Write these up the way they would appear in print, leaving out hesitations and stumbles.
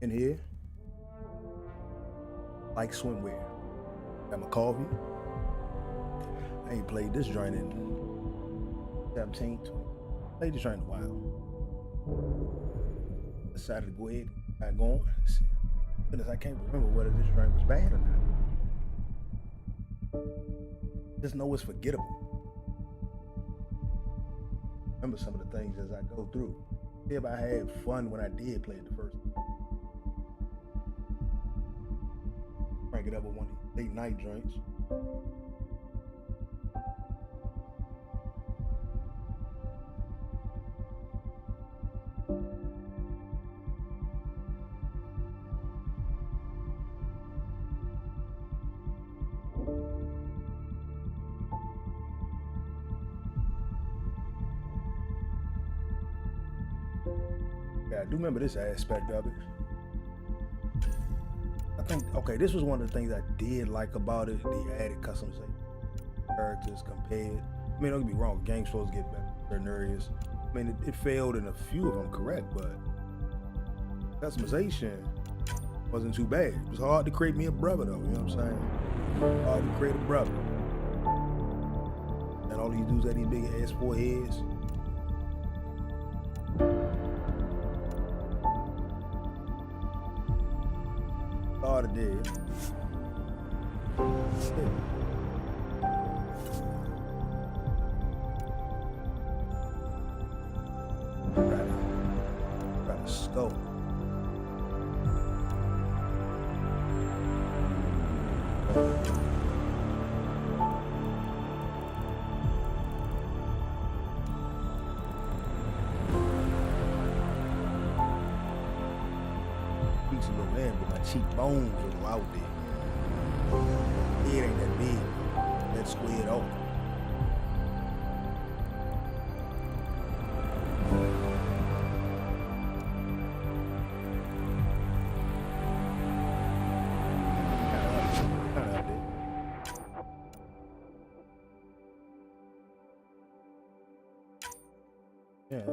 In here, like swimwear. Got my coffee. I ain't played this joint in 17, 20. Played this joint in a while. Decided to go ahead and got going. Goodness, I can't remember whether this joint was bad or not. Just know it's forgettable. Remember some of the things as I go through. See if I had fun when I did play it the first time. Crank it up with one of these late night joints. Yeah, I do remember this aspect of it. I think, okay, this was one of the things I did like about it, the added customization. Characters compared. I mean, don't get me wrong, game's supposed to get better in certain areas. I mean, it failed in a few of them, correct, but customization wasn't too bad. It was hard to create me a brother, though, you know what I'm saying? Hard to create a brother. And all these dudes had these big ass foreheads. Hard to do. Got a skull. Cheeks a little man, but my cheekbones a little out there. It ain't that big. That squared off. Kinda up there. Yeah.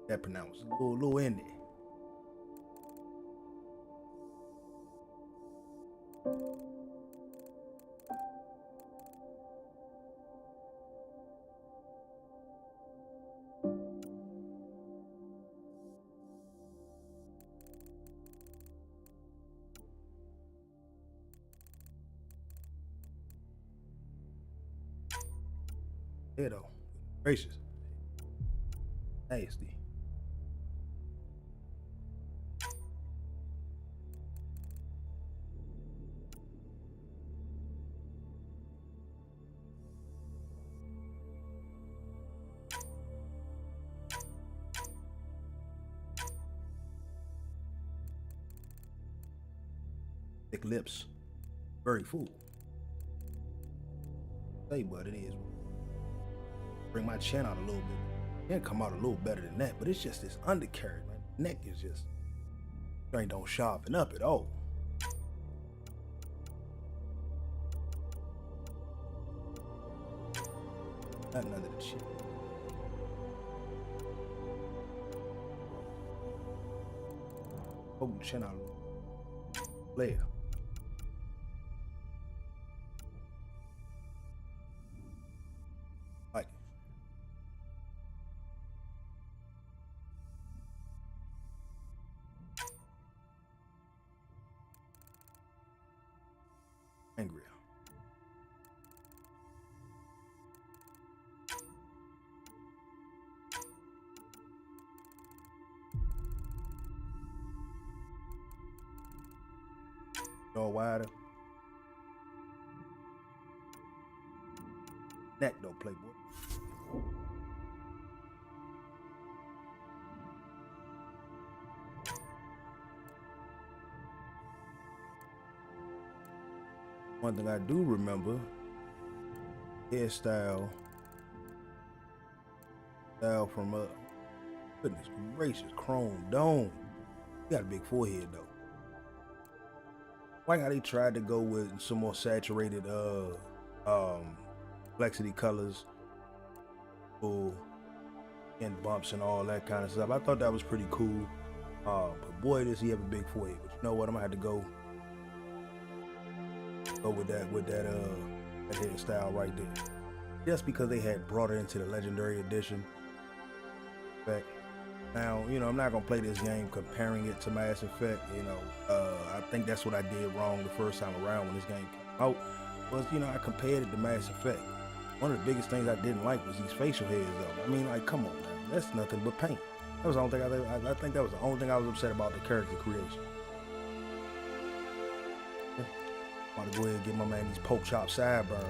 That pronounced a little in there. Yeah, though. Gracious. Nasty. Thick lips. Very full. Say what it is. Bring my chin out a little bit. Can come out a little better than that, but it's just this undercarriage. My neck is just don't sharpen up at all. Nothing under the chin. Hold the chin out a little. Layer. Like it. Angry. Jaw wider. Neck though, playboy. One thing I do remember, hairstyle, style from goodness gracious, chrome dome. You got a big forehead though. Like how they tried to go with some more saturated complexity colors, full and bumps and all that kind of stuff. I thought that was pretty cool. But boy, does he have a big forehead. But you know what? I'm gonna have to go with that hairstyle right there. Just because they had brought it into the Legendary Edition. But now, you know, I'm not gonna play this game comparing it to Mass Effect. You know, I think that's what I did wrong the first time around when this game came out. Was, you know, I compared it to Mass Effect. One of the biggest things I didn't like was these facial hairs, though. I mean, like, come on, man. That's nothing but paint. That was the only thing I think that was the only thing I was upset about the character creation. I'm about to go ahead and give my man these poke chop sideburns.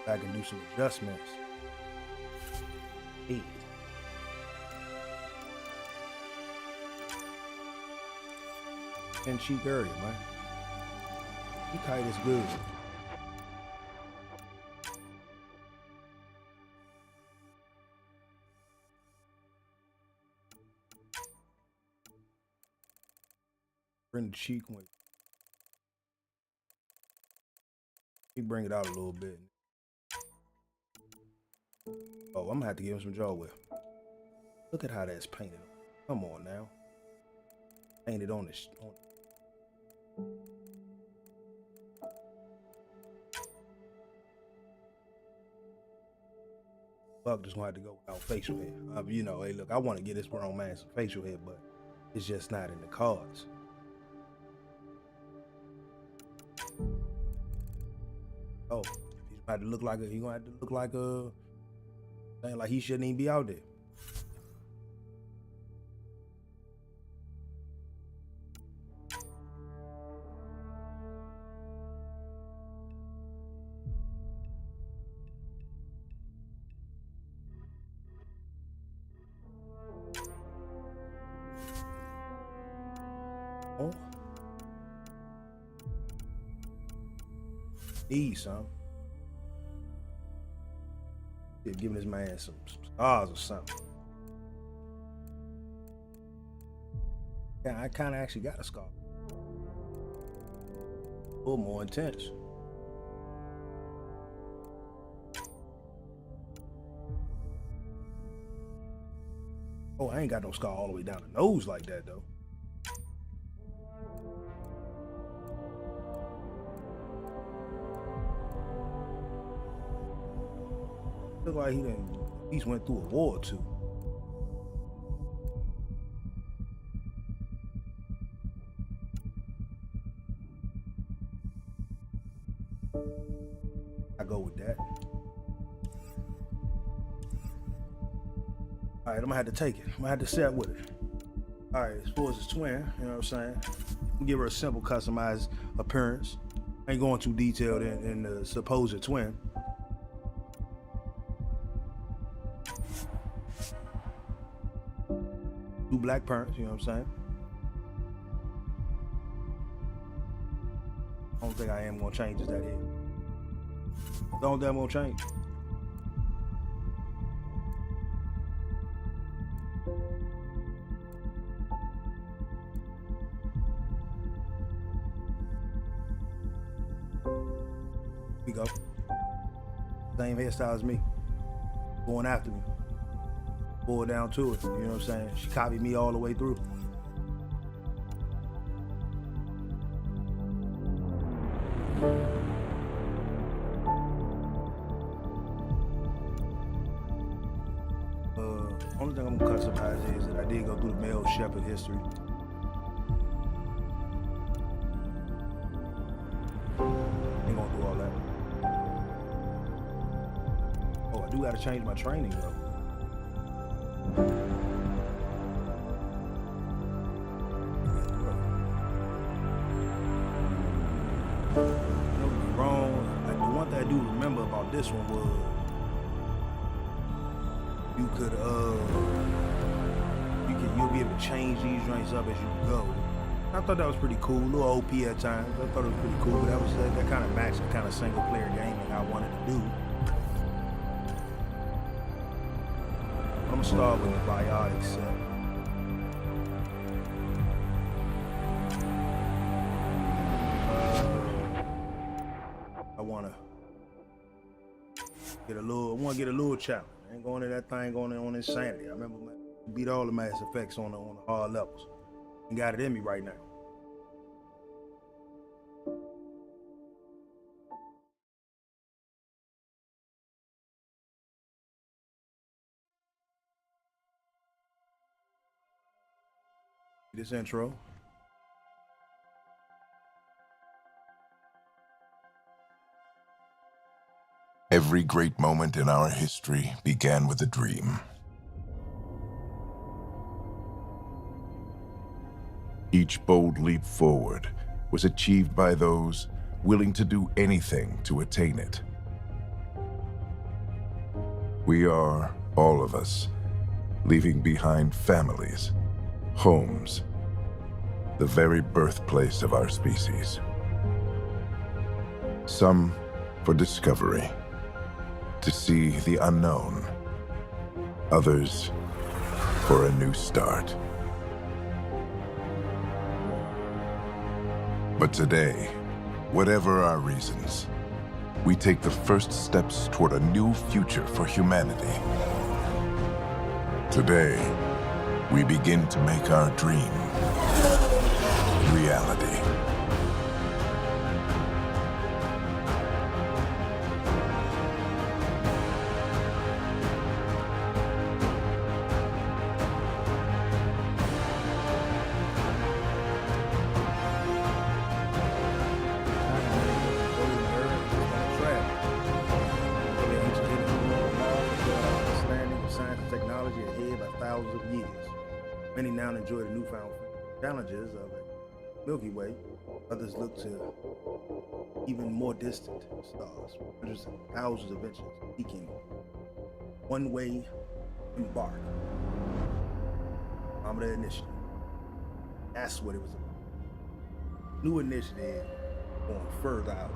I can do some adjustments. Hey. And cheek area, man. Cheek height is good. Bring the cheek with. You bring it out a little bit. Oh, I'm gonna have to give him some jaw whip. Look at how that's painted. Come on now. Painted on this. Buck just gonna have to go without facial hair. You know, hey, look, I want to get this grown man some facial hair, but it's just not in the cards. Oh, he's gonna have to look like a thing like he shouldn't even be out there. Oh. Need some. Giving this man some scars or something. Yeah, I kind of actually got a scar. A little more intense. Oh, I ain't got no scar all the way down the nose like that though. Look like he didn't. He went through a war or two. I go with that. All right, I'm gonna have to take it. I'm gonna have to set with it. All right, as far as his twin, you know what I'm saying? Give her a simple customized appearance. I ain't going too detailed in the supposed twin. Two black parents, you know what I'm saying? Only thing I am gonna change is that head. The only thing I'm gonna change. Here we go. Same hairstyle as me. Going after me. Pull down to it, you know what I'm saying? She copied me all the way through. Only thing I'm gonna customize is that I did go through the male shepherd history. Ain't gonna do all that. Oh, I do gotta change my training though. About this one was you'll be able to change these joints up as you go. I thought that was pretty cool. A little OP at times. I thought it was pretty cool, but that kind of matched the kind of single player gaming I wanted to do. I'm gonna start with the biotic set. wanna get a little challenge. I ain't going to that thing going on insanity. I remember beat all the Mass Effects on the hard levels. And got it in me right now. This intro. Every great moment in our history began with a dream. Each bold leap forward was achieved by those willing to do anything to attain it. We are, all of us, leaving behind families, homes, the very birthplace of our species. Some for discovery, to see the unknown. Others for a new start. But today, whatever our reasons, we take the first steps toward a new future for humanity. Today, we begin to make our dream reality. Many now enjoy the newfound challenges of a Milky Way. Others look to even more distant stars, hundreds of thousands of inches, seeking one-way embark. Andromeda initiative. That's what it was about. New initiative going further out.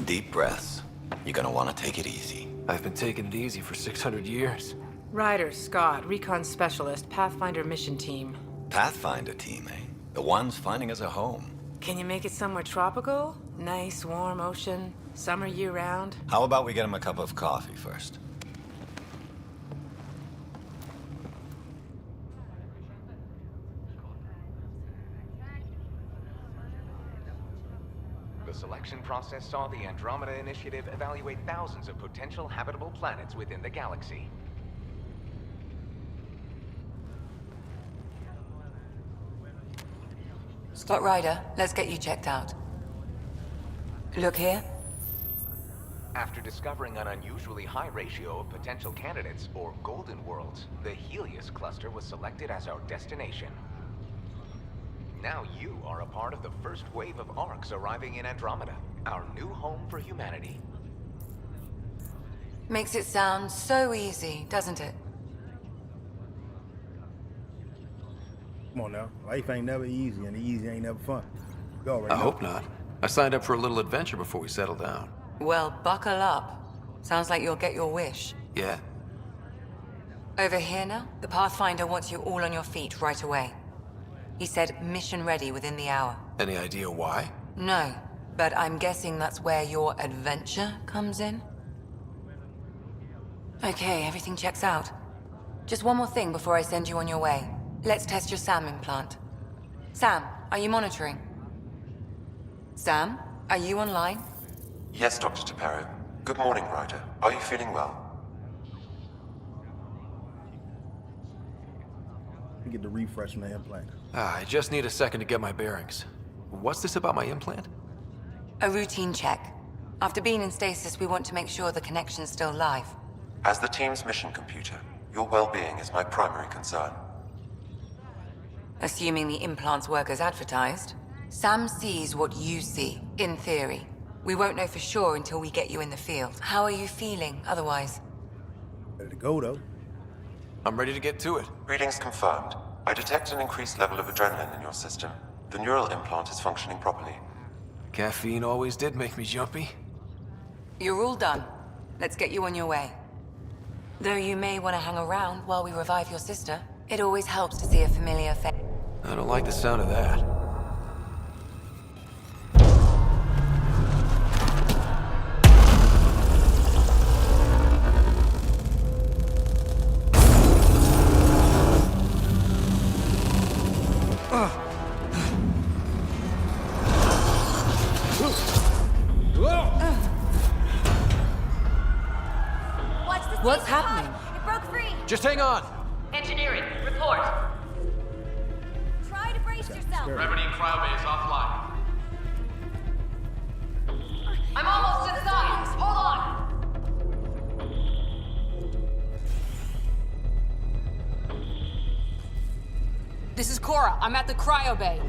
Deep breaths. You're gonna want to take it easy. I've been taking it easy for 600 years. Ryder, Scott, Recon Specialist, Pathfinder Mission Team. Pathfinder team, eh? The ones finding us a home. Can you make it somewhere tropical? Nice, warm ocean, summer year-round? How about we get him a cup of coffee first? The selection process saw the Andromeda Initiative evaluate thousands of potential habitable planets within the galaxy. Scott Ryder, let's get you checked out. Look here. After discovering an unusually high ratio of potential candidates, or golden worlds, the Helios cluster was selected as our destination. Now you are a part of the first wave of ARCs arriving in Andromeda, our new home for humanity. Makes it sound so easy, doesn't it? Come on now. Life ain't never easy, and easy ain't never fun. You already I know. hope not. I signed up for a little adventure before we settle down. Well, buckle up. Sounds like you'll get your wish. Yeah? Over here now, the Pathfinder wants you all on your feet right away. He said mission ready within the hour. Any idea why? No, but I'm guessing that's where your adventure comes in? Okay, everything checks out. Just one more thing before I send you on your way. Let's test your SAM implant. Sam, are you monitoring? Sam, are you online? Yes, Dr. Taparo. Good morning, Ryder. Are you feeling well? You get the refresh from the implant. I just need a second to get my bearings. What's this about my implant? A routine check. After being in stasis, we want to make sure the connection's still live. As the team's mission computer, your well-being is my primary concern. Assuming the implants work as advertised, Sam sees what you see, in theory. We won't know for sure until we get you in the field. How are you feeling otherwise? Ready to go, though. I'm ready to get to it. Readings confirmed. I detect an increased level of adrenaline in your system. The neural implant is functioning properly. Caffeine always did make me jumpy. You're all done. Let's get you on your way. Though you may want to hang around while we revive your sister, it always helps to see a familiar face. I don't like the sound of that. What's happening? It broke free. Just hang on! Engineering, report. Try to brace yourself. Gravity cryobay is offline. I'm almost inside. Hold on. This is Cora. I'm at the cryo bay.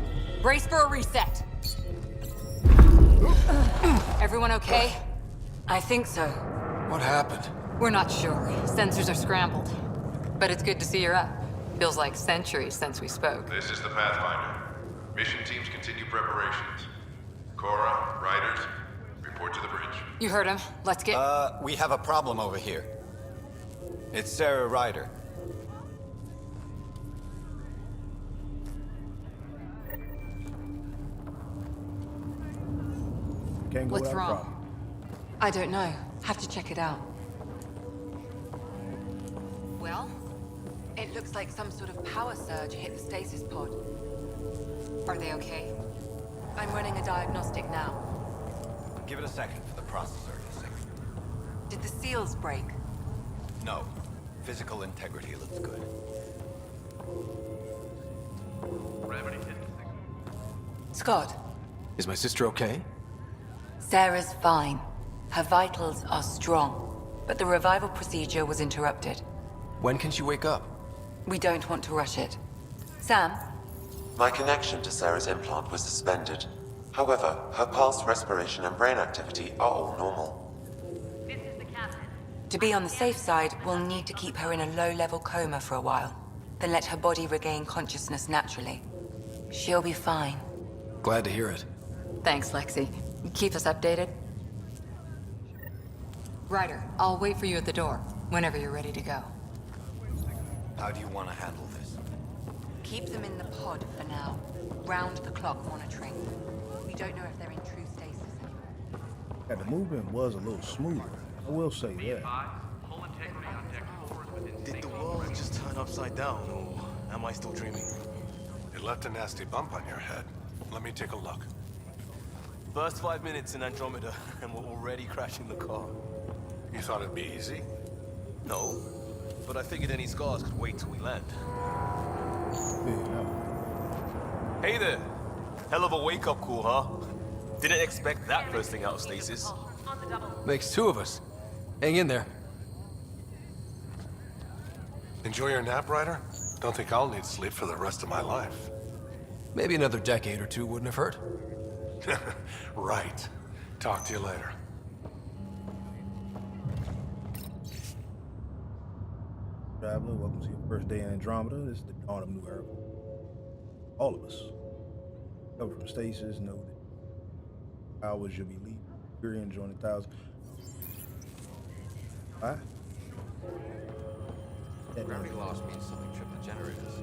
Brace for a reset. Everyone okay? I think so. What happened? We're not sure. Sensors are scrambled. But it's good to see you're up. Feels like centuries since we spoke. This is the Pathfinder. Mission teams continue preparations. Cora, riders, report to the bridge. You heard him. Let's get... We have a problem over here. It's Sarah Ryder. Can't go What's without a wrong? problem. I don't know. Have to check it out. Well, it looks like some sort of power surge hit the stasis pod. Are they okay? I'm running a diagnostic now. Give it a second for the processor to sync. Did the seals break? No. Physical integrity looks good. Gravity hit. Scott, Is my sister okay? Sarah's fine. Her vitals are strong, but the revival procedure was interrupted. When can she wake up? We don't want to rush it. Sam, My connection to Sarah's implant was suspended. However, her pulse, respiration, and brain activity are all normal. This is the captain. to be on the safe side, we'll need to keep her in a low-level coma for a while, then let her body regain consciousness naturally. She'll be fine. Glad to hear it. Thanks, Lexi. Keep us updated. Ryder, I'll wait for you at the door, whenever you're ready to go. How do you want to handle this? Keep them in the pod for now. Round-the-clock monitoring. We don't know if they're in true stasis anymore. Yeah, the movement was a little smoother. I will say that. Did the world just turn upside down, or am I still dreaming? It left a nasty bump on your head. Let me take a look. First 5 minutes in Andromeda, and we're already crashing the car. You thought it'd be easy? No, but I figured any scars could wait till we land. Yeah, no. Hey there! Hell of a wake-up call, huh? Didn't expect that first thing out of stasis. Makes two of us. Hang in there. Enjoy your nap, Ryder? Don't think I'll need sleep for the rest of my life. Maybe another decade or two wouldn't have hurt. Right. Talk to you later. Traveler, welcome to your first day in Andromeda. This is the dawn of new era. All of us. Covered from stasis, know that hours you'll be leaving. You're enjoying 1,000. Huh? Gravity loss means something tripped the generators.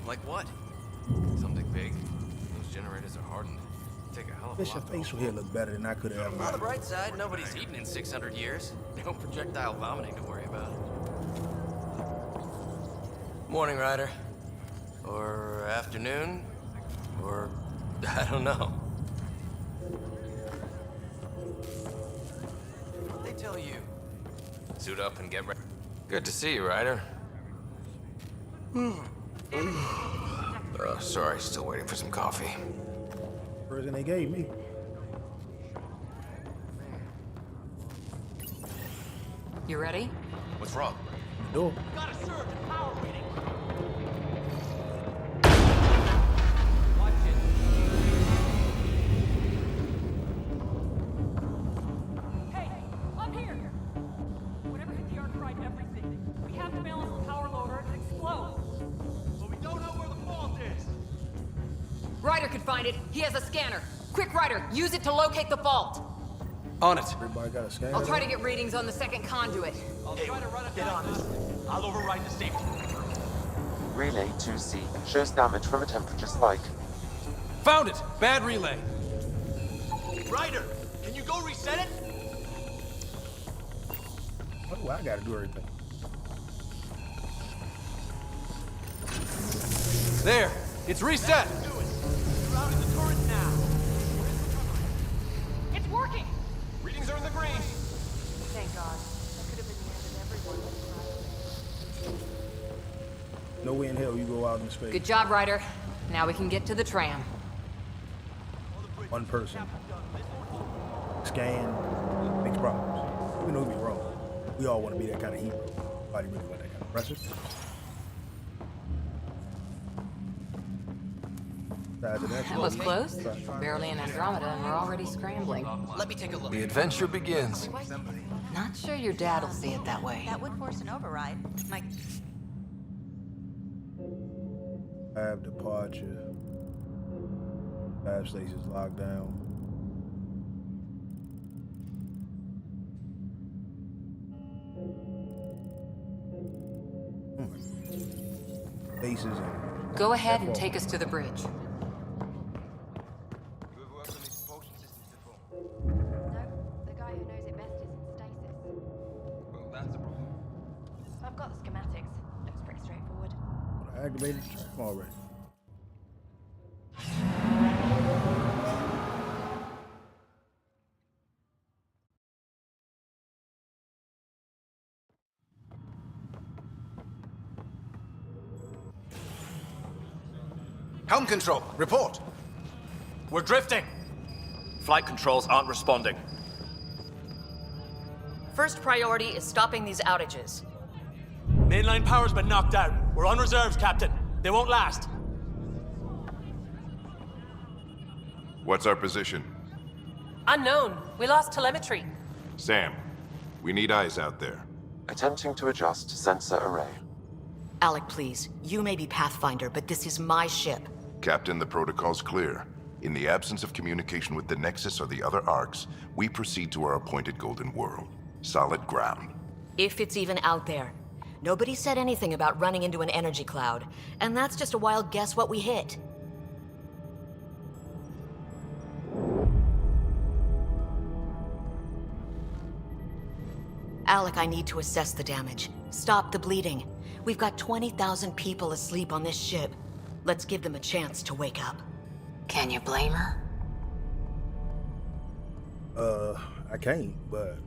Like what? Something big? Those generators are hardened. Take a hell of a Wish your lot. facial hair looked better than I could have ever. On the bright side, nobody's eaten in 600 years. No projectile vomiting to worry about. Morning, Ryder. Or afternoon. Or I don't know. They tell you. Suit up and get ready. Good to see you, Ryder. Sorry, still waiting for some coffee. Version they gave me. You ready? What's wrong? Door. Got a surge in power reading. Hey, I'm here! Whatever hit the arc fried everything. We have to balance the power load or it explodes. But we don't know where the fault is. Ryder could find it. He has a scanner. Quick, Ryder, use it to locate the fault. On it. Everybody got a scanner. I'll try to get readings on the second conduit. I'll try to run it. Get on this. I'll override the safety. Relay 2C shows damage from a temperature spike. Found it! Bad relay. Ryder, can you go reset it? Oh, I gotta do everything. There! It's reset! Do it. You're out in the turret now. It's working! Readings are in the green. Thank God. That could have been the end of everyone. No way in hell you go out in space. Good job, Ryder. Now we can get to the tram. One person. Scan. Makes problems. We know we be wrong. We all want to be that kind of hero. Nobody really want that kind of pressure. That was close. Barely in Andromeda, and we're already scrambling. Let me take a look. The adventure begins. Not sure your dad'll see it that way. That would force an override. My... Have departure. 5 stations locked down. Faces and Go ahead and take us to the bridge. No, the guy who knows it best is in stasis. Well, that's a problem. I've got the schematics. Looks pretty straightforward. I activated the tram already. Helm control, report. We're drifting. Flight controls aren't responding. First priority is stopping these outages. Mainline power's been knocked out. We're on reserves, Captain. They won't last. What's our position? Unknown. We lost telemetry. Sam, we need eyes out there. Attempting to adjust sensor array. Alec, please. You may be Pathfinder, but this is my ship. Captain, the protocol's clear. In the absence of communication with the Nexus or the other arcs, we proceed to our appointed Golden World. Solid ground. If it's even out there. Nobody said anything about running into an energy cloud, and that's just a wild guess what we hit. Alec, I need to assess the damage. Stop the bleeding. We've got 20,000 people asleep on this ship. Let's give them a chance to wake up. Can you blame her? I can't, but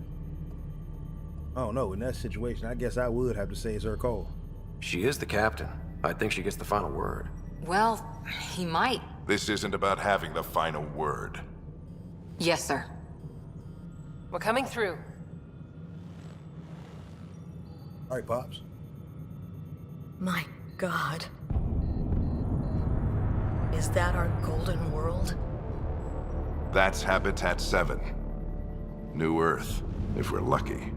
I don't know. In that situation, I guess I would have to say it's her call. She is the captain. I think she gets the final word. Well, he might. This isn't about having the final word. Yes, sir. We're coming through. All right, Pops. My God. Is that our golden world? That's Habitat 7. New Earth, if we're lucky.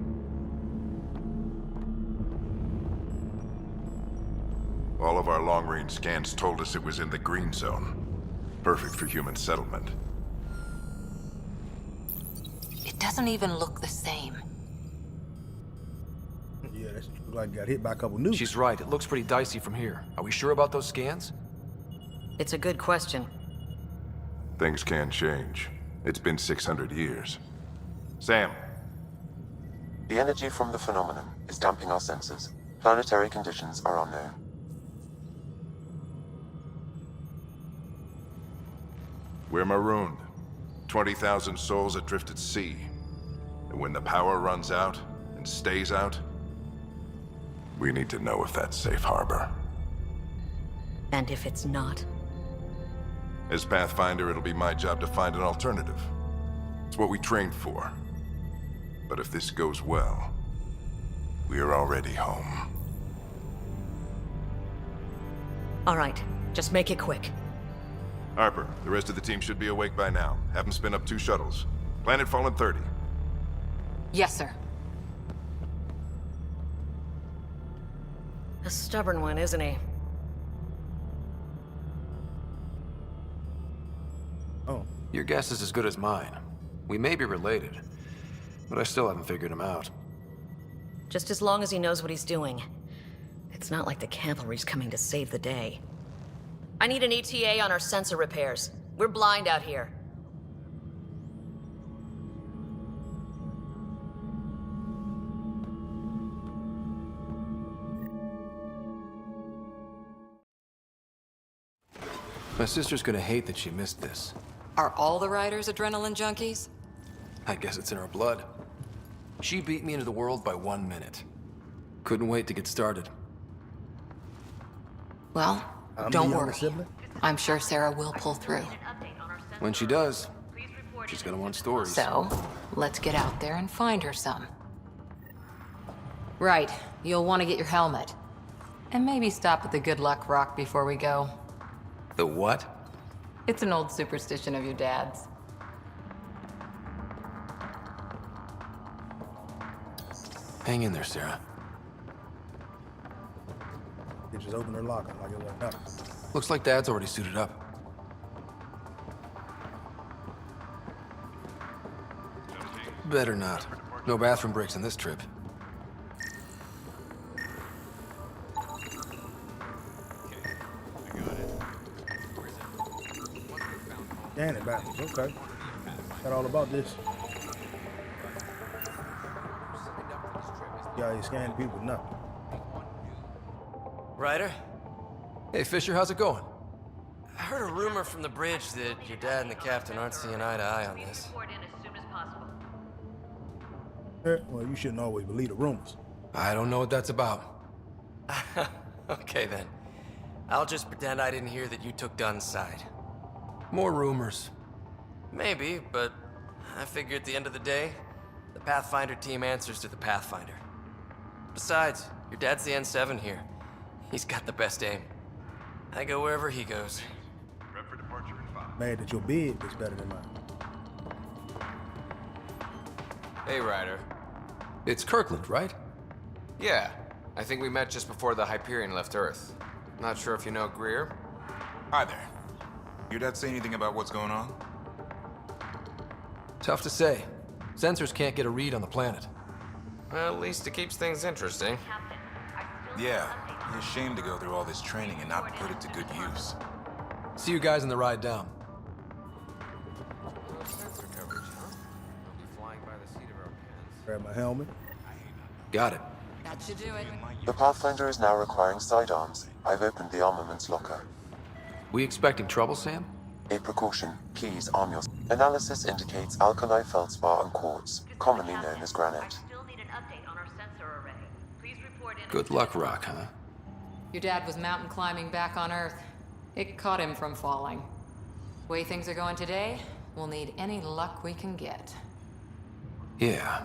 All of our long-range scans told us it was in the green zone. Perfect for human settlement. It doesn't even look the same. Yeah, that's like got hit by a couple nukes. She's right. It looks pretty dicey from here. Are we sure about those scans? It's a good question. Things can change. It's been 600 years. Sam. The energy from the phenomenon is damping our senses. Planetary conditions are unknown. We're marooned. 20,000 souls adrift at sea. And when the power runs out, and stays out, we need to know if that's safe harbor. And if it's not? As Pathfinder, it'll be my job to find an alternative. It's what we trained for. But if this goes well, we're already home. All right, just make it quick. Harper, the rest of the team should be awake by now. Have them spin up 2 shuttles. Planet Fallen 30. Yes, sir. A stubborn one, isn't he? Oh. Your guess is as good as mine. We may be related, but I still haven't figured him out. Just as long as he knows what he's doing. It's not like the cavalry's coming to save the day. I need an ETA on our sensor repairs. We're blind out here. My sister's gonna hate that she missed this. Are all the riders adrenaline junkies? I guess it's in her blood. She beat me into the world by 1 minute. Couldn't wait to get started. Well, I'm don't the worry. younger sibling? I'm sure Sarah will pull through. When she does, she's gonna want stories. So, let's get out there and find her some. Right, you'll want to get your helmet. And maybe stop at the Good Luck Rock before we go. The what? It's an old superstition of your dad's. Hang in there, Sarah. They just opened her locker like it wasn't nothing. Looks like Dad's already suited up. Better not. No bathroom breaks in this trip. Scan it backwards. Okay. Got all about this. Yeah, you scan people, nothing. Ryder? Hey, Fisher, how's it going? I heard a rumor from the bridge that your dad and the captain aren't seeing eye to eye on this. Well, you shouldn't always believe the rumors. I don't know what that's about. Okay, then. I'll just pretend I didn't hear that you took Dunn's side. More rumors. Maybe, but I figure at the end of the day, the Pathfinder team answers to the Pathfinder. Besides, your dad's the N7 here. He's got the best aim. I go wherever he goes. Prep for departure in 5. Mad that your bid is better than mine. Hey, Ryder. It's Kirkland, right? Yeah, I think we met just before the Hyperion left Earth. Not sure if you know Greer. Hi there. Your dad say anything about what's going on? Tough to say. Sensors can't get a read on the planet. Well, at least it keeps things interesting. Yeah, he's ashamed to go through all this training and not put it to good use. See you guys on the ride down. Sensor coverage, huh? We'll be flying by the seat of our pants. Grab my helmet. Got it. That should do it. The Pathfinder is now requiring sidearms. I've opened the armaments locker. We expecting trouble, Sam? A precaution. Please arm your... Analysis indicates alkali feldspar and quartz, commonly known as granite. Good luck, Rock, huh? Your dad was mountain climbing back on Earth. It caught him from falling. Way things are going today, we'll need any luck we can get. Yeah.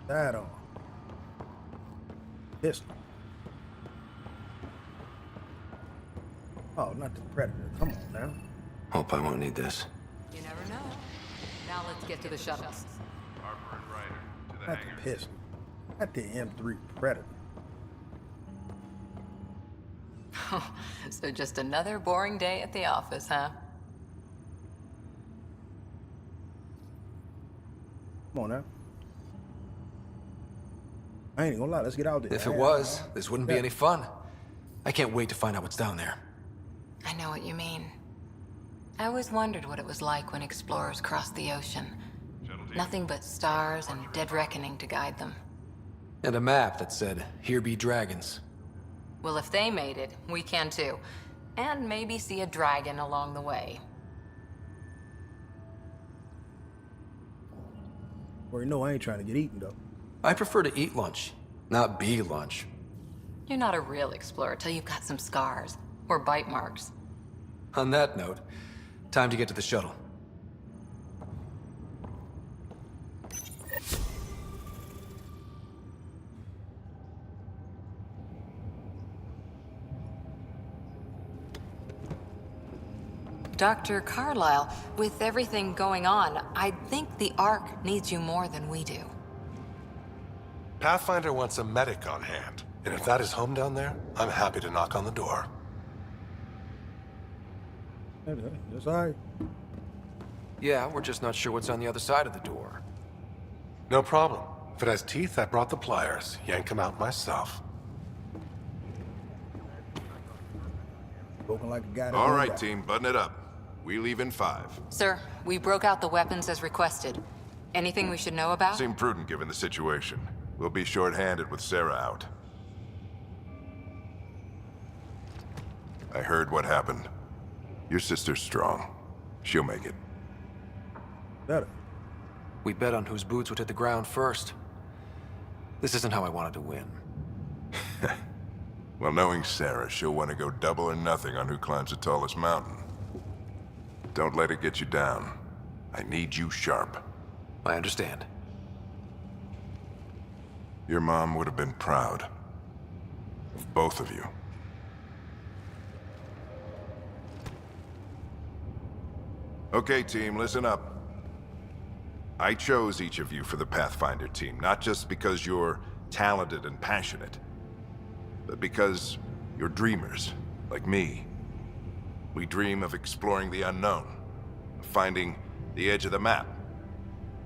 That on. Pistol. Oh, not the Predator. Come on now. Hope I won't need this. You never know. Now let's get to the shuttles. Harper and Ryder to the Not hangar. the pistol. Not the M3 Predator. So just another boring day at the office, huh? Come on now. I ain't gonna lie, let's get out there. If it was, this wouldn't be any fun. I can't wait to find out what's down there. I know what you mean. I always wondered what it was like when explorers crossed the ocean. Nothing but stars and dead reckoning to guide them. And a map that said, "Here be dragons." Well, if they made it, we can too. And maybe see a dragon along the way. Well, you know I ain't trying to get eaten, though. I prefer to eat lunch, not be lunch. You're not a real explorer till you've got some scars. Or bite marks. On that note, time to get to the shuttle. Dr. Carlyle, with everything going on, I think the Ark needs you more than we do. Pathfinder wants a medic on hand, and if that is home down there, I'm happy to knock on the door. That's all right. Yeah, we're just not sure what's on the other side of the door. No problem. If it has teeth, I brought the pliers. Yank them out myself. Spoken like a guy. All right, team, button it up. We leave in 5. Sir, we broke out the weapons as requested. Anything we should know about? Seemed prudent given the situation. We'll be short-handed with Sarah out. I heard what happened. Your sister's strong. She'll make it. Better. We bet on whose boots would hit the ground first. This isn't how I wanted to win. Well, knowing Sarah, she'll want to go double or nothing on who climbs the tallest mountain. Don't let it get you down. I need you sharp. I understand. Your mom would have been proud of both of you. Okay, team, listen up. I chose each of you for the Pathfinder team, not just because you're talented and passionate, but because you're dreamers, like me. We dream of exploring the unknown, of finding the edge of the map,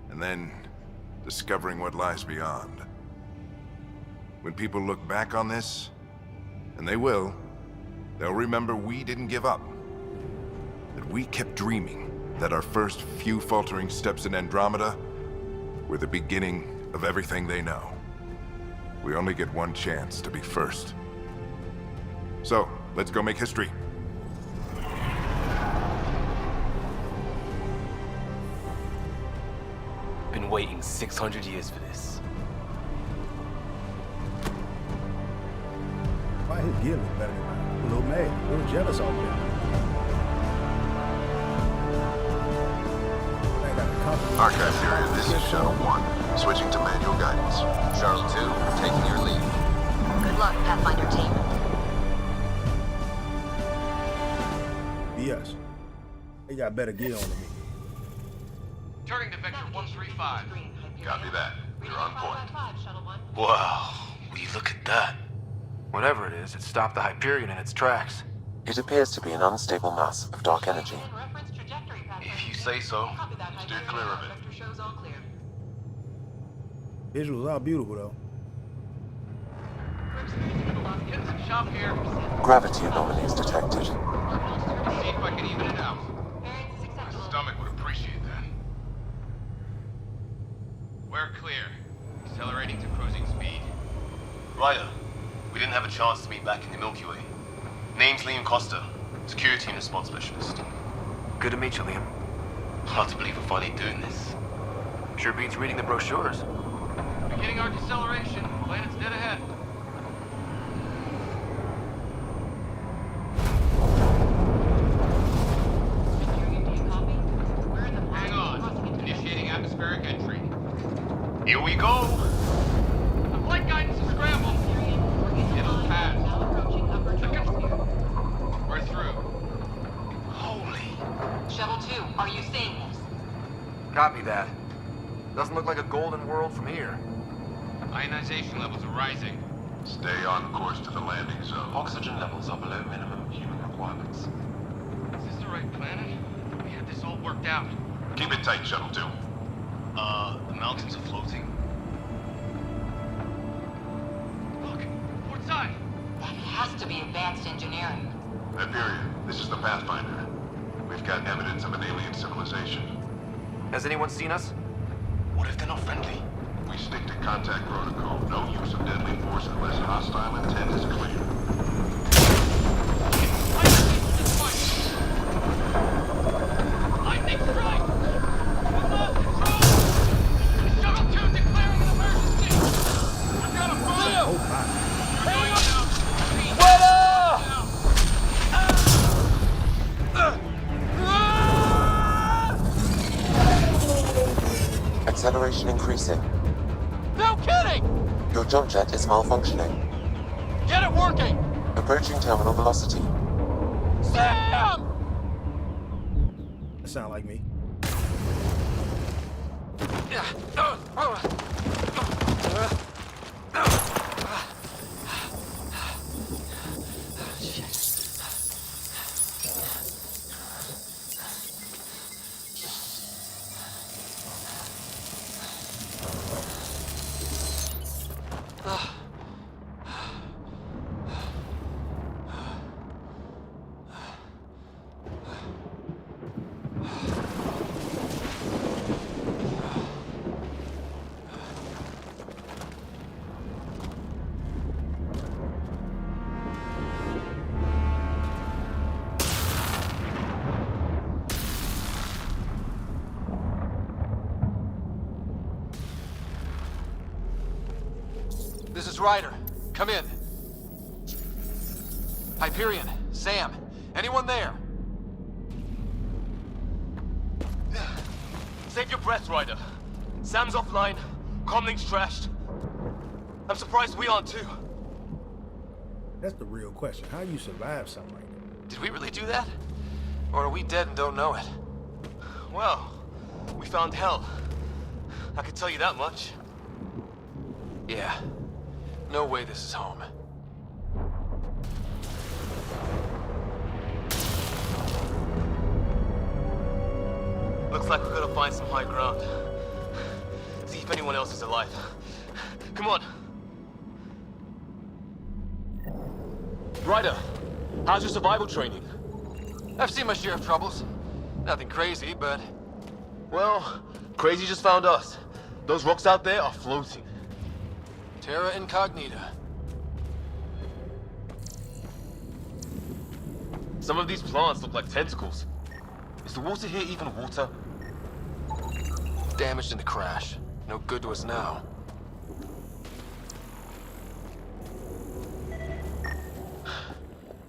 and then discovering what lies beyond. When people look back on this, and they will, they'll remember we didn't give up, that we kept dreaming, that our first few faltering steps in Andromeda were the beginning of everything they know. We only get one chance to be first. So, let's go make history. Been waiting 600 years for this. Why his gear look better than mine? A little mad, a little jealous out there. Archive period, this is Shuttle 1. Switching to manual guidance. Shuttle 2, taking your lead. Good luck, Pathfinder team. Yes. They got better gear on than me. Turning to Vector 135. Copy that. You're on point. Wow, will you look at that? Whatever it is, it stopped the Hyperion in its tracks. It appears to be an unstable mass of dark energy. If you say so. Steer clear of it. Visuals are beautiful, though. Getting some shop here. Gravity anomalies detected. See if I can even it out. My stomach would appreciate that. We're clear. Accelerating to cruising speed. Ryder, we didn't have a chance to meet back in the Milky Way. Name's Liam Costa, security and response specialist. Good to meet you, Liam. Hard to believe we're finally doing this. Sure beats reading the brochures. Beginning our deceleration. Planet's dead ahead. Hang on. Initiating atmospheric entry. Here we go! The flight guidance is scrambled. It'll pass. We're through. Holy. Shuttle 2, are you seeing this? Copy that. Doesn't look like a golden world from here. Ionization levels are rising. Stay on course to the landing zone. Oxygen levels are below minimum human requirements. Is this the right planet? We had this all worked out. Keep it tight, Shuttle 2. The mountains are floating. Look, outside. That has to be advanced engineering. Hyperion, this is the Pathfinder. We've got evidence of an alien civilization. Has anyone seen us? What if they're not friendly? We stick to contact protocol. No use of deadly force unless hostile intent is clear. Lightning strike! Remote control! Shuttle 2 declaring an emergency! I've got a fire! Oh my. Going down! Acceleration increasing. No kidding! Your jump jet is malfunctioning. Get it working! Approaching terminal velocity. Sam! That sound like me. This is Ryder. Come in. Hyperion, Sam, anyone there? Save your breath, Ryder. Sam's offline. Comlink's trashed. I'm surprised we aren't too. That's the real question. How you survive something like that? Did we really do that? Or are we dead and don't know it? Well, we found hell. I can tell you that much. Yeah. No way this is home. Looks like we're gonna find some high ground. See if anyone else is alive. Come on. Ryder, how's your survival training? I've seen my share of troubles. Nothing crazy, but... Well, crazy just found us. Those rocks out there are floating. Terra Incognita. Some of these plants look like tentacles. Is the water here even water? Damaged in the crash. No good to us now.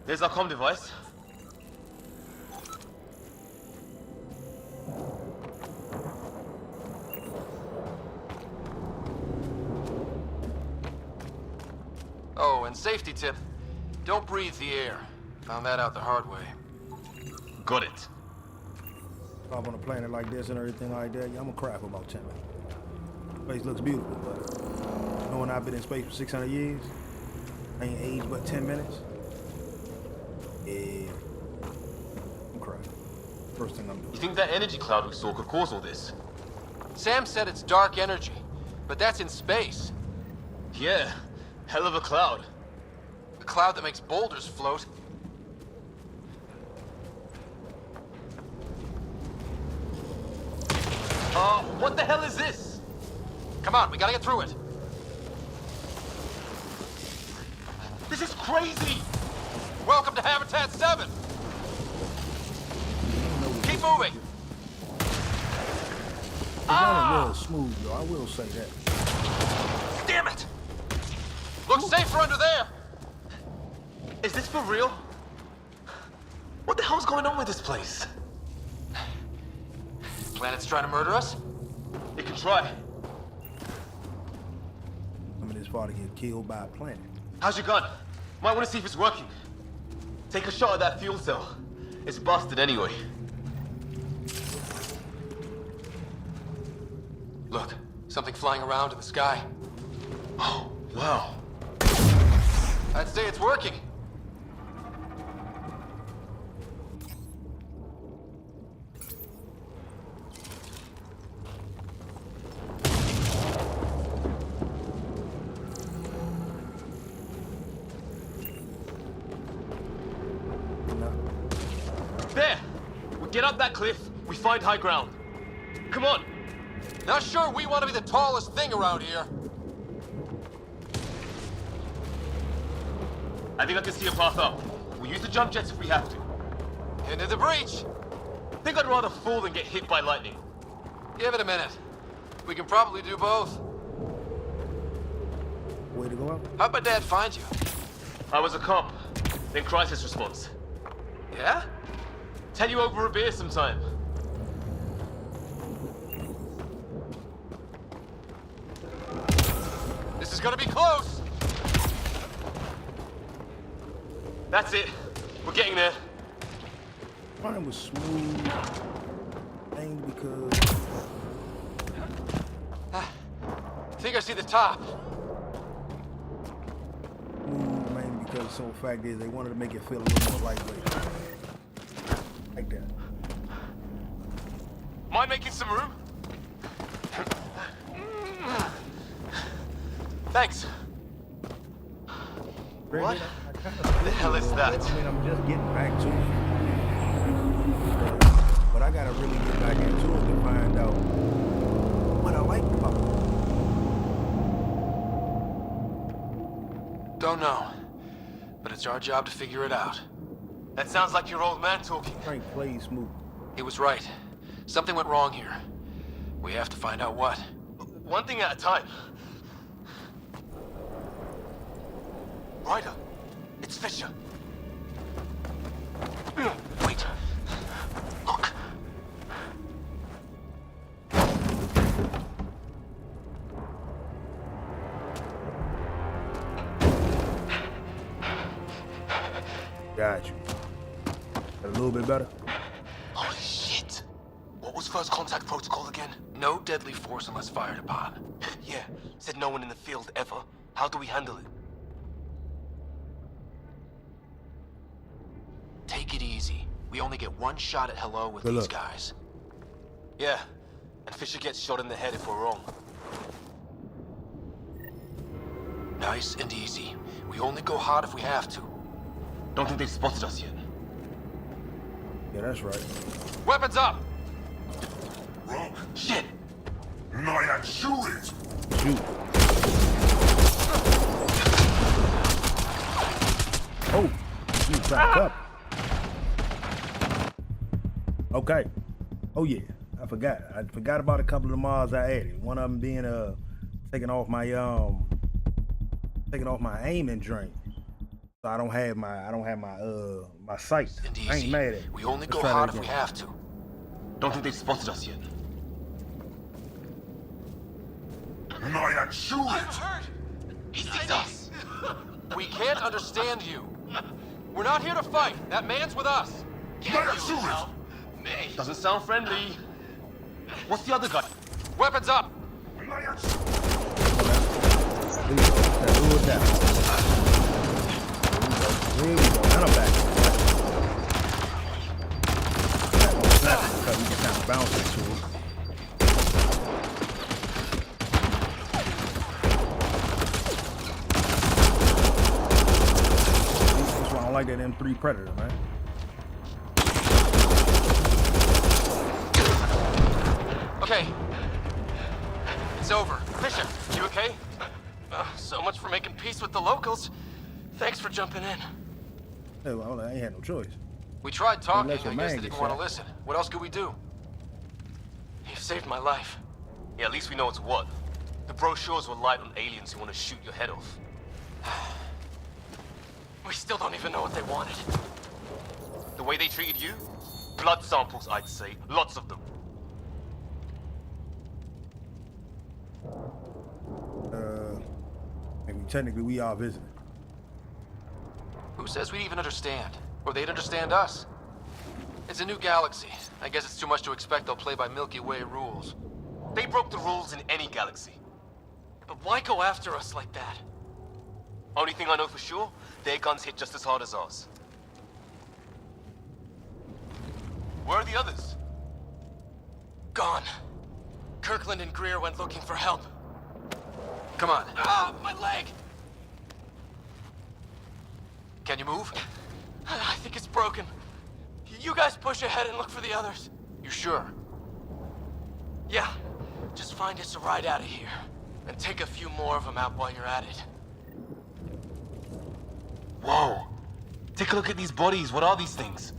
There's our comm device. Oh, and safety tip. Don't breathe the air. Found that out the hard way. Got it. Up on a planet like this and everything like that, yeah, I'm gonna cry for about 10 minutes. Space looks beautiful, but knowing I've been in space for 600 years, I ain't aged but 10 minutes. Yeah, I'm crying. First thing I'm doing. You think that energy cloud we saw could cause all this? Sam said it's dark energy, but that's in space. Yeah, hell of a cloud. A cloud that makes boulders float. What the hell is this? Come on, we gotta get through it. This is crazy! Welcome to Habitat 7! Keep moving! It's running real smooth, though. I will say that. Damn it! Looks safer under there! Is this for real? What the hell's going on with this place? Planet's trying to murder us? It can try. I'm this far to get killed by a planet. How's your gun? Might want to see if it's working. Take a shot at that fuel cell. It's busted anyway. Look, something flying around in the sky. Oh, wow. I'd say it's working. get up that cliff, we find high ground. Come on. Not sure we want to be the tallest thing around here. I think I can see a path up. We'll use the jump jets if we have to. Into the breach. Think I'd rather fall than get hit by lightning. Give it a minute. We can probably do both. Way to go out. How'd my dad find you? I was a cop, then crisis response. Yeah? Tell you over a beer sometime. This is gonna be close. That's it. We're getting there. Mine was smooth. Ain't because I think I see the top. smooth, mainly because so fact is they wanted to make it feel a little more lightweight. Like that. Mind making some room? Thanks. What the hell is that? I mean, I'm just getting back to it. But I gotta really get back into it to find out what I like about it. Don't know. But it's our job to figure it out. That sounds like your old man talking. Frank plays smooth. He was right. Something went wrong here. We have to find out what. One thing at a time. Ryder, it's Fisher. Wait. Look. Got you. Got a little bit better? Holy shit. What was first contact protocol again? No deadly force unless fired upon. Yeah, said no one in the field ever. How do we handle it? Take it easy. We only get one shot at hello with Good these luck. guys. Yeah, and Fisher gets shot in the head if we're wrong. Nice and easy. We only go hard if we have to. Don't think they've spotted us yet. Yeah, that's right. Weapons up! Wrong. Shit! Nyan, shoot it! Shoot. Oh, you back up. Okay. Oh yeah, I forgot. I forgot about a couple of the mods I added. One of them being taking off my aiming drink. So I don't have my sight. I ain't mad at it. We only Let's go try that hard if again. we have to. Don't think they've spotted us yet. Nyan, shoot it! He sees us! We can't understand you. We're not here to fight. That man's with us. Nyan, shoot it! Doesn't sound friendly. What's the other guy? Weapons up! Nyan, Here we go. Here we go. And I'm back. Because we can kind of bounce into it. That's why I don't like that M3 Predator, man. Okay. It's over. Fisher, you okay? So much for making peace with the locals. Thanks for jumping in. Hey, well, I ain't had no choice. We tried talking. Unless your I guess man they gets didn't want to shot. listen. What else could we do? You saved my life. Yeah, at least we know it's what. The brochures were light on aliens who want to shoot your head off. We still don't even know what they wanted. The way they treated you? Blood samples, I'd say. Lots of them. Maybe technically we are visiting. Who says we'd even understand? Or they'd understand us? It's a new galaxy. I guess it's too much to expect they'll play by Milky Way rules. They broke the rules in any galaxy. But why go after us like that? Only thing I know for sure, their guns hit just as hard as ours. Where are the others? Gone. Kirkland and Greer went looking for help. Come on. Ah, my leg! Can you move? I think it's broken. You guys push ahead and look for the others. You sure? Yeah. Just find us a ride out of here. And take a few more of them out while you're at it. Whoa. Take a look at these bodies. What are these things?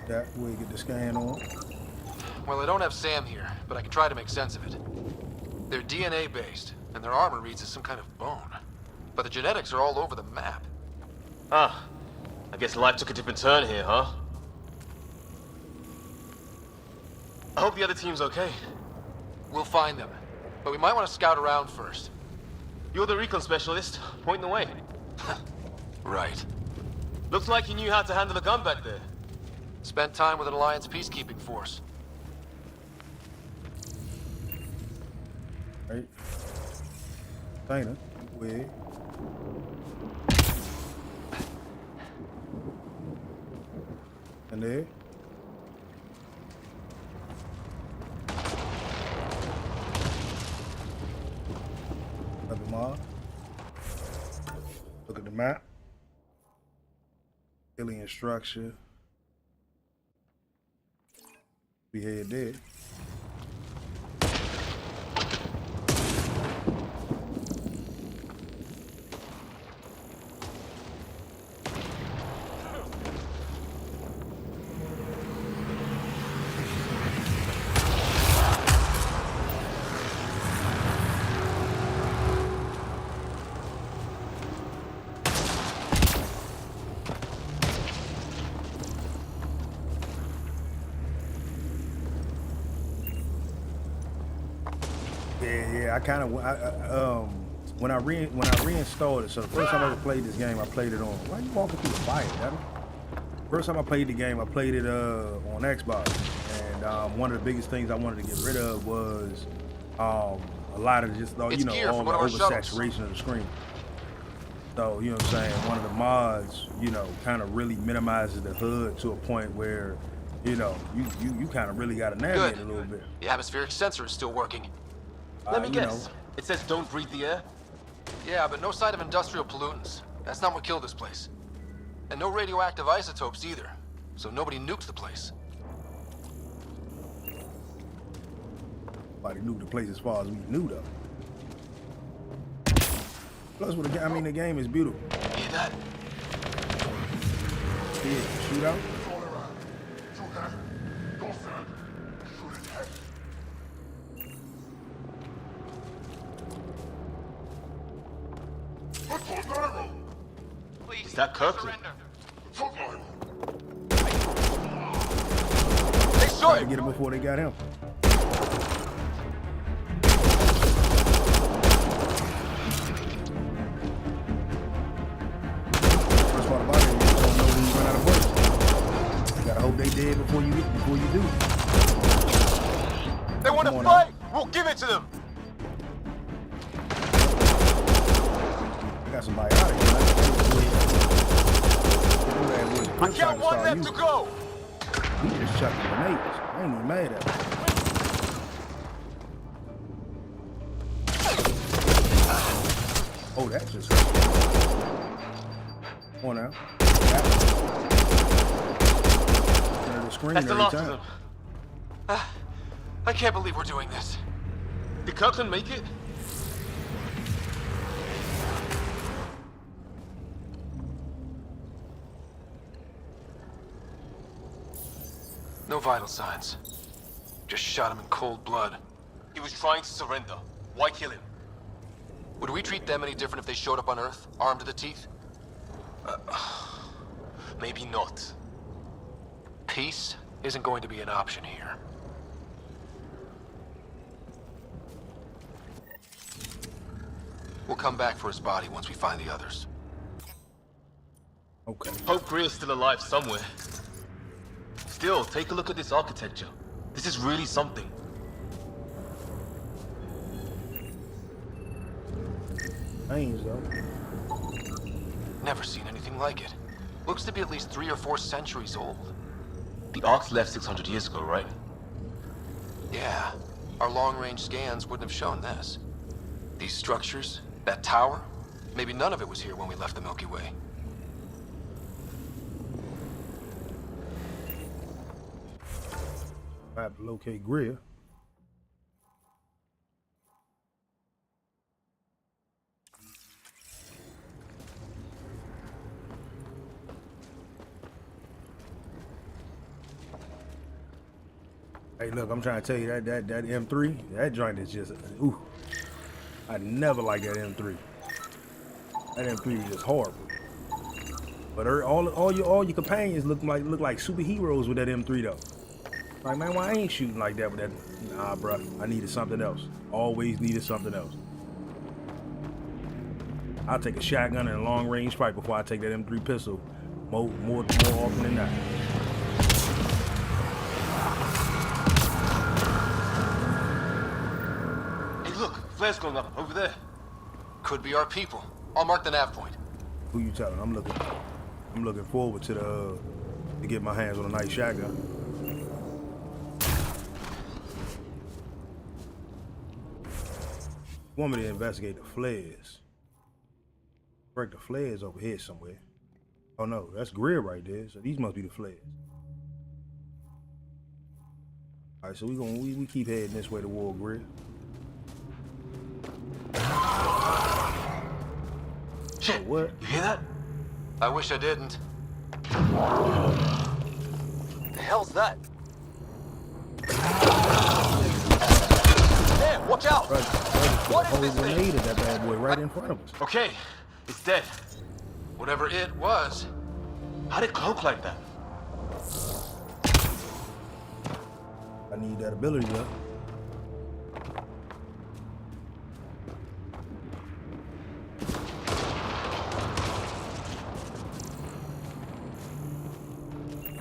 That way you get the scan on. Well, I don't have Sam here, but I can try to make sense of it. They're DNA-based, and their armor reads as some kind of bone. But the genetics are all over the map. Ah. I guess life took a different turn here, huh? I hope the other team's okay. We'll find them. But we might want to scout around first. You're the recon specialist. Point the way. Right. Looks like you knew how to handle a gun back there. Spent time with an Alliance peacekeeping force. Right. Dana, wig. And there. Look at Mars. Look at the map. Alien structure. We head there. Yeah, I kind of when I reinstalled it. So the first time I ever played this game, I played it on. Why are you walking through the fire, Devin? First time I played the game, I played it on Xbox, and one of the biggest things I wanted to get rid of was a lot of just all the oversaturation of the screen. So you know what I'm saying. One of the mods, kind of really minimizes the HUD to a point where, you kind of really got to navigate a little bit. The atmospheric sensor is still working. Let me guess. It says don't breathe the air? Yeah, but no sign of industrial pollutants. That's not what killed this place. And no radioactive isotopes either. So nobody nuked the place. Nobody nuked the place as far as we knew, though. Plus, the game is beautiful. Hear that? Yeah, shootout. Is that Kirkland? Hey, Try to get him before they got him. First part about it, you don't know when you run out of bullets. You gotta hope they dead before you do. They want to fight! We'll give it to them! Got some biotics, man. I got one left to go! He just chucking grenades. I ain't even mad at him. Oh, that's just come on now. That's the last of them. I can't believe we're doing this. Did Kirkland make it? No vital signs. Just shot him in cold blood. He was trying to surrender. Why kill him? Would we treat them any different if they showed up on Earth, armed to the teeth? Maybe not. Peace isn't going to be an option here. We'll come back for his body once we find the others. Okay. Hope Greer's still alive somewhere. Still, take a look at this architecture. This is really something. Names, though. Never seen anything like it. Looks to be at least 3 or 4 centuries old. The Arks left 600 years ago, right? Yeah. Our long-range scans wouldn't have shown this. These structures, that tower, maybe none of it was here when we left the Milky Way. I have to locate Greer. Hey, look, I'm trying to tell you that M3, that joint is just, ooh. I never liked that M3. That M3 was just horrible. But all your companions look like superheroes with that M3 though. Like, man, why I ain't shooting like that with that? Nah, bruh, I needed something else. Always needed something else. I'll take a shotgun and a long range fight before I take that M3 pistol. More often than not. Flares going up over there. Could be our people. I'll mark the nav point. Who you telling? I'm looking forward to get my hands on a nice shotgun. Want me to investigate the flares? Break the flares over here somewhere. Oh no, that's Greer right there. So these must be the flares. All right, so we keep heading this way toward Greer. Shit! Oh, what? You hear that? I wish I didn't. The hell's that? There, watch out! What is this thing? Grenade at that bad boy right in front of us. Okay, it's dead. Whatever it was. How'd it cloak like that? I need that ability though.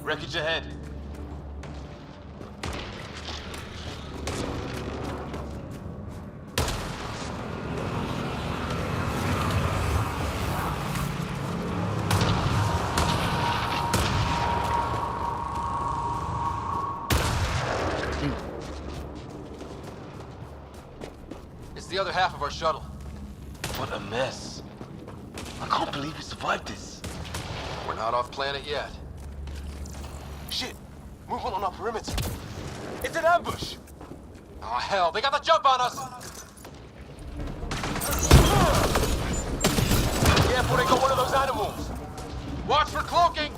Wreckage ahead. It's the other half of our shuttle. What a mess. I can't believe we survived this. We're not off planet yet. Shit! Movement on our perimeter. It's an ambush! Oh, hell, they got the jump on us! Careful, they got one of those animals! Watch for cloaking!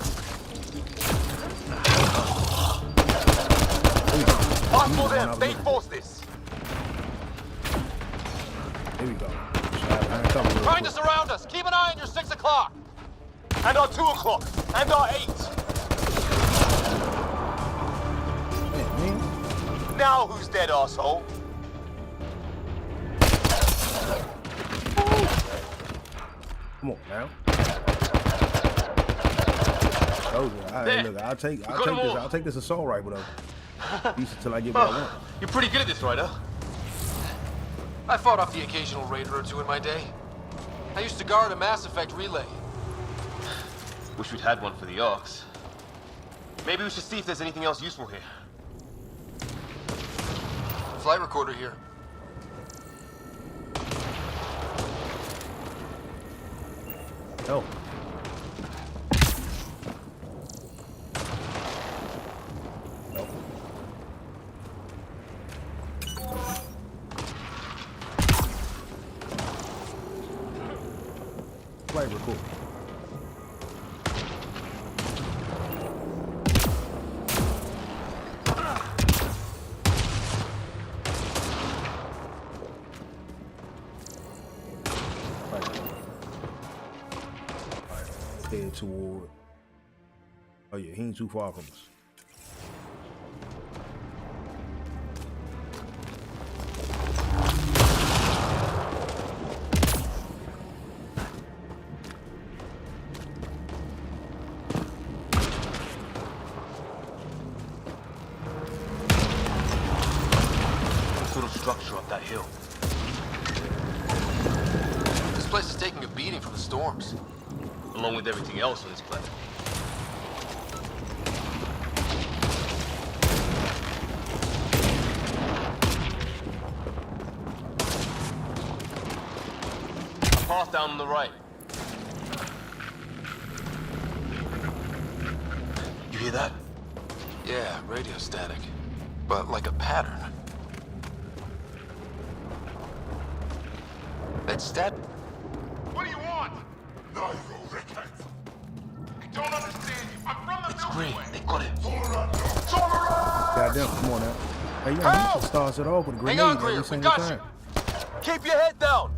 Possible them, they force this! Here we go. Trying to surround us! Keep an eye on your 6 o'clock! And our 2 o'clock! And our 8! Now who's dead, asshole? Come on now. Oh yeah. Right, look, I'll take this assault rifle though. Use it till I get what I want. You're pretty good at this, right, huh? I fought off the occasional raider or two in my day. I used to guard a Mass Effect relay. Wish we'd had one for the Arks. Maybe we should see if there's anything else useful here. Flight recorder here. No. No. Flight recorder. Head toward. Oh yeah, he ain't too far from us. Sort of structure up that hill. This place is taking a beating from the storms. Along with everything else on this planet. A path down on the right. You hear that? Yeah, radio static. but like a pattern. It's that. What do you want? I don't understand you. I'm from the It's green. They got it. Goddamn, come on now. Hey, you know, you start it off with a grenade Hang on, every Greer. We single got time. you. Keep your head down.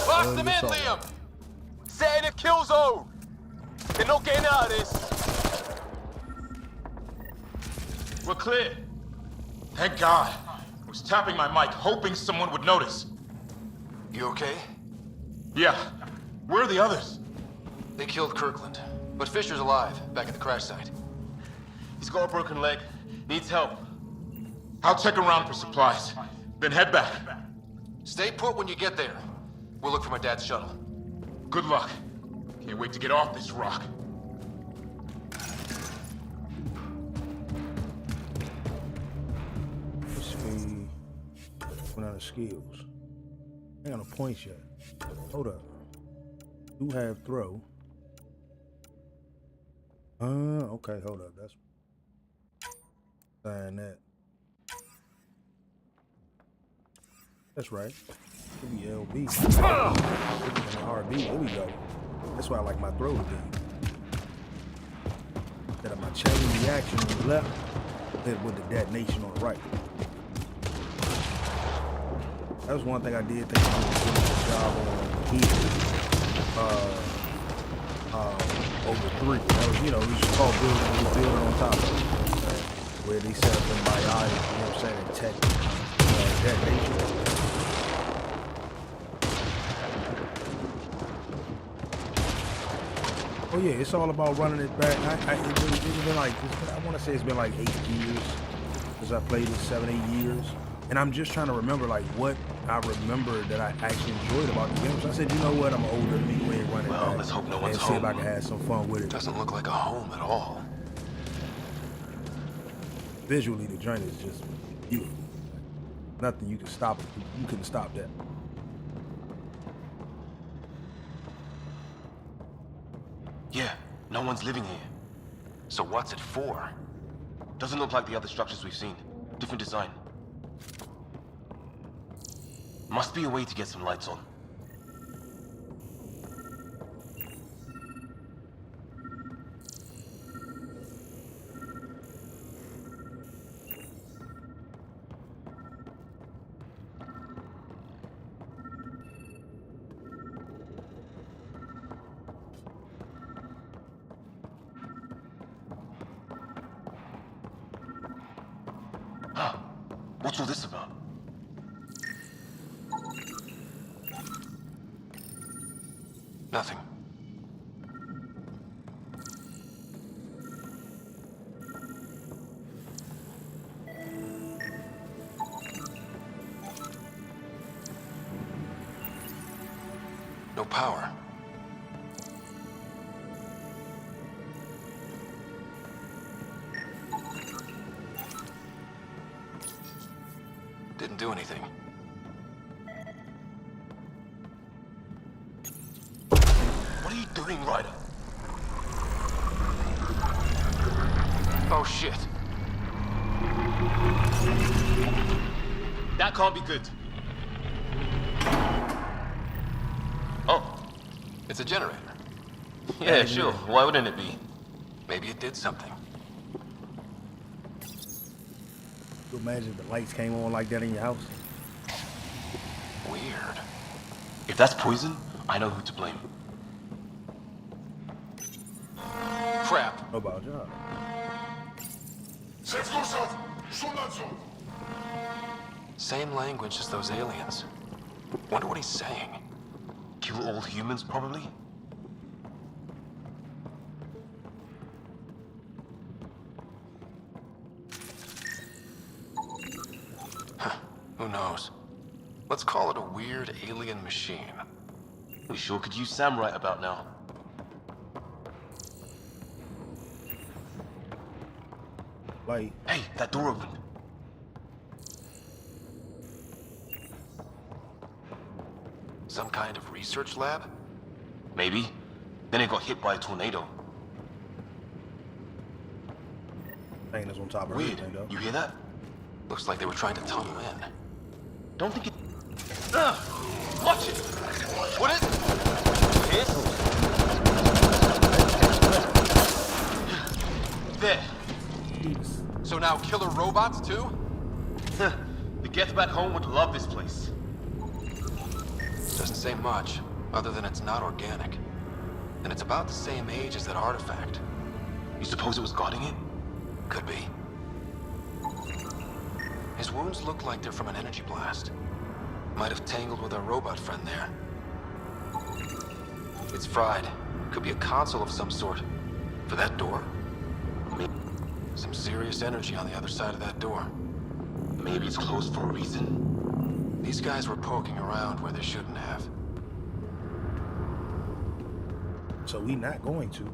Box them in, Liam. Set in a kill zone. They're not getting out of this. We're clear. Thank God. I was tapping my mic, hoping someone would notice. You okay? Yeah. Where are the others? They killed Kirkland, but Fisher's alive, back at the crash site. He's got a broken leg, needs help. I'll check around for supplies, then head back. Stay put when you get there. We'll look for my dad's shuttle. Good luck. Can't wait to get off this rock. Speed. Run out of skills. I ain't got no points yet. Hold up. Do have throw. Okay, hold up. That's sign that. That's right. Could be LB. And RB. There we go. That's why I like my throw to be. Instead of my chain reaction on the left, hit with the detonation on the right. That was one thing I did think I did a good job on here. Over 3. That was, you know, we just call building on top of it. You know what I'm saying? Where they set up in biotic, you know what I'm saying, and tech detonation. Oh yeah, it's all about running it back. It's been like, I want to say it's been like 8 years since I played it, 7, 8 years. And I'm just trying to remember like what I remember that I actually enjoyed about the game. So I said, you know what, I'm older, let me go ahead and run it back. Let's hope no one's and see if I can have some fun with it. Doesn't look like a home at all. Visually, the journey is just beautiful. Nothing you can stop it. You couldn't stop that. Yeah, no one's living here. So what's it for? Doesn't look like the other structures we've seen. Different design. Must be a way to get some lights on. Huh. What's all this about? Nothing. No power. Didn't do anything. What are you doing, Ryder? Oh, shit. That can't be good. Oh, It's a generator. Yeah, sure. Why wouldn't it be? maybe it did something. You imagine if the lights came on like that in your house? Weird. If that's poison, I know who to blame. Crap. No about job. Same language as those aliens. Wonder what he's saying. Kill all humans, probably? Huh. Who knows? Let's call it a weird alien machine. We sure could use Sam right about now. Light. Hey, that door opened. Some kind of research lab? Maybe. Then it got hit by a tornado. Thing that's on top of Weird. everything, though. You hear that? Looks like they were trying to tunnel in. Don't think it... Watch it! What is... His? There. So now killer robots too? The Geth back home would love this place. Doesn't say much, other than it's not organic. And it's about the same age as that artifact. You suppose it was guarding it? Could be. His wounds look like they're from an energy blast. Might have tangled with our robot friend there. It's fried. Could be a console of some sort. For that door? Some serious energy on the other side of that door. Maybe it's closed for a reason. These guys were poking around where they shouldn't have. So we not going to.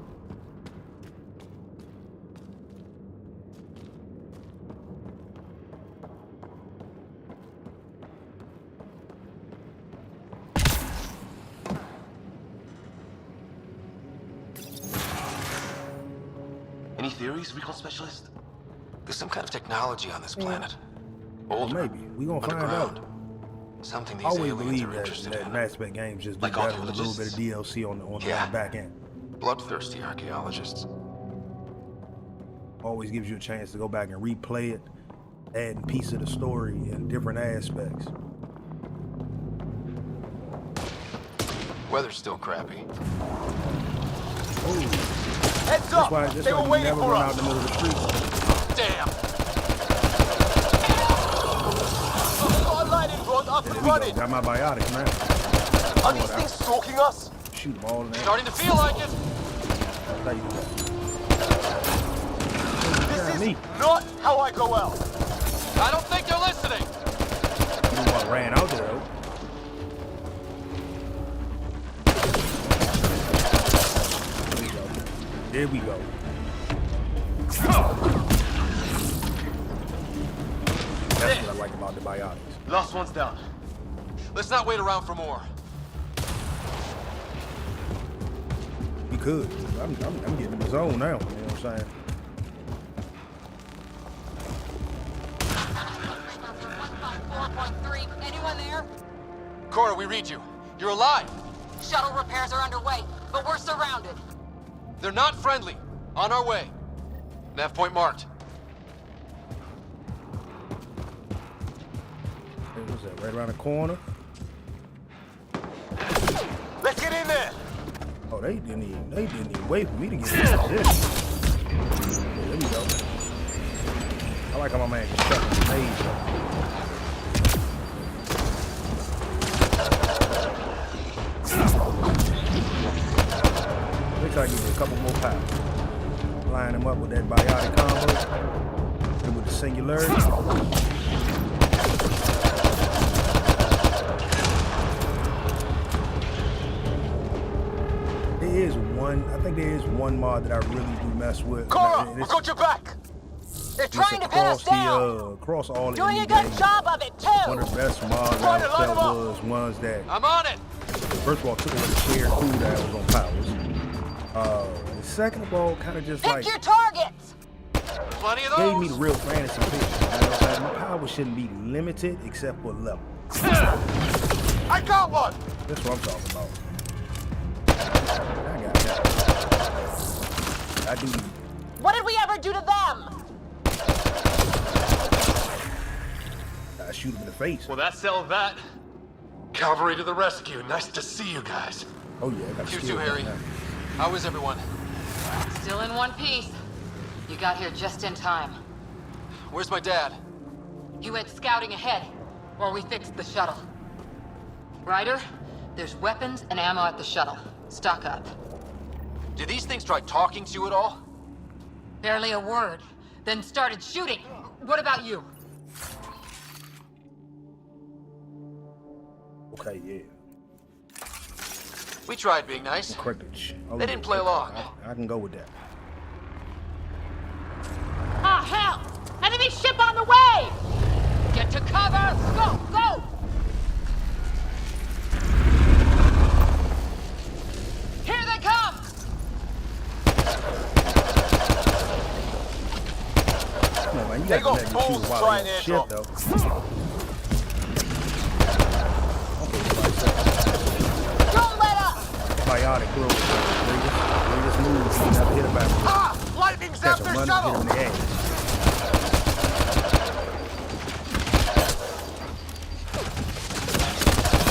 Any theories, recon specialist? There's some kind of technology on this planet. Well, maybe. We gonna find out. Something I these always aliens believe are that, interested that in. Mass Effect games just do Like better with a little bit of archaeologists? DLC on the Yeah. back end. Bloodthirsty archaeologists. Always gives you a chance to go back and replay it, adding piece of the story in different aspects. Weather's still crappy. Heads That's up! why They were you waiting never for run out us! in the middle of the street. Damn! Got a lighting rod up There and we go. running! Got my biotics now. Are these things stalking us? Shoot them all in there. Starting to feel like it! How you do that? This is not how I go out! I don't think they're listening! You know what ran out there though. There we go. That's what I like about the biotics. Last one's down. Let's not wait around for more. We could. I'm getting in the zone now. You know what I'm saying? Anyone there? Cora, we read you. You're alive. Shuttle repairs are underway, but we're surrounded. They're not friendly. On our way. Nav point marked. Hey, what's that? Right around the corner. Let's get in there! Oh, they didn't even wait for me to get in this. Yeah, there we go. I like how my man can stuff in the maze. Looks like you need a couple more pounds. Line them up with that biotic combo. And with the singularity. I think there is one mod that I really do mess with. Cora, we got your back! They're trying to pin us down! Across all Doing the a good games. job of it, too! One of the best mods I felt was ones that, I'm on it! first of all, took away the shared cooldown on powers. And second of all, kind of just Pick like your targets! Plenty of gave those. me the real fantasy picture. You know what I'm saying? My powers shouldn't be limited except for level. I got one! That's what I'm talking about. I got that. I do. What did we ever do to them? I shoot him in the face. Well, that settled that. Cavalry to the rescue. Nice to see you guys. Oh yeah, I got You too, Harry. How is everyone? Still in one piece. You got here just in time. Where's my dad? He went scouting ahead while we fixed the shuttle. Ryder, there's weapons and ammo at the shuttle. Stock up. Did these things try talking to you at all? Barely a word. Then started shooting. What about you? Okay, yeah. We tried being nice. Correct. They didn't play along. I can go with that. Ah, hell! Enemy ship on the way! Get to cover! Go, go! Here they come! shoot while try they an on ship, though. Don't let up! Biotic throw. Greatest moves. You never hit a back. Lightning Catch zapped a their run and shuttle! hit him in the ass.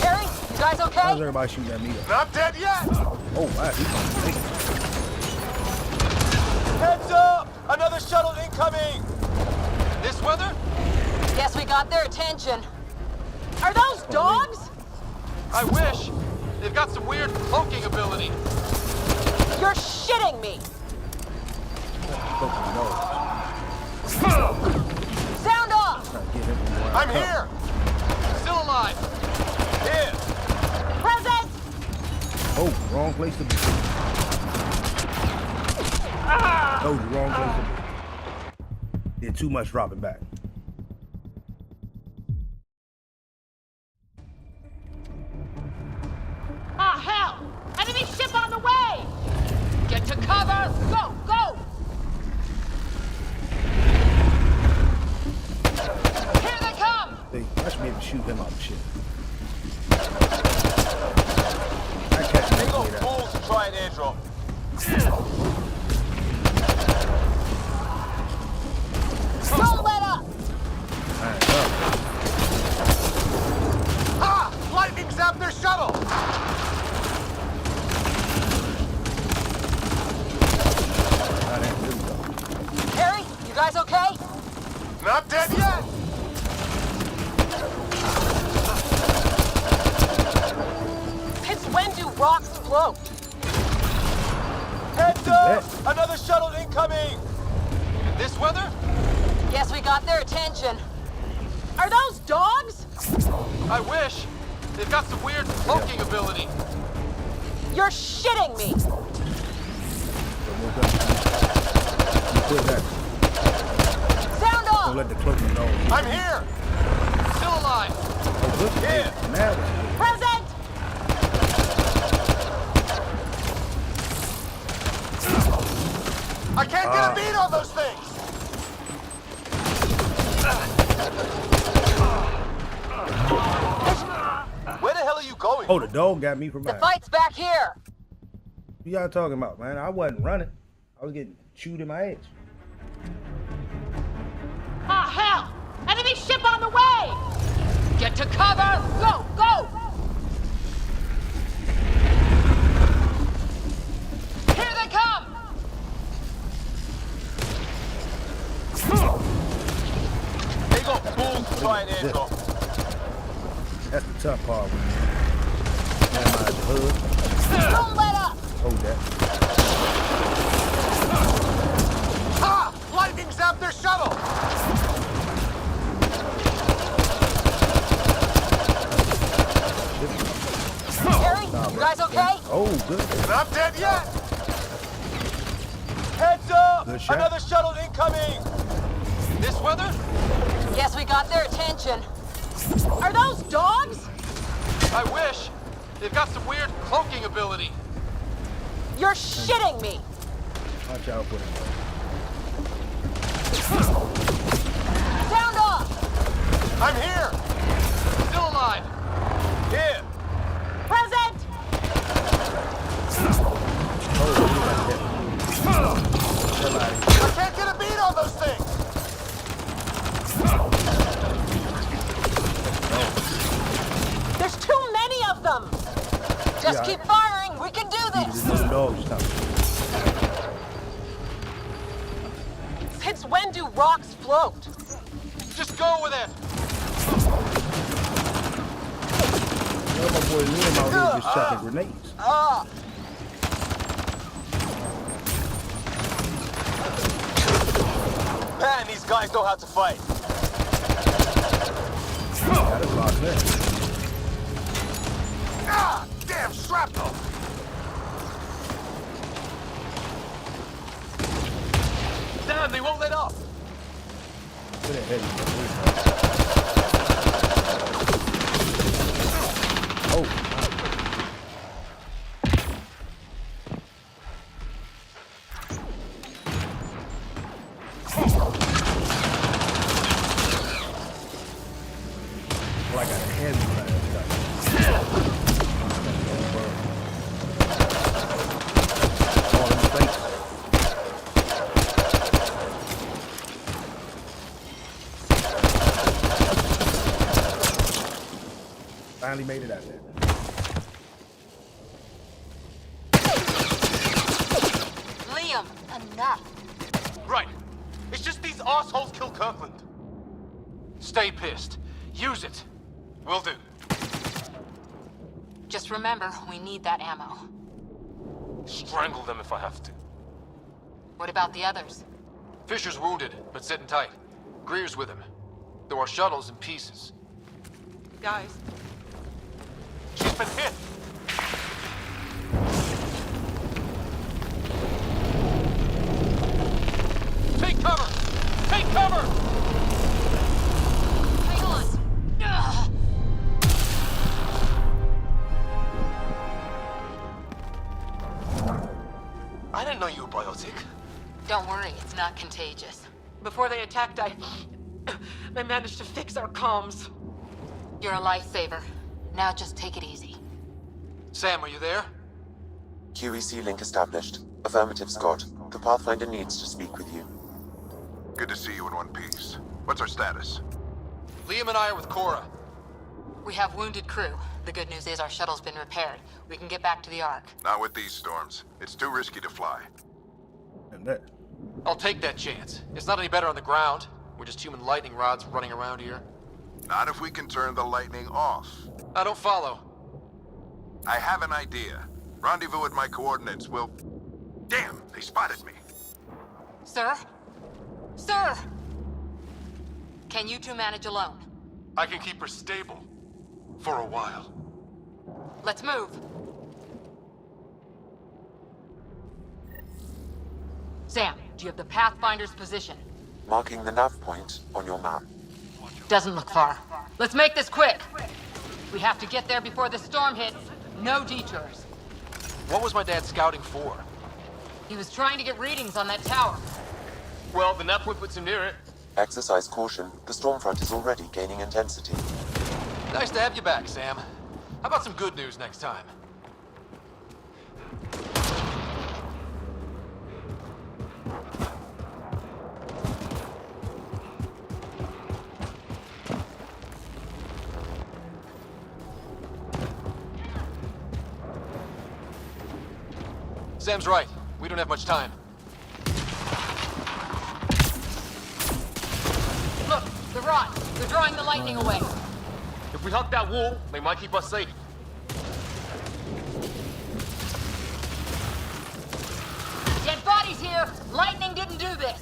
Harry, you guys okay? How's everybody shooting at me, though? Not dead yet! Oh, wow. He's going to make it. Heads up! Another shuttle incoming! This weather? Guess we got their attention. Are those dogs? I wish. They've got some weird cloaking ability. You're shitting me! Sound off! I'm here! Still alive! Here! Present! Oh, wrong place to be. Oh, the wrong place to be. Did too much dropping back. Ah, hell! Enemy ship on the way! Get to cover! Go, go! Here they come! I should be able to shoot him out of shit. I catch him. They go fools to try an airdrop. Don't let up! Lightning zapped their shuttle! Harry, you guys okay? Not dead yet! It's when do rocks float? Heads up! Another shuttle incoming! This weather? Guess we got their attention. Are those dogs? I wish. They've got some weird cloaking ability. You're shitting me! Sound off! Don't let the cloaking know. I'm here! Still alive! Here! Present! I can't get a beat on those things! Where the hell are you going? Oh, the dog got me from The behind. fight's back here! What y'all talking about, man? I wasn't running. I was getting chewed in my edge. Ah, hell! Enemy ship on the way! Get to cover! Go, go! Here they come! They go fools to try an airdrop. That's the tough part. Hood. Don't let up! Hold that. Lightning zapped their shuttle! Harry, you guys okay? Oh, good. Not dead yet! Heads up! Good shot. Another shuttle incoming! This weather? Guess we got their attention. Are those dogs? I wish. They've got some weird cloaking ability. You're shitting me! Watch out for them. Sound off! I'm here! Still alive! Here! Present! I can't get a beat on those things! There's too many of them! Just keep firing, we can do this! Since when do rocks float? Just go with it! Well, my boy Liam out here just chucking grenades. Man, these guys know how to fight. Got us locked in. Damn shrapnel! Damn, they won't let up! Look at that heavy. Oh. Finally made it out there. Liam, enough. Right. It's just these assholes kill Kirkland. Stay pissed. Use it. Will do. Just remember, we need that ammo. Strangle them if I have to. What about the others? Fisher's wounded, but sitting tight. Greer's with him. There are shuttles in pieces. Guys. She's been hit! Take cover! Take cover! Hang on! Ugh. I didn't know you were biotic. Don't worry, it's not contagious. Before they attacked, I managed to fix our comms. You're a lifesaver. Now just take it easy. Sam, are you there? QEC link established. Affirmative, Scott. The Pathfinder needs to speak with you. Good to see you in one piece. What's our status? Liam and I are with Cora. We have wounded crew. The good news is our shuttle's been repaired. We can get back to the Ark. Not with these storms. It's too risky to fly. And that. I'll take that chance. It's not any better on the ground. We're just human lightning rods running around here. Not if we can turn the lightning off. I don't follow. I have an idea. Rendezvous at my coordinates. We'll... Damn, they spotted me. Sir? Sir! Can you two manage alone? I can keep her stable. For a while. Let's move. Sam, do you have the Pathfinder's position? Marking the nav point on your map. Doesn't look far. Let's make this quick. We have to get there before the storm hits. No detours. What was my dad scouting for? He was trying to get readings on that tower. Well, the nav point puts him near it. Exercise caution. The storm front is already gaining intensity. Nice to have you back, Sam. How about some good news next time? Sam's right. We don't have much time. Look, the rods. They're drawing the lightning away. If we hug that wall, they might keep us safe. Dead bodies here. Lightning didn't do this.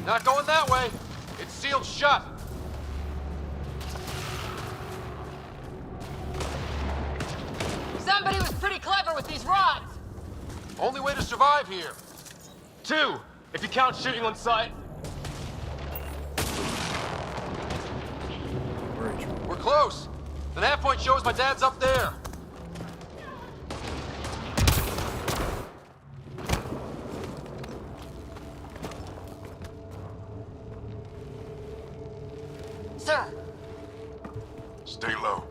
Not going that way. It's sealed shut. Somebody was pretty clever with these rods. Only way to survive here. 2, if you count shooting on sight. We're close. The nav point shows my dad's up there. Sir. Stay low.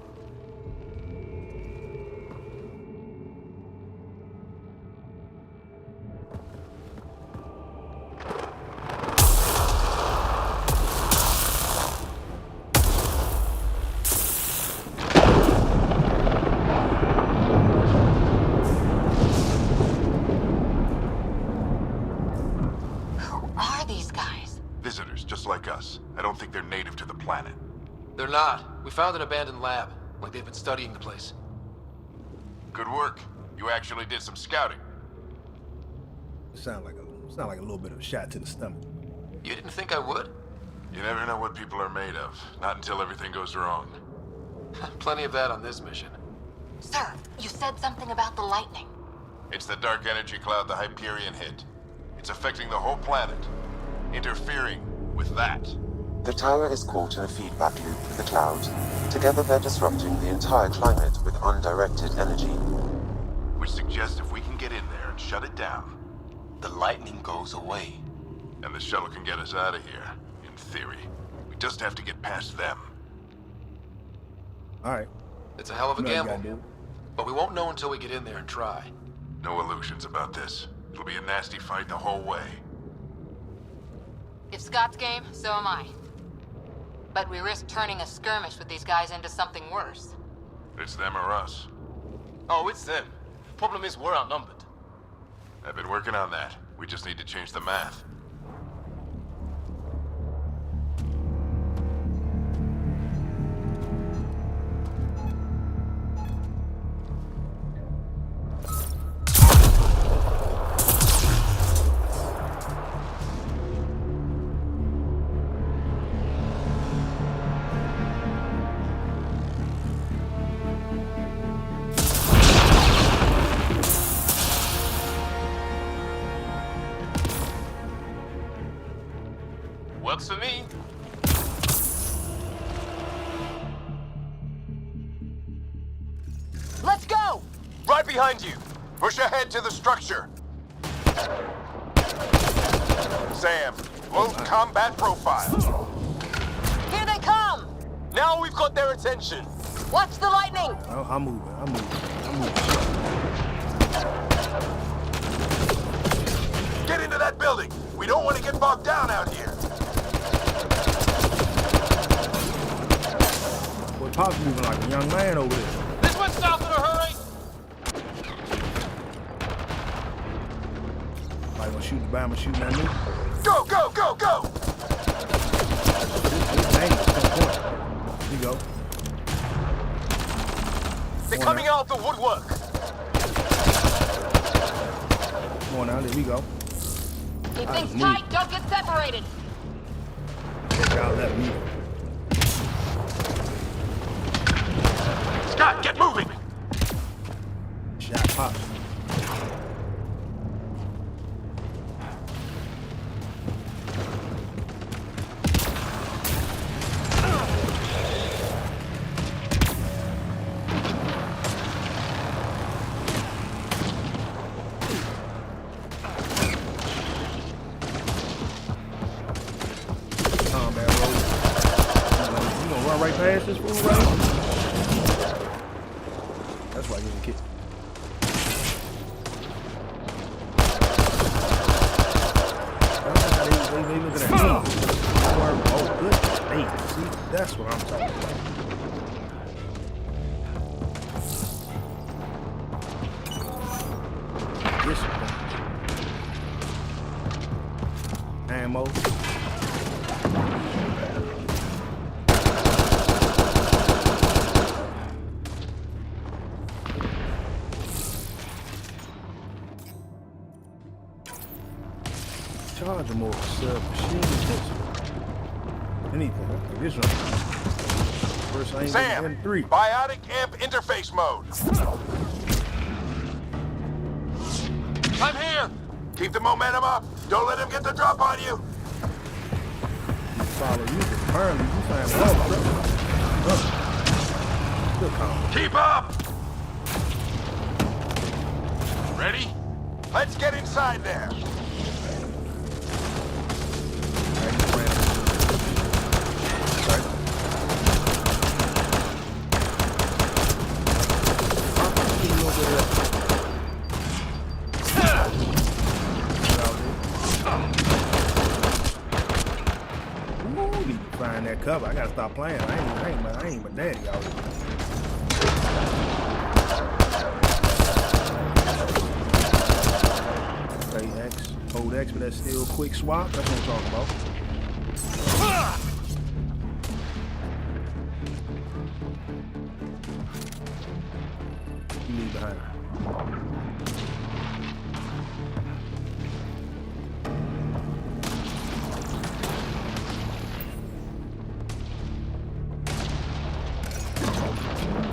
Visitors, just like us. I don't think they're native to the planet. They're not. We found an abandoned lab, like they've been studying the place. Good work. You actually did some scouting. Sound like a little bit of a shot to the stomach. You didn't think I would? You never know what people are made of. Not until everything goes wrong. Plenty of that on this mission. Sir, you said something about the lightning. It's the dark energy cloud the Hyperion hit. It's affecting the whole planet. Interfering with that. The tower is caught in a feedback loop with the cloud. Together they're disrupting the entire climate with undirected energy. Which suggests if we can get in there and shut it down, the lightning goes away. And the shuttle can get us out of here, in theory. We just have to get past them. Alright. It's a hell of a You know you gamble. gotta do it. But we won't know until we get in there and try. No illusions about this. It'll be a nasty fight the whole way. If Scott's game, so am I. But we risk turning a skirmish with these guys into something worse. It's them or us. Oh, it's them. Problem is, we're outnumbered. I've been working on that. We just need to change the math. Works for me. Let's go! Right behind you. Push ahead to the structure. Sam, low combat profile. Here they come! Now we've got their attention. Watch the lightning! I'm moving. Get into that building. We don't want to get bogged down out here. Boy, Pop's moving like a young man over there. This one's south in a hurry. Like gonna shoot the bomb and shooting at me. Go, go, go, go! Here you go. They're coming out of the woodwork. Come on now, there we go. Keep things tight, don't get separated! Y'all let me. Scott, get moving! Shot Pop. Right past this fool right here. That's why you didn't kick. They looking at me. Oh, good. Hey, see, that's what I'm talking about. This one. Ammo. Charge more submachine pistol. Anything like this one. First aim Sam, and 3. biotic amp interface mode. I'm here. Keep the momentum up. Don't let him get the drop on you. You follow you, but apparently you find love, bro. Still calm. Keep up. Ready? Let's get inside there. Find that cover. I gotta stop playing. I ain't my daddy out here. Okay, X. Hold X, but that's still quick swap. That's what I'm talking about. You leave behind.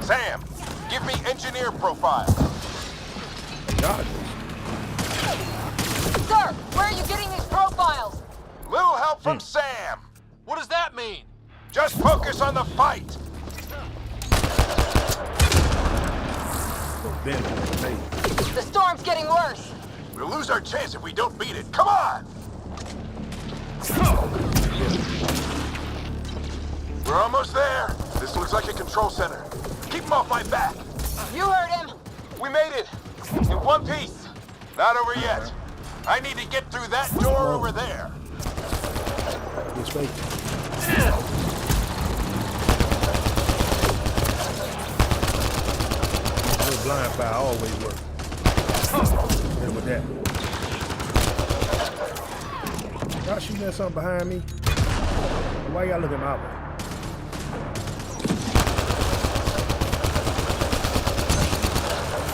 Sam, give me engineer profile. God. Sir, where are you getting these profiles? Little help from Sam. What does that mean? Just focus on the fight. The storm's getting worse. We'll lose our chance if we don't beat it. Come on! We're almost there. This looks like a control center. Keep Keep him off my back! You heard him! We made it! In one piece! Not over yet. I need to get through that door over there. It's fake. Blind fire always work. Hit him with that. Y'all shooting at something behind me? Why y'all looking my way?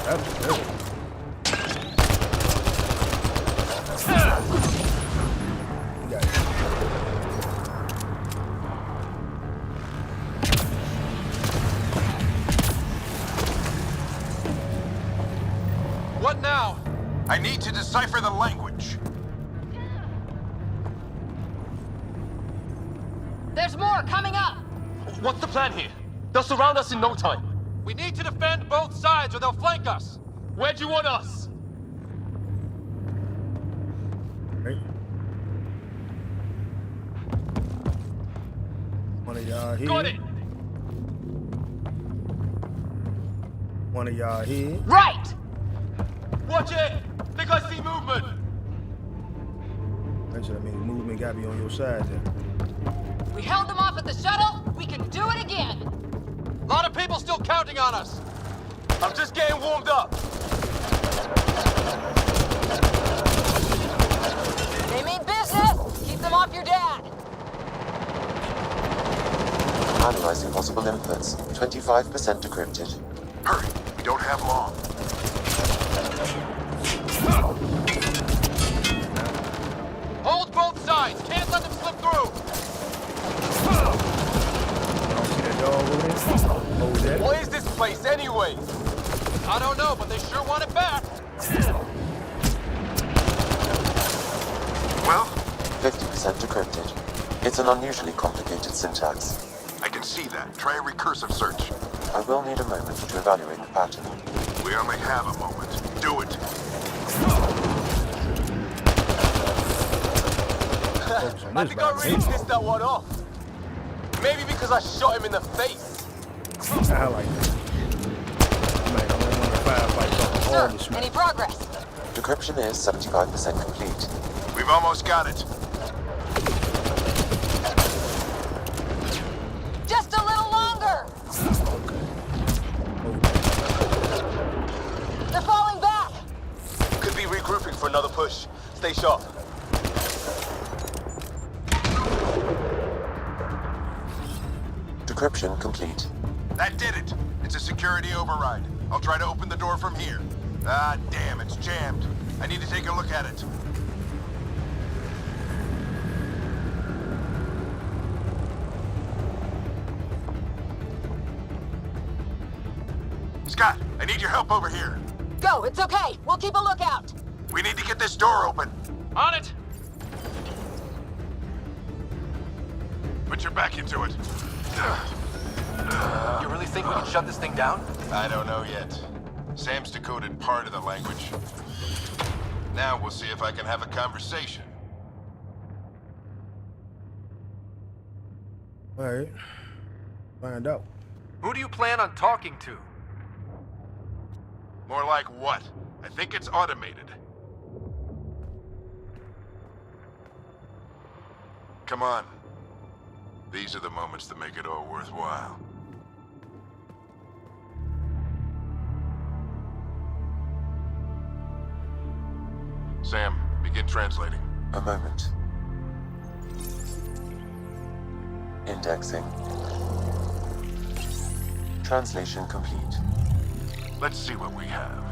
That's good. You got it. What now? I need to decipher the language. There's more coming up! What's the plan here? They'll surround us in no time. We need to defend both sides or they'll flank us. Where'd you want us? Right. One of y'all here. Got it! One of y'all here. Right! Watch it! Think I see movement! That's what I mean. Movement gotta be on your side there. We held them off at the shuttle. We can do it again. A lot of people still counting on us. I'm just getting warmed up. They mean business. Keep them off your dad. Analyzing possible inputs. 25% decrypted. Hurry, we don't have long. Hold both sides. Can't let them slip through. Y'all see that dog over there? Hold that. What is this place anyway? I don't know, but they sure want it back. Well? 50% decrypted. It's an unusually complicated syntax. I can see that. Try a recursive search. I will need a moment to evaluate the pattern. We only have a moment. Do it. I think I really pissed that one off. Maybe because I shot him in the face. I like that. Man, I'm one of the firefighters off all the smoke. Any progress? Decryption is 75% complete. We've almost got it. Just a little longer. They're falling back. Could be regrouping for another push. Stay sharp. Decryption complete. That did it. It's a security override. I'll try to open the door from here. Ah, damn, it's jammed. I need to take a look at it. Scott, I need your help over here. Go, it's okay. We'll keep a lookout. We need to get this door open. On it. Put your back into it. You really think we can shut this thing down? I don't know yet. Sam's decoded part of the language. Now we'll see if I can have a conversation. All right. Find out. Who do you plan on talking to? More like what? I think it's automated. Come on. These are the moments that make it all worthwhile. Sam, begin translating. A moment. Indexing. Translation complete. Let's see what we have.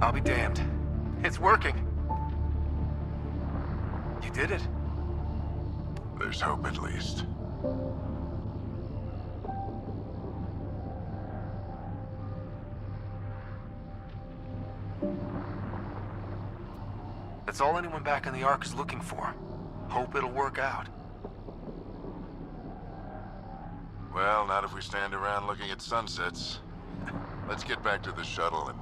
I'll be damned. It's working. You did it. There's hope at least. That's all anyone back in the Ark is looking for. Hope it'll work out. Well, not if we stand around looking at sunsets. Let's get back to the shuttle and...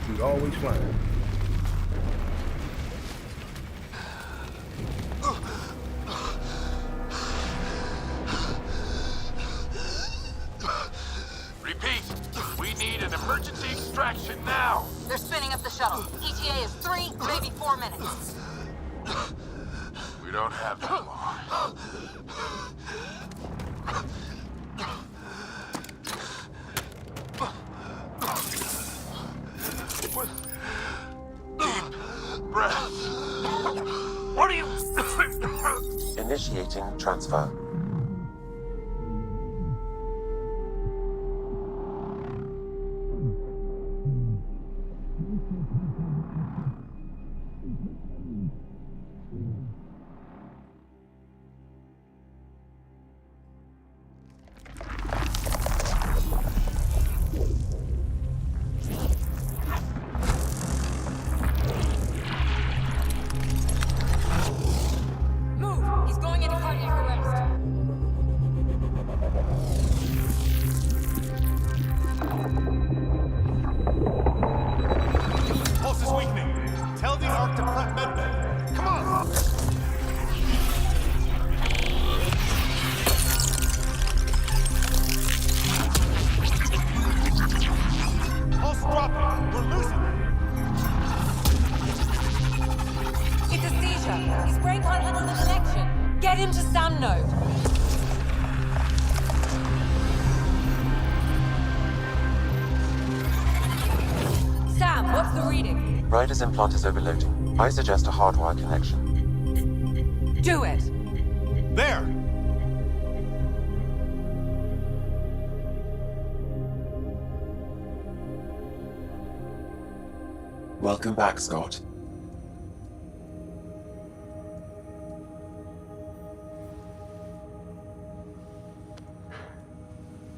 Dude, always flying. Repeat! We need an emergency extraction now! They're spinning up the shuttle. ETA is 3, maybe 4 minutes. We don't have that long. Deep breaths. What are you... Initiating transfer. Move! He's going into cardiac arrest. Pulse is weakening. Tell the Ark to prep medbay. Come on! Pulse dropping. We're losing it. It's a seizure. His brain can't handle the connection. Get him to Sam node. Sam, what's the reading? Ryder's implant is overloading. I suggest a hardwire connection. Do it. There! Welcome back, Scott.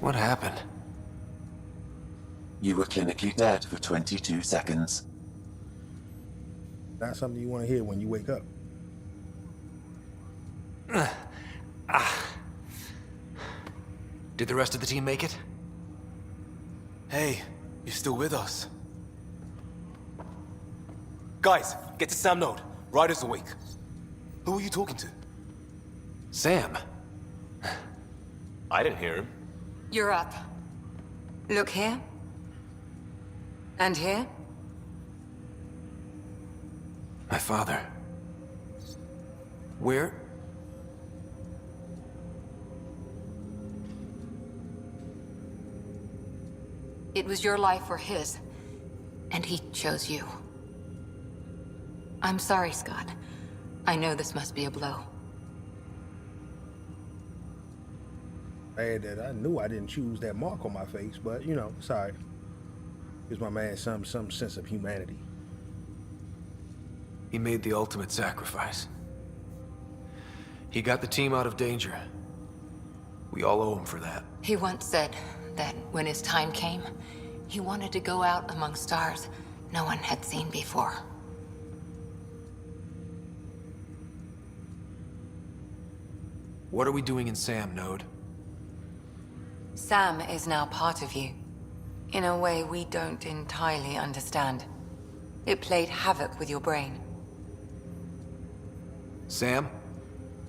What happened? You were clinically dead for 22 seconds. Not something you want to hear when you wake up. Did the rest of the team make it? Hey, you're still with us. Guys, get to Sam node. Ryder's awake. Who are you talking to? Sam. I didn't hear him. You're up. Look here. And here. My father. Where? It was your life or his. And he chose you. I'm sorry, Scott. I know this must be a blow. Bad that I knew I didn't choose that mark on my face, but you know, sorry. Gives my man some sense of humanity. He made the ultimate sacrifice. He got the team out of danger. We all owe him for that. He once said that when his time came, he wanted to go out among stars no one had seen before. What are we doing in Sam, Node? Sam is now part of you, in a way we don't entirely understand. It played havoc with your brain. Sam?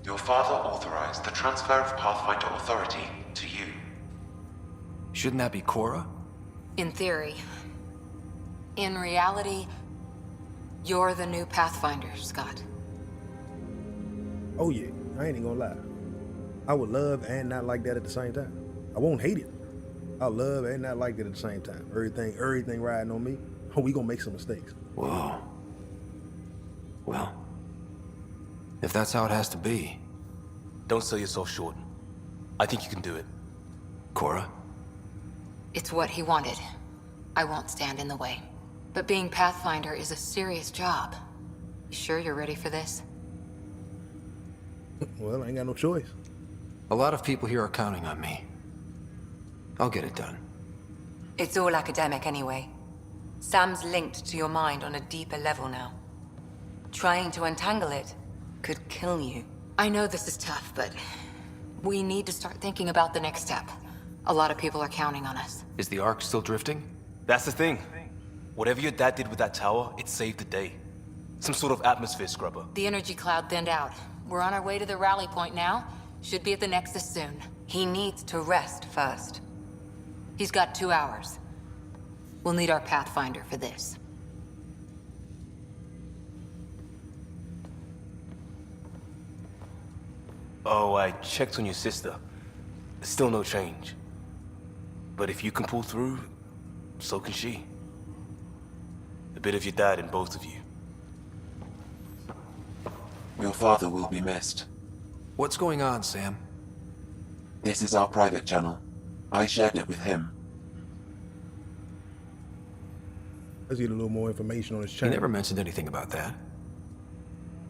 Your father authorized the transfer of Pathfinder authority to you. Shouldn't that be Cora? In theory. In reality, you're the new Pathfinder, Scott. Oh yeah, I ain't even gonna lie. I would love and not like that at the same time. I won't hate it. I love it and I like it at the same time. Everything riding on me. Oh, we gonna make some mistakes. Whoa. Well, if that's how it has to be. Don't sell yourself short. I think you can do it. Cora? It's what he wanted. I won't stand in the way. But being Pathfinder is a serious job. You sure you're ready for this? Well, I ain't got no choice. A lot of people here are counting on me. I'll get it done. It's all academic anyway. Sam's linked to your mind on a deeper level now. Trying to untangle it could kill you. I know this is tough, but we need to start thinking about the next step. A lot of people are counting on us. Is the Ark still drifting? That's the thing. Whatever your dad did with that tower, it saved the day. Some sort of atmosphere scrubber. The energy cloud thinned out. We're on our way to the rally point now. Should be at the Nexus soon. He needs to rest first. He's got 2 hours. We'll need our Pathfinder for this. Oh, I checked on your sister. Still no change. But if you can pull through, so can she. A bit of your dad in both of you. Your father will be missed. What's going on, Sam? This is our private channel. I shared it with him. Let's get a little more information on his He channel. never mentioned anything about that.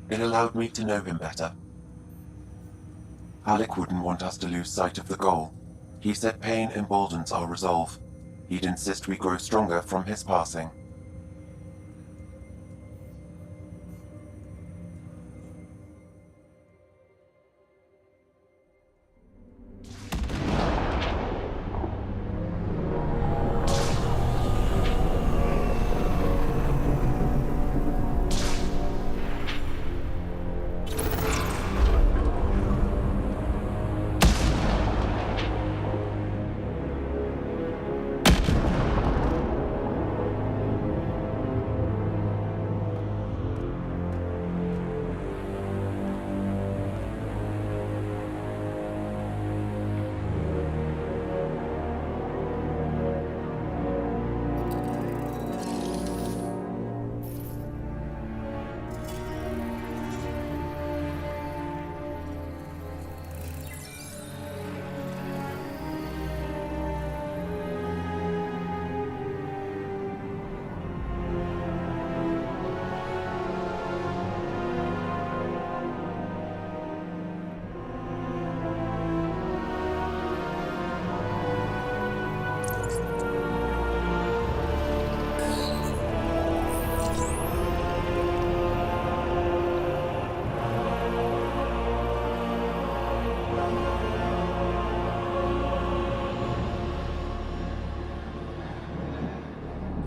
It allowed me to know him better. Alec wouldn't want us to lose sight of the goal. He said pain emboldens our resolve. He'd insist we grow stronger from his passing.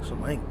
Some angle.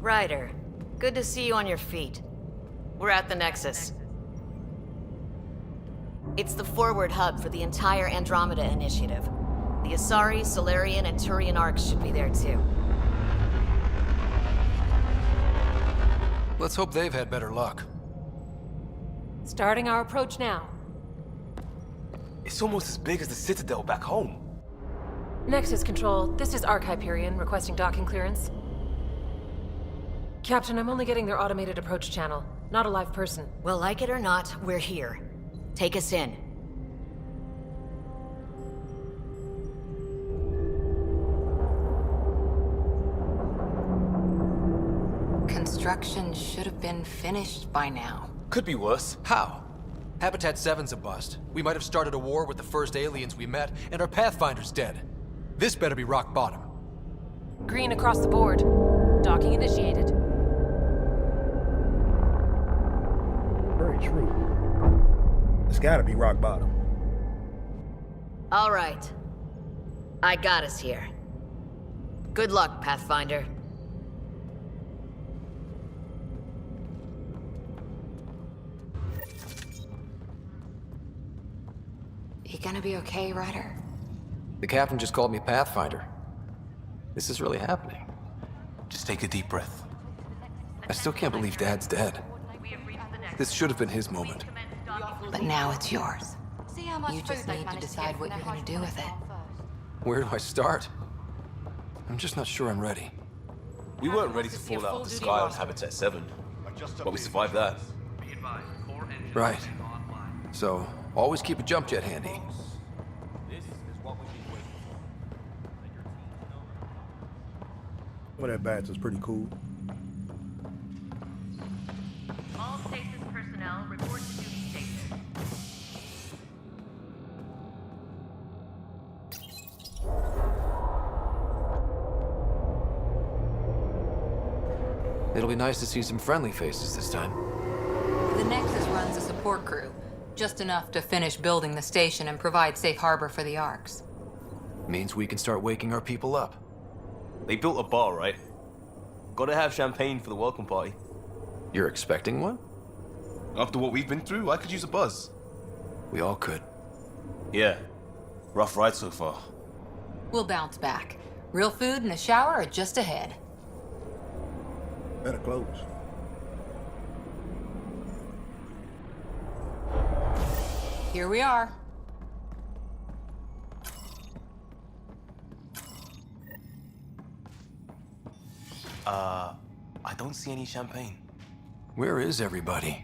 Ryder, good to see you on your feet. We're at the Nexus. It's the forward hub for the entire Andromeda initiative. The Asari, Solarian, and Turian arcs should be there too. Let's hope they've had better luck. Starting our approach now. It's almost as big as the Citadel back home. Nexus Control, this is Arc Hyperion requesting docking clearance. Captain, I'm only getting their automated approach channel, not a live person. Well, like it or not, we're here. Take us in. construction should have been finished by now. Could be worse. How? Habitat 7's a bust. We might have started a war with the first aliens we met, and our Pathfinder's dead. This better be rock bottom. Green across the board. Docking initiated. Very true. It's gotta be rock bottom. All right. I got us here. Good luck, Pathfinder. You gonna be okay, Ryder? The captain just called me Pathfinder. This is really happening. Just take a deep breath. I still can't believe Dad's dead. This should have been his moment. But now it's yours. See how much You just need to decide what you're gonna do with it. Where do I start? I'm just not sure I'm ready. We weren't ready to fall out of the sky on Habitat 7, but we survived that. Right. So, always keep a jump jet handy. Well, that badge was pretty cool. All stasis personnel report to duty station. It'll be nice to see some friendly faces this time. The Nexus runs a support crew. Just enough to finish building the station and provide safe harbor for the Arks. Means we can start waking our people up. They built a bar, right? Gotta have champagne for the welcome party. You're expecting one? After what we've been through, I could use a buzz. We all could. Yeah. Rough ride so far. We'll bounce back. Real food and a shower are just ahead. Better close. Here we are. I don't see any champagne. Where is everybody?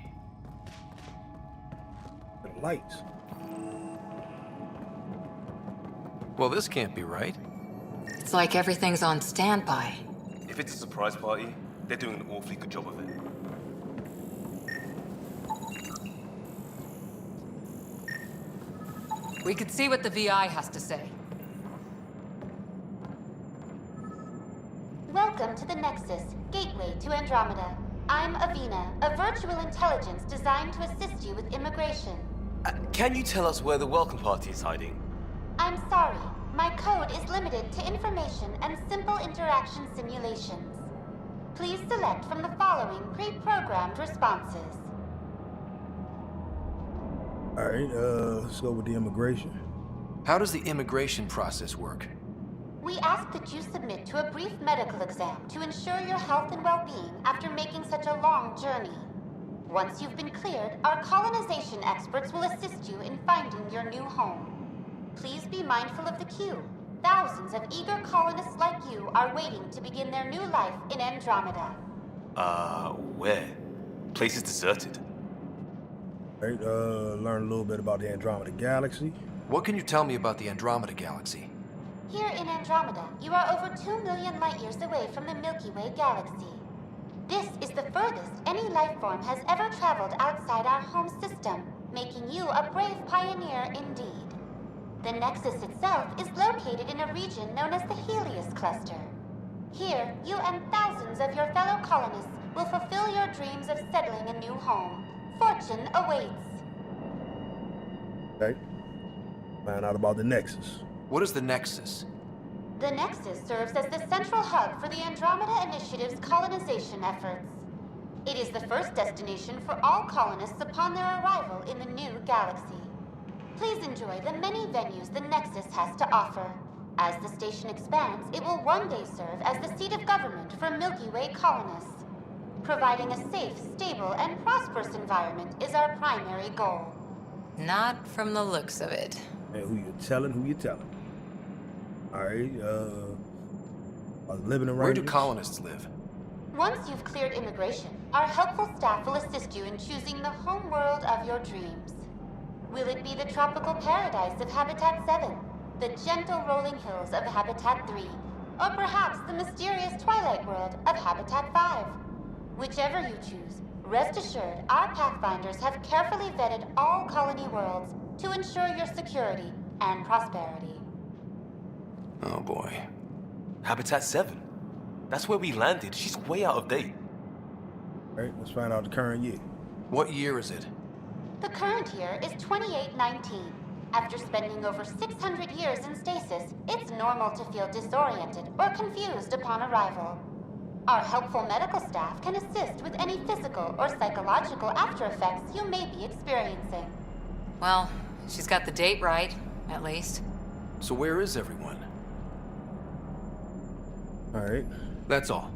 The lights. Well, this can't be right. It's like everything's on standby. If it's a surprise party, they're doing an awfully good job of it. We could see what the VI has to say. Welcome to the Nexus, gateway to Andromeda. I'm Avina, a virtual intelligence designed to assist you with immigration. Can you tell us where the welcome party is hiding? I'm sorry, my code is limited to information and simple interaction simulations. Please select from the following pre-programmed responses. All right, let's go with the immigration. How does the immigration process work? We ask that you submit to a brief medical exam to ensure your health and well-being after making such a long journey. Once you've been cleared, our colonization experts will assist you in finding your new home. Please be mindful of the queue. Thousands of eager colonists like you are waiting to begin their new life in Andromeda. Where? Place is deserted. All right, learn a little bit about the Andromeda Galaxy. What can you tell me about the Andromeda Galaxy? Here in Andromeda, you are over 2 million light-years away from the Milky Way galaxy. This is the furthest any life form has ever traveled outside our home system, making you a brave pioneer indeed. The Nexus itself is located in a region known as the Helios Cluster. Here, you and thousands of your fellow colonists will fulfill your dreams of settling a new home. Fortune awaits. Okay. Find out about the Nexus. What is the Nexus? The Nexus serves as the central hub for the Andromeda Initiative's colonization efforts. It is the first destination for all colonists upon their arrival in the new galaxy. Please enjoy the many venues the Nexus has to offer. As the station expands, it will one day serve as the seat of government for Milky Way colonists. Providing a safe, stable, and prosperous environment is our primary goal. Not from the looks of it. And who you telling. All right, living arrangements. Where do colonists live? Once you've cleared immigration, our helpful staff will assist you in choosing the home world of your dreams. Will it be the tropical paradise of Habitat 7, the gentle rolling hills of Habitat 3, or perhaps the mysterious twilight world of Habitat 5? Whichever you choose, rest assured our Pathfinders have carefully vetted all colony worlds to ensure your security and prosperity. Oh boy. Habitat 7. That's where we landed. She's way out of date. Alright, let's find out the current year. What year is it? The current year is 2819. After spending over 600 years in stasis, it's normal to feel disoriented or confused upon arrival. Our helpful medical staff can assist with any physical or psychological after effects you may be experiencing. Well, she's got the date right, at least. So where is everyone? Alright. That's all.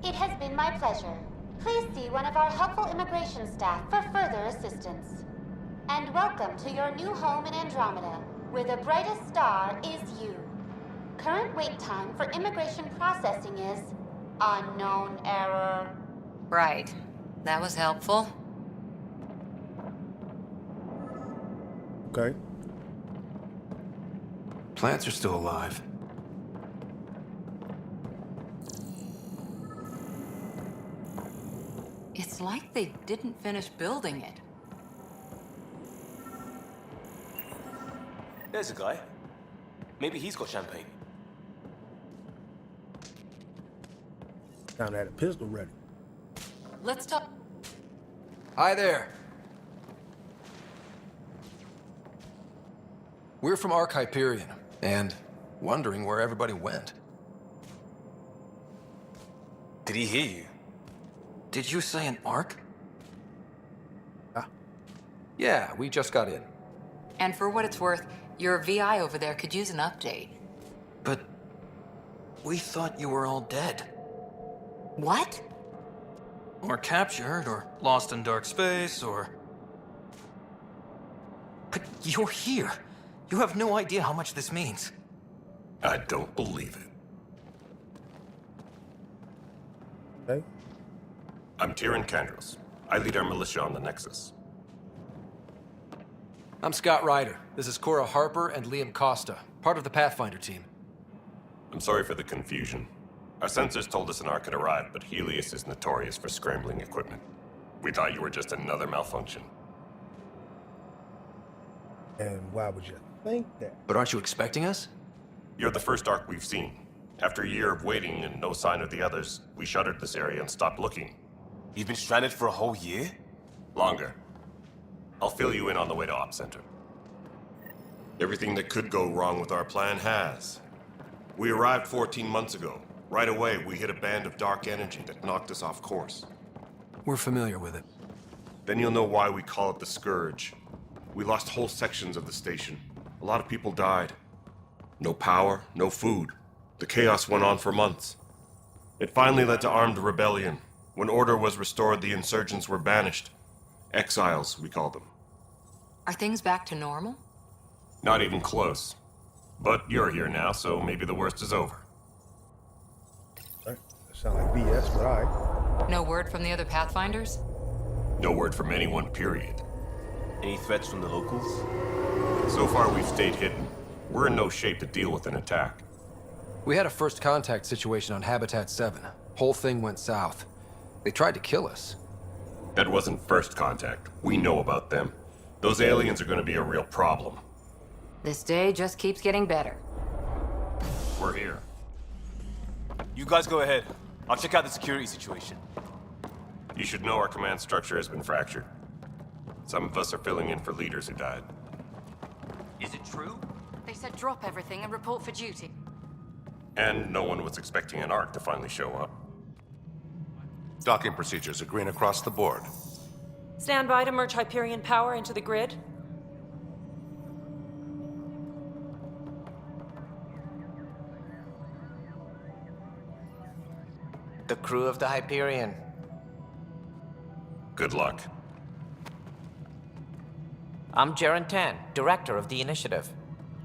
It has been my pleasure. Please see one of our helpful immigration staff for further assistance. And welcome to your new home in Andromeda, where the brightest star is you. Current wait time for immigration processing is unknown error. Right. That was helpful. Okay. Plants are still alive. It's like they didn't finish building it. There's a guy. Maybe he's got champagne. Kinda had a pistol ready. Let's talk. Hi there. We're from Ark Hyperion, and wondering where everybody went. Did he hear you? Did you say an Ark? Ah. Yeah, we just got in. And for what it's worth, your VI over there could use an update. But we thought you were all dead. What? Or captured, or lost in dark space, or... But you're here. You have no idea how much this means. I don't believe it. Okay. I'm Tyrion Candros. I lead our militia on the Nexus. I'm Scott Ryder. This is Cora Harper and Liam Costa, part of the Pathfinder team. I'm sorry for the confusion. Our sensors told us an Ark had arrived, but Helios is notorious for scrambling equipment. We thought you were just another malfunction. And why would you think that? But aren't you expecting us? You're the first Ark we've seen. After a year of waiting and no sign of the others, we shuttered this area and stopped looking. You've been stranded for a whole year? Longer. I'll fill you in on the way to Op Center. Everything that could go wrong with our plan has. We arrived 14 months ago. Right away, we hit a band of dark energy that knocked us off course. We're familiar with it. Then you'll know why we call it the Scourge. We lost whole sections of the station. A lot of people died. No power, no food. The chaos went on for months. It finally led to armed rebellion. When order was restored, the insurgents were banished. Exiles, we call them. Are things back to normal? Not even close. But you're here now, so maybe the worst is over. That sound like BS, but alright. No word from the other Pathfinders? No word from anyone, period. Any threats from the locals? So far, we've stayed hidden. We're in no shape to deal with an attack. We had a first contact situation on Habitat 7. Whole thing went south. They tried to kill us. That wasn't first contact. We know about them. Those aliens are going to be a real problem. This day just keeps getting better. We're here. You guys go ahead. I'll check out the security situation. You should know our command structure has been fractured. Some of us are filling in for leaders who died. Is it true? They said drop everything and report for duty. And no one was expecting an Ark to finally show up. Docking procedures are green across the board. Stand by to merge Hyperion power into the grid. The crew of the Hyperion. Good luck. I'm Jaren Tan, director of the initiative.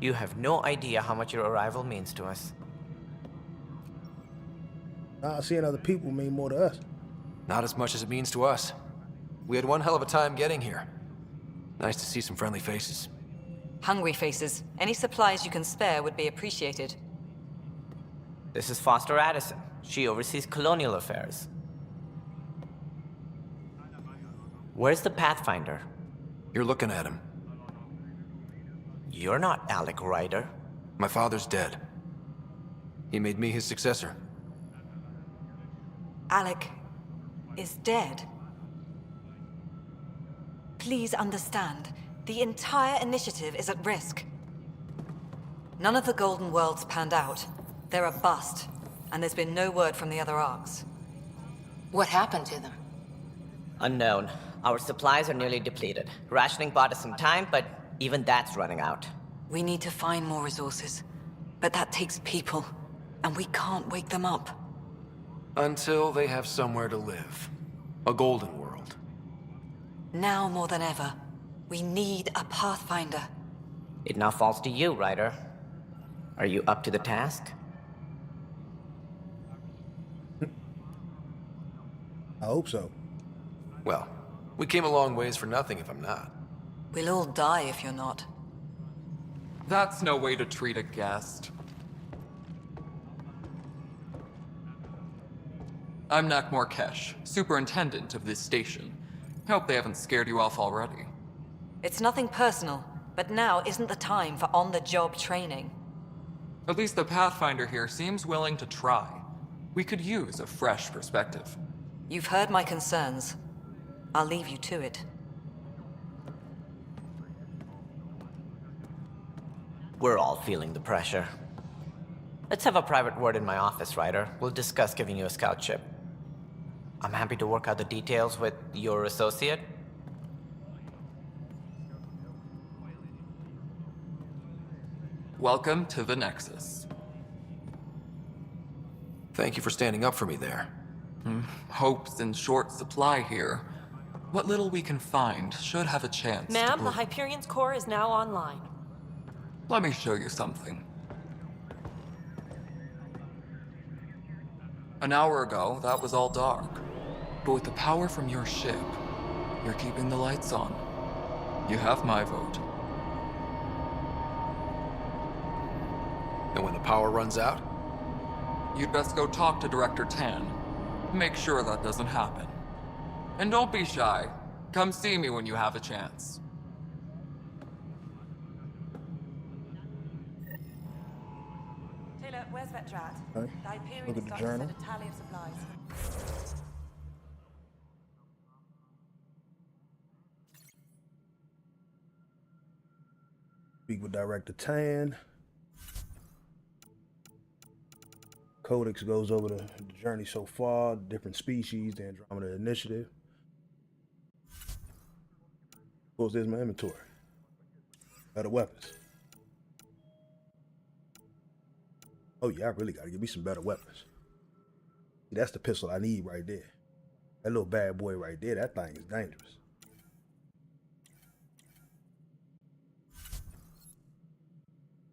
You have no idea how much your arrival means to us. Seeing other people mean more to us. Not as much as it means to us. We had one hell of a time getting here. Nice to see some friendly faces. Hungry faces. Any supplies you can spare would be appreciated. This is Foster Addison. She oversees colonial affairs. Where's the Pathfinder? You're looking at him. You're not Alec Ryder. My father's dead. He made me his successor. Alec is dead. Please understand, the entire initiative is at risk. None of the Golden Worlds panned out. They're a bust, and there's been no word from the other arcs. What happened to them? Unknown. Our supplies are nearly depleted. Rationing bought us some time, but even that's running out. We need to find more resources, but that takes people, and we can't wake them up. Until they have somewhere to live. A golden world. Now more than ever, we need a Pathfinder. It now falls to you, Ryder. Are you up to the task? I hope so. Well, we came a long ways for nothing if I'm not. We'll all die if you're not. That's no way to treat a guest. I'm Nak Morkesh, superintendent of this station. Hope they haven't scared you off already. It's nothing personal, but now isn't the time for on-the-job training. At least the Pathfinder here seems willing to try. We could use a fresh perspective. You've heard my concerns. I'll leave you to it. We're all feeling the pressure. Let's have a private word in my office, Ryder. We'll discuss giving you a scout ship. I'm happy to work out the details with your associate. Welcome to the Nexus. Thank you for standing up for me there. Hope's in short supply here. What little we can find should have a chance Ma'am, to the Hyperion's core is now online. Let me show you something. An hour ago, that was all dark. But with the power from your ship, you're keeping the lights on. You have my vote. And when the power runs out? You'd best go talk to Director Tan. Make sure that doesn't happen. And don't be shy. Come see me when you have a chance. Taylor, where's Vetrat? Okay. The Hyperion Look at is the starting to journal. send a tally of supplies. Speak with Director Tan. Codex goes over the journey so far, different species, the Andromeda Initiative. Of course, there's my inventory. Better weapons. Oh yeah, I really gotta give me some better weapons. See, that's the pistol I need right there. That little bad boy right there, that thing is dangerous.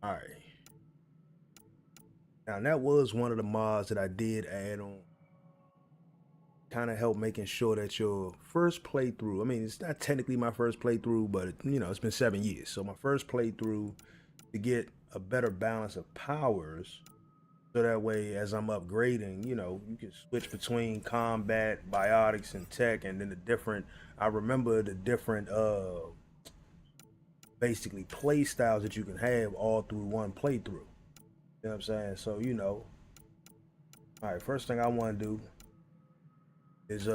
All right. Now that was one of the mods that I did add on. Kind of help making sure that your first playthrough, I mean, it's not technically my first playthrough, but you know, it's been 7 years. So my first playthrough, to get a better balance of powers, so that way as I'm upgrading, you know, you can switch between combat, biotics, and tech, and then the different, I remember the different basically play styles that you can have all through one playthrough. You know what I'm saying? So, you know, all right, first thing I want to do is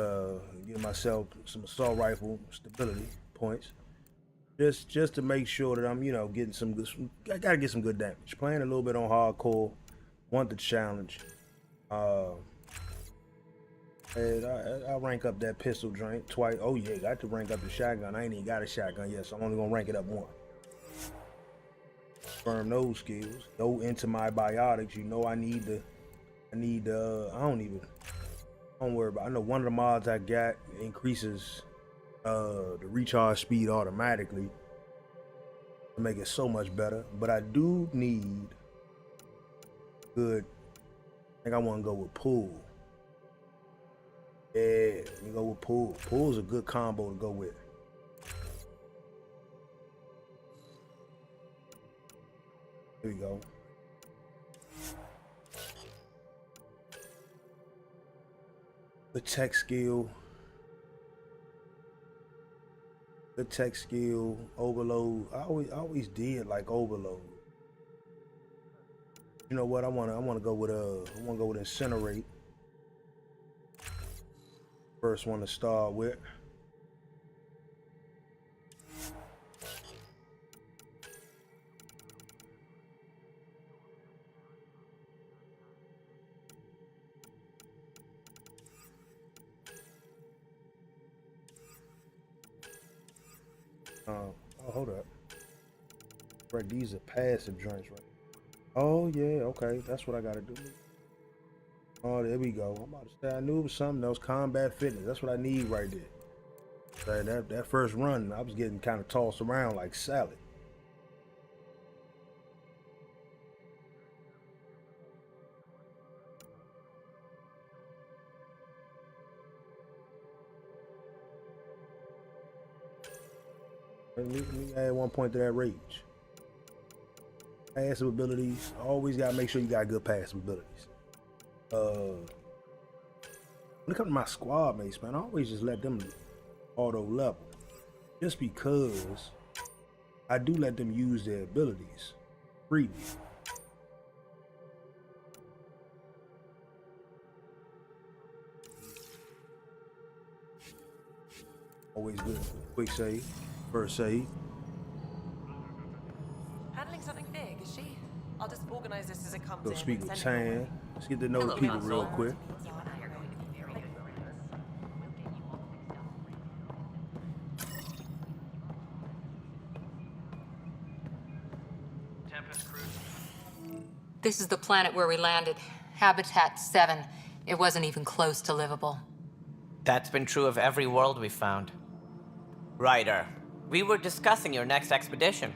give myself some assault rifle stability points, just to make sure that I'm, you know, getting some good. I gotta get some good damage. Playing a little bit on hardcore, want the challenge. And I rank up that pistol joint twice. Oh yeah, got to rank up the shotgun. I ain't even got a shotgun yet, so I'm only gonna rank it up one. Confirm those skills. Go into my biotics. You know I need don't worry about it. I know one of the mods I got increases the recharge speed automatically to make it so much better. But I do need good, I think I want to go with pull. Yeah, let me go with pull. Pull's a good combo to go with. Here we go. The tech skill. The tech skill, overload. I always did like overload. You know what? I wanna go with incinerate. First one to start with. Oh, hold up. Right, these are passive joints, right? Oh yeah, okay, that's what I gotta do. Oh, there we go. I'm about to say I knew it was something else. Combat fitness. That's what I need right there. That first run, I was getting kind of tossed around like salad. Let me add 1 point to that rage. Passive abilities. Always gotta make sure you got good passive abilities. When it comes to my squad mates, man, I always just let them auto level. Just because I do let them use their abilities freely. Always good. Quick save. First save. Handling something big, is she? I'll just organize this as it comes Go in. speak with and send it your Tan. way. Let's get to know the people real quick. This is the planet where we landed. Habitat 7. It wasn't even close to livable. That's been true of every world we found. Ryder, we were discussing your next expedition.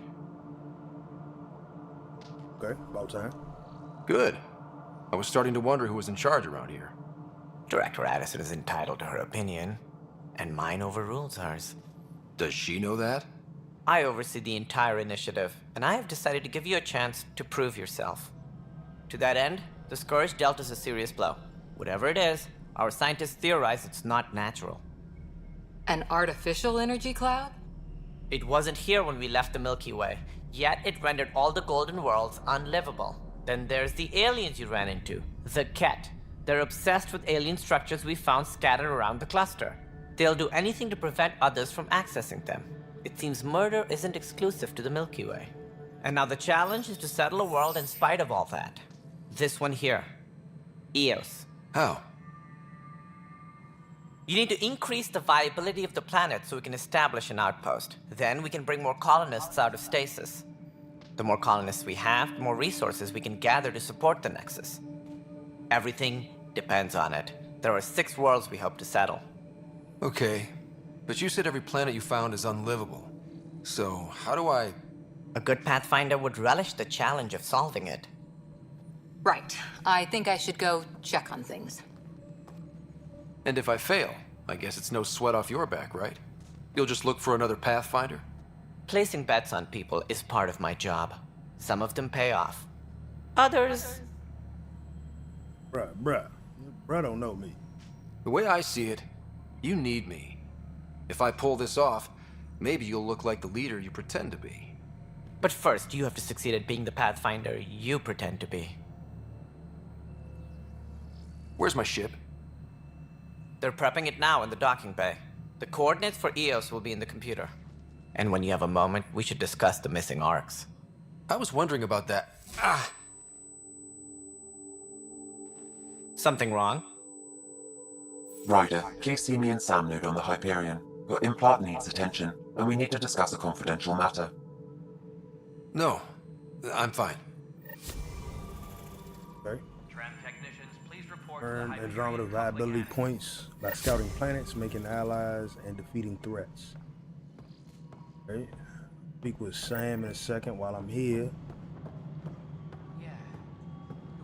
Okay, about time. Good. I was starting to wonder who was in charge around here. Director Addison is entitled to her opinion, and mine overrules hers. Does she know that? I oversee the entire initiative, and I have decided to give you a chance to prove yourself. To that end, the Scourge dealt us a serious blow. Whatever it is, our scientists theorize it's not natural. An artificial energy cloud? It wasn't here when we left the Milky Way, yet it rendered all the Golden Worlds unlivable. Then there's the aliens you ran into, the Ket. They're obsessed with alien structures we found scattered around the cluster. They'll do anything to prevent others from accessing them. It seems murder isn't exclusive to the Milky Way. And now the challenge is to settle a world in spite of all that. This one here. Eos. How? You need to increase the viability of the planet so we can establish an outpost. Then we can bring more colonists out of stasis. The more colonists we have, the more resources we can gather to support the Nexus. Everything depends on it. There are 6 worlds we hope to settle. Okay, but you said every planet you found is unlivable. So, how do I... A good Pathfinder would relish the challenge of solving it. Right. I think I should go check on things. And if I fail, I guess it's no sweat off your back, right? You'll just look for another Pathfinder? Placing bets on people is part of my job. Some of them pay off. Others... Bruh don't know me. The way I see it, you need me. If I pull this off, maybe you'll look like the leader you pretend to be. But first, you have to succeed at being the Pathfinder you pretend to be. Where's my ship? They're prepping it now in the docking bay. The coordinates for Eos will be in the computer. And when you have a moment, we should discuss the missing arcs. I was wondering about that. Something wrong? Ryder, please see me and Sam Node on the Hyperion. Your implant needs attention, and we need to discuss a confidential matter. No, I'm fine. Okay. Earn Andromeda viability points by scouting planets, making allies, and defeating threats. Okay. Speak with Sam in a second while I'm here.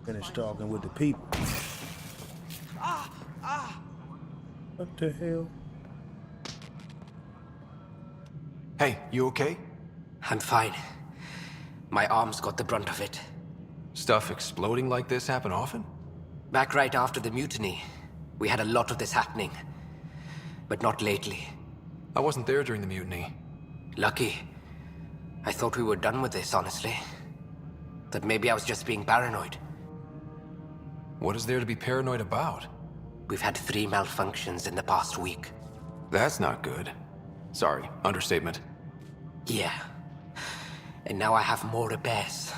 Finish talking with the people. What the hell? Hey, you okay? I'm fine. My arms got the brunt of it. Stuff exploding like this happen often? Back right after the mutiny, we had a lot of this happening. But not lately. I wasn't there during the mutiny. Lucky. I thought we were done with this, honestly. That maybe I was just being paranoid. What is there to be paranoid about? We've had 3 malfunctions in the past week. That's not good. Sorry, understatement. Yeah. And now I have more repairs.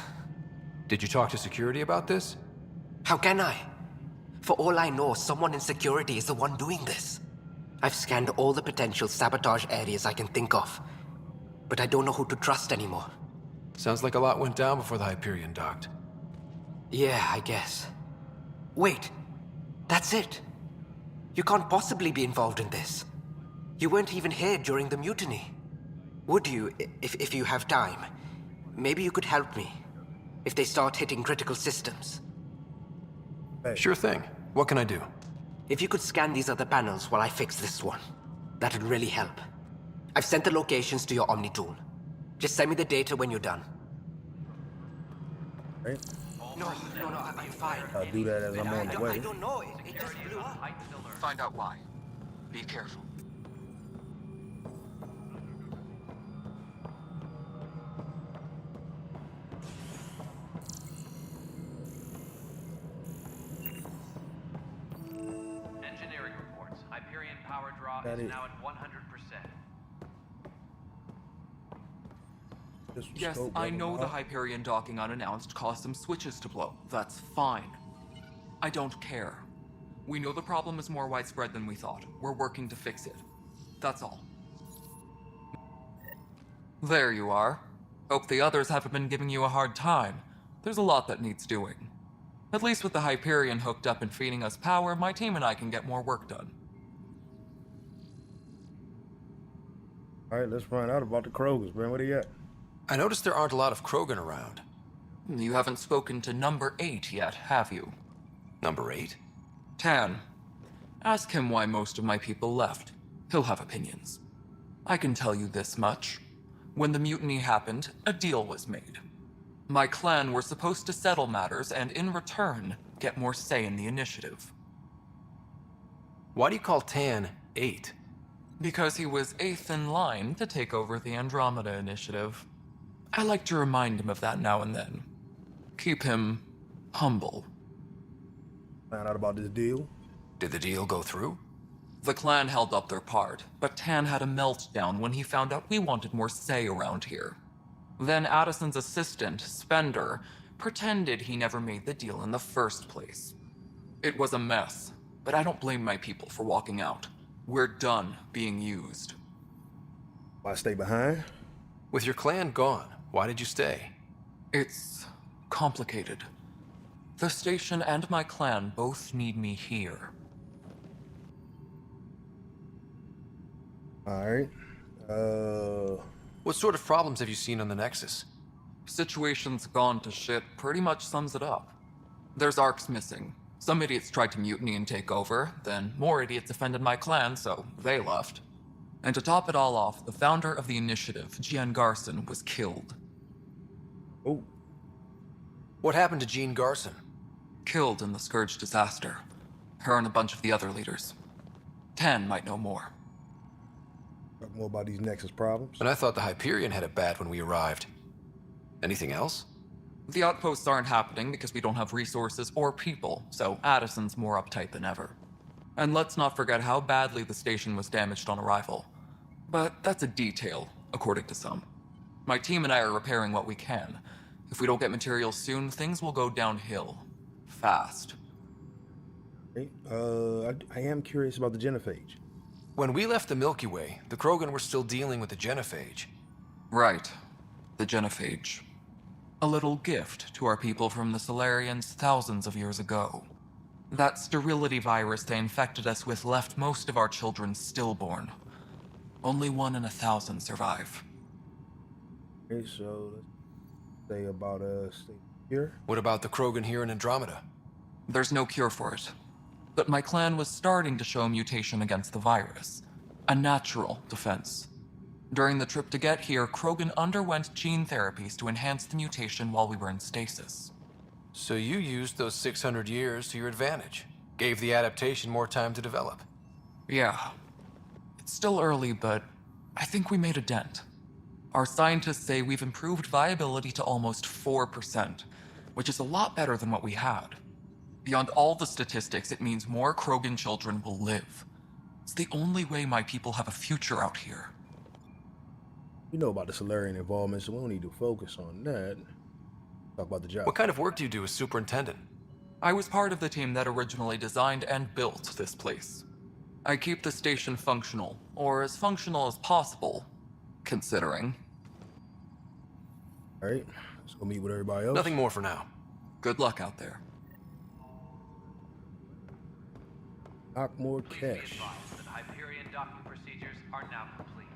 Did you talk to security about this? How can I? For all I know, someone in security is the one doing this. I've scanned all the potential sabotage areas I can think of, but I don't know who to trust anymore. Sounds like a lot went down before the Hyperion docked. Yeah, I guess. Wait, that's it. You can't possibly be involved in this. You weren't even here during the mutiny. Would you, if you have time? Maybe you could help me, if they start hitting critical systems. Sure thing. What can I do? If you could scan these other panels while I fix this one, that'd really help. I've sent the locations to your Omni tool. Just send me the data when you're done. Right. No, I'm fine. I'll do that as I'm on the way. I don't know. It just blew up. Find out why. Be careful. Engineering reports. Hyperion power draw That is is- now at 100%. Yes, I know the Hyperion docking unannounced caused some switches to blow. That's fine. I don't care. We know the problem is more widespread than we thought. We're working to fix it. That's all. There you are. Hope the others haven't been giving you a hard time. There's a lot that needs doing. At least with the Hyperion hooked up and feeding us power, my team and I can get more work done. All right, let's find out about the Krogans, man. What do you got? I noticed there aren't a lot of Krogan around. You haven't spoken to number 8 yet, have you? Number 8? Tan. Ask him why most of my people left. He'll have opinions. I can tell you this much. When the mutiny happened, a deal was made. My clan were supposed to settle matters and, in return, get more say in the initiative. Why do you call Tan 8? Because he was 8th in line to take over the Andromeda initiative. I like to remind him of that now and then. Keep him humble. Found out about this deal? Did the deal go through? The clan held up their part, but Tan had a meltdown when he found out we wanted more say around here. Then Addison's assistant, Spender, pretended he never made the deal in the first place. It was a mess, but I don't blame my people for walking out. We're done being used. Why stay behind? With your clan gone, why did you stay? It's complicated. The station and my clan both need me here. All right. What sort of problems have you seen on the Nexus? Situation's gone to shit pretty much sums it up. There's arcs missing. Some idiots tried to mutiny and take over, then more idiots offended my clan, so they left. And to top it all off, the founder of the initiative, Jean Garson, was killed. Oh. What happened to Jean Garson? Killed in the Scourge disaster. Her and a bunch of the other leaders. Tan might know more. Talk more about these Nexus problems. And I thought the Hyperion had it bad when we arrived. Anything else? The outposts aren't happening because we don't have resources or people, so Addison's more uptight than ever. And let's not forget how badly the station was damaged on arrival. But that's a detail, according to some. My team and I are repairing what we can. If we don't get materials soon, things will go downhill. Fast. Hey, I am curious about the genophage. When we left the Milky Way, the Krogan were still dealing with the genophage. Right. The genophage. A little gift to our people from the Solarians thousands of years ago. That sterility virus they infected us with left most of our children stillborn. Only 1 in 1,000 survive. Okay, so let's say about stay here. What about the Krogan here in Andromeda? There's no cure for it. But my clan was starting to show mutation against the virus. A natural defense. During the trip to get here, Krogan underwent gene therapies to enhance the mutation while we were in stasis. So you used those 600 years to your advantage. Gave the adaptation more time to develop. Yeah. It's still early, but I think we made a dent. Our scientists say we've improved viability to almost 4%, which is a lot better than what we had. Beyond all the statistics, it means more Krogan children will live. It's the only way my people have a future out here. We know about the Solarian involvement, so we don't need to focus on that. Talk about the job. What kind of work do you do as superintendent? I was part of the team that originally designed and built this place. I keep the station functional, or as functional as possible, considering. Alright, let's go meet with everybody else. Nothing more for now. Good luck out there. Knock more cash. The Hyperion docking procedures are now complete.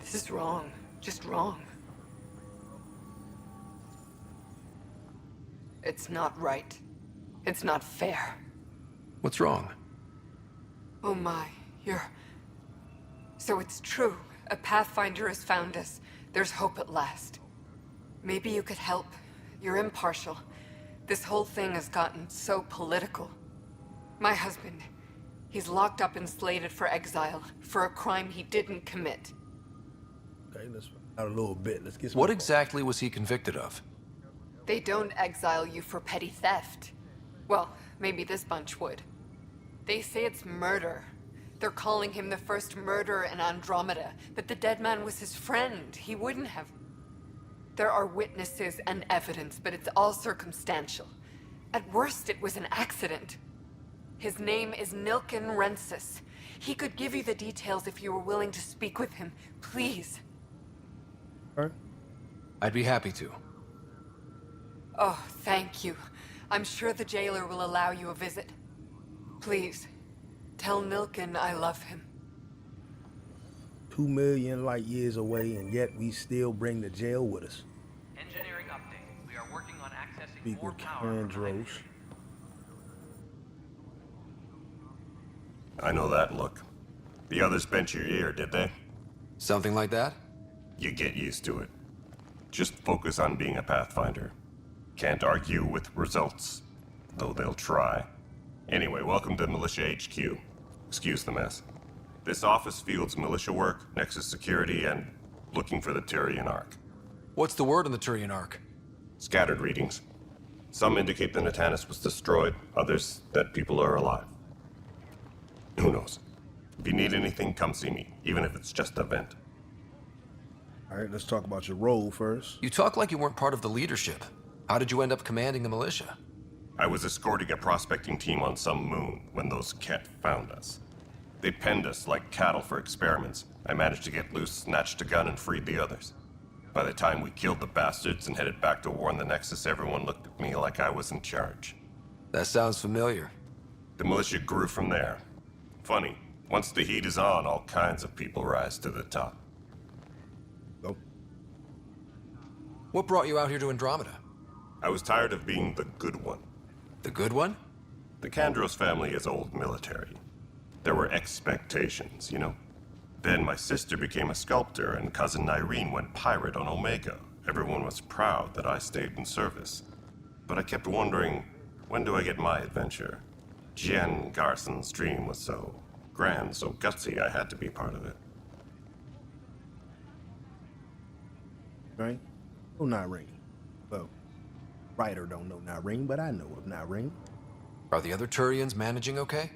This is wrong. Just wrong. It's not right. It's not fair. What's wrong? Oh my, So it's true. A Pathfinder has found us. There's hope at last. Maybe you could help. You're impartial. This whole thing has gotten so political. My husband, he's locked up and slated for exile for a crime he didn't commit. Okay, let's out a little bit. Let's get some. What exactly was he convicted of? They don't exile you for petty theft. Well, maybe this bunch would. They say it's murder. They're calling him the first murderer in Andromeda, but the dead man was his friend. He wouldn't have. There are witnesses and evidence, but it's all circumstantial. At worst, it was an accident. His name is Nilken Rensis. He could give you the details if you were willing to speak with him. Please. All right. I'd be happy to. Oh, thank you. I'm sure the jailer will allow you a visit. Please, tell Nilken I love him. 2 million light years away, and yet we still bring the jail with us. Engineering update. We are working on accessing Speak more with power. Andros. I know that look. The others bent your ear, did they? Something like that? You get used to it. Just focus on being a Pathfinder. Can't argue with results, though they'll try. Anyway, welcome to Militia HQ. Excuse the mess. This office fields militia work, Nexus security, and looking for the Turian Ark. What's the word on the Turian Ark? Scattered readings. Some indicate the Natanus was destroyed, others that people are alive. Who knows? If you need anything, come see me, even if it's just a vent. All right, let's talk about your role first. You talk like you weren't part of the leadership. How did you end up commanding the militia? I was escorting a prospecting team on some moon when those Ket found us. They penned us like cattle for experiments. I managed to get loose, snatched a gun, and freed the others. By the time we killed the bastards and headed back to warn the Nexus, everyone looked at me like I was in charge. That sounds familiar. The militia grew from there. Funny, once the heat is on, all kinds of people rise to the top. Go. What brought you out here to Andromeda? I was tired of being the good one. The good one? The Kandros family is old military. There were expectations, you know? Then my sister became a sculptor and cousin Irene went pirate on Omega. Everyone was proud that I stayed in service. But I kept wondering, when do I get my adventure? Jen Garson's dream was so grand, so gutsy, I had to be part of it. Right? Oh, Nyreen. Well, writer don't know Nyreen, but I know of Nyreen. Are the other Turians managing okay?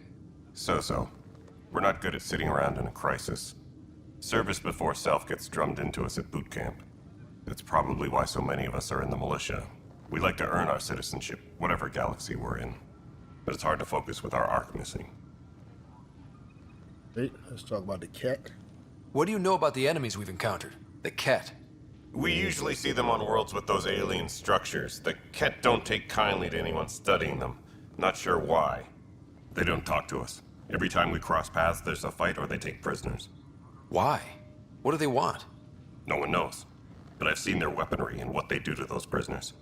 So-so. We're not good at sitting around in a crisis. Service before self gets drummed into us at boot camp. That's probably why so many of us are in the militia. We like to earn our citizenship, whatever galaxy we're in. But it's hard to focus with our arc missing. Hey, let's talk about the Ket. What do you know about the enemies we've encountered? The Ket? We usually see them on worlds with those alien structures. The Ket don't take kindly to anyone studying them. Not sure why. They don't talk to us. Every time we cross paths, there's a fight or they take prisoners. Why? What do they want? No one knows. But I've seen their weaponry and what they do to those prisoners.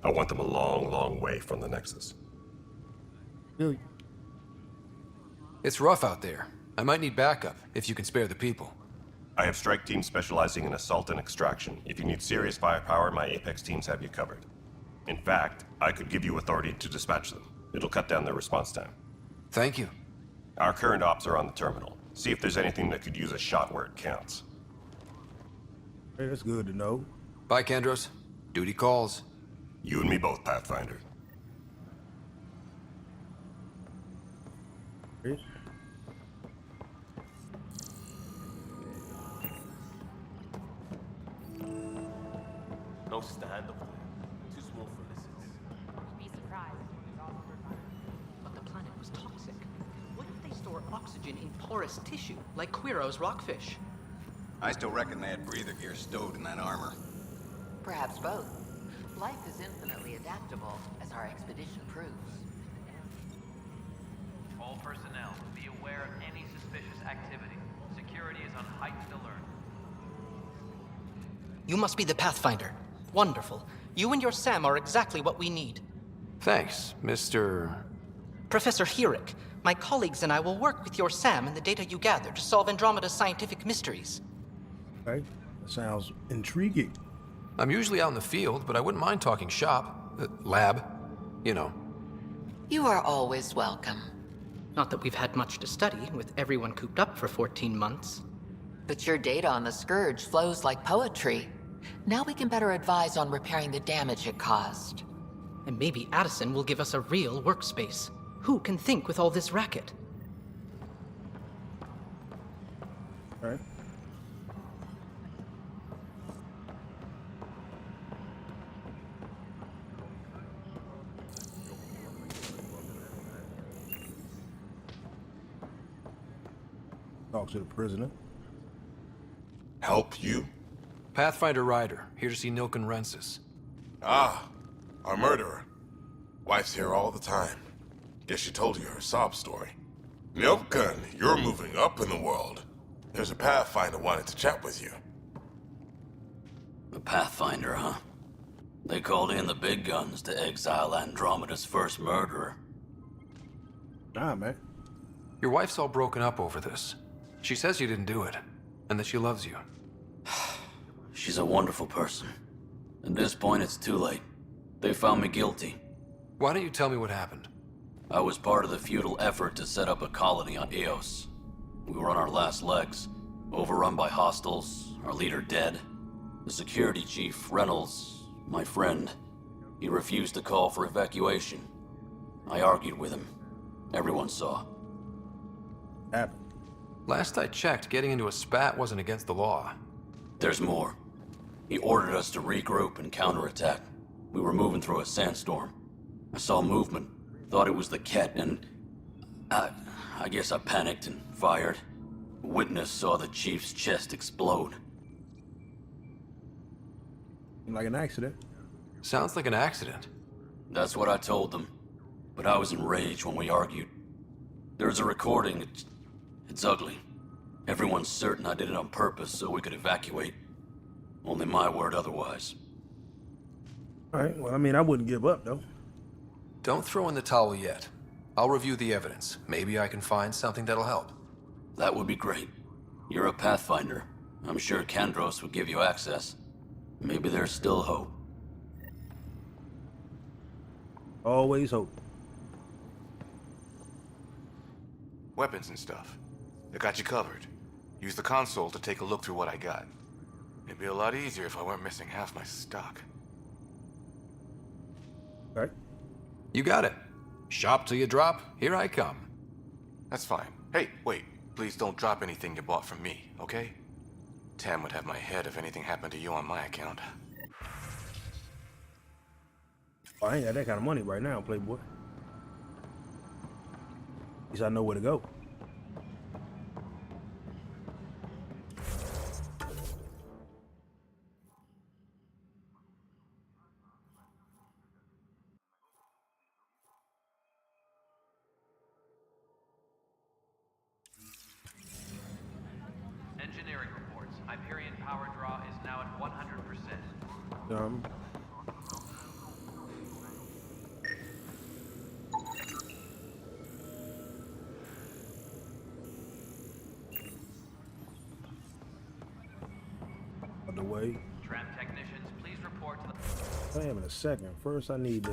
I want them a long, long way from the Nexus. Really? It's rough out there. I might need backup, if you can spare the people. I have strike teams specializing in assault and extraction. If you need serious firepower, my Apex teams have you covered. In fact, I could give you authority to dispatch them. It'll cut down their response time. Thank you. Our current ops are on the terminal. See if there's anything that could use a shot where it counts. Hey, that's good to know. Bye, Kendros. Duty calls. You and me both, Pathfinder. Hey. No stand up there. Too small for lessons. Be surprised. But the planet was toxic. What if they store oxygen in porous tissue, like Quiro's rockfish? I still reckon they had breather gear stowed in that armor. Perhaps both. Life is infinitely adaptable, as our expedition proves. All personnel, be aware of any suspicious activity. Security is on heightened alert. You must be the Pathfinder. Wonderful. You and your Sam are exactly what we need. Thanks, Mr. Professor Herrick, my colleagues and I will work with your Sam and the data you gather to solve Andromeda's scientific mysteries. Okay, that sounds intriguing. I'm usually out in the field, but I wouldn't mind talking shop. Lab. You know. You are always welcome. Not that we've had much to study, with everyone cooped up for 14 months. But your data on the Scourge flows like poetry. Now we can better advise on repairing the damage it caused. And maybe Addison will give us a real workspace. Who can think with all this racket? All right. Talk to the prisoner. Help you? Pathfinder Ryder, here to see Nilken Rensis. Ah, our murderer. Wife's here all the time. Guess she told you her sob story. Nilken, you're moving up in the world. There's a Pathfinder wanted to chat with you. A Pathfinder, huh? They called in the big guns to exile Andromeda's first murderer. Nah, man. Your wife's all broken up over this. She says you didn't do it, and that she loves you. She's a wonderful person. At this point, it's too late. They found me guilty. Why don't you tell me what happened? I was part of the futile effort to set up a colony on Eos. We were on our last legs, overrun by hostiles, our leader dead. The security chief, Reynolds, my friend, he refused to call for evacuation. I argued with him. Everyone saw. Happened. Last I checked, getting into a spat wasn't against the law. There's more. He ordered us to regroup and counterattack. We were moving through a sandstorm. I saw movement, thought it was the Ket, and I guess I panicked and fired. A witness saw the chief's chest explode. Like an accident. Sounds like an accident. That's what I told them. But I was enraged when we argued. There's a recording. It's ugly. Everyone's certain I did it on purpose so we could evacuate. Only my word otherwise. All right, well, I mean, I wouldn't give up, though. Don't throw in the towel yet. I'll review the evidence. Maybe I can find something that'll help. That would be great. You're a Pathfinder. I'm sure Kendros would give you access. Maybe there's still hope. Always hope. Weapons and stuff. I got you covered. Use the console to take a look through what I got. It'd be a lot easier if I weren't missing half my stock. Right. You got it. Shop till you drop. Here I come. That's fine. Hey, wait. Please don't drop anything you bought from me, okay? Tam would have my head if anything happened to you on my account. Oh, I ain't got that kind of money right now, Playboy. At least I know where to go. Engineering reports. Hyperion power draw is now at 100%. On the way. Tram technicians, please report to the... I am in a second. First, I need to.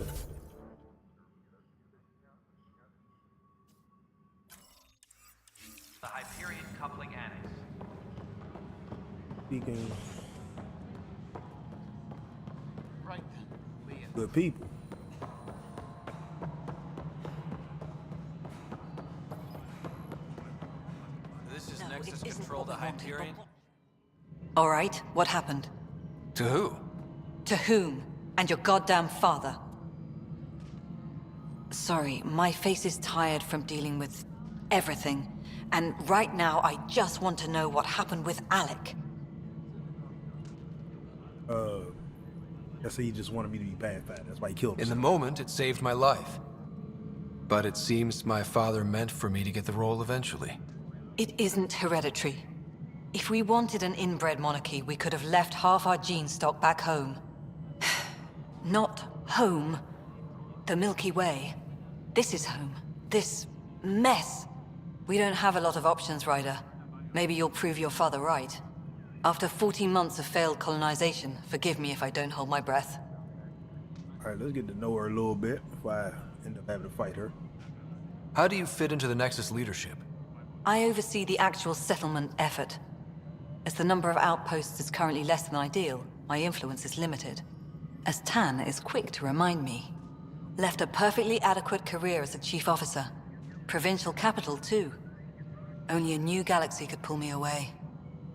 The Hyperion Coupling Annex. Speaking Right then. good people. This is Nexus Control to Hyperion? All right, what happened? To who? To whom? And your goddamn father. Sorry, my face is tired from dealing with everything. And right now, I just want to know what happened with Alec. I say he just wanted me to be pacified. That's why he killed me. In the moment, it saved my life. But it seems my father meant for me to get the role eventually. It isn't hereditary. If we wanted an inbred monarchy, we could have left half our gene stock back home. Not home. The Milky Way. This is home. This mess. We don't have a lot of options, Ryder. Maybe you'll prove your father right. After 14 months of failed colonization, forgive me if I don't hold my breath. Alright, let's get to know her a little bit before I end up having to fight her. How do you fit into the Nexus leadership? I oversee the actual settlement effort. As the number of outposts is currently less than ideal, my influence is limited. As Tan is quick to remind me. Left a perfectly adequate career as a chief officer. Provincial capital, too. Only a new galaxy could pull me away.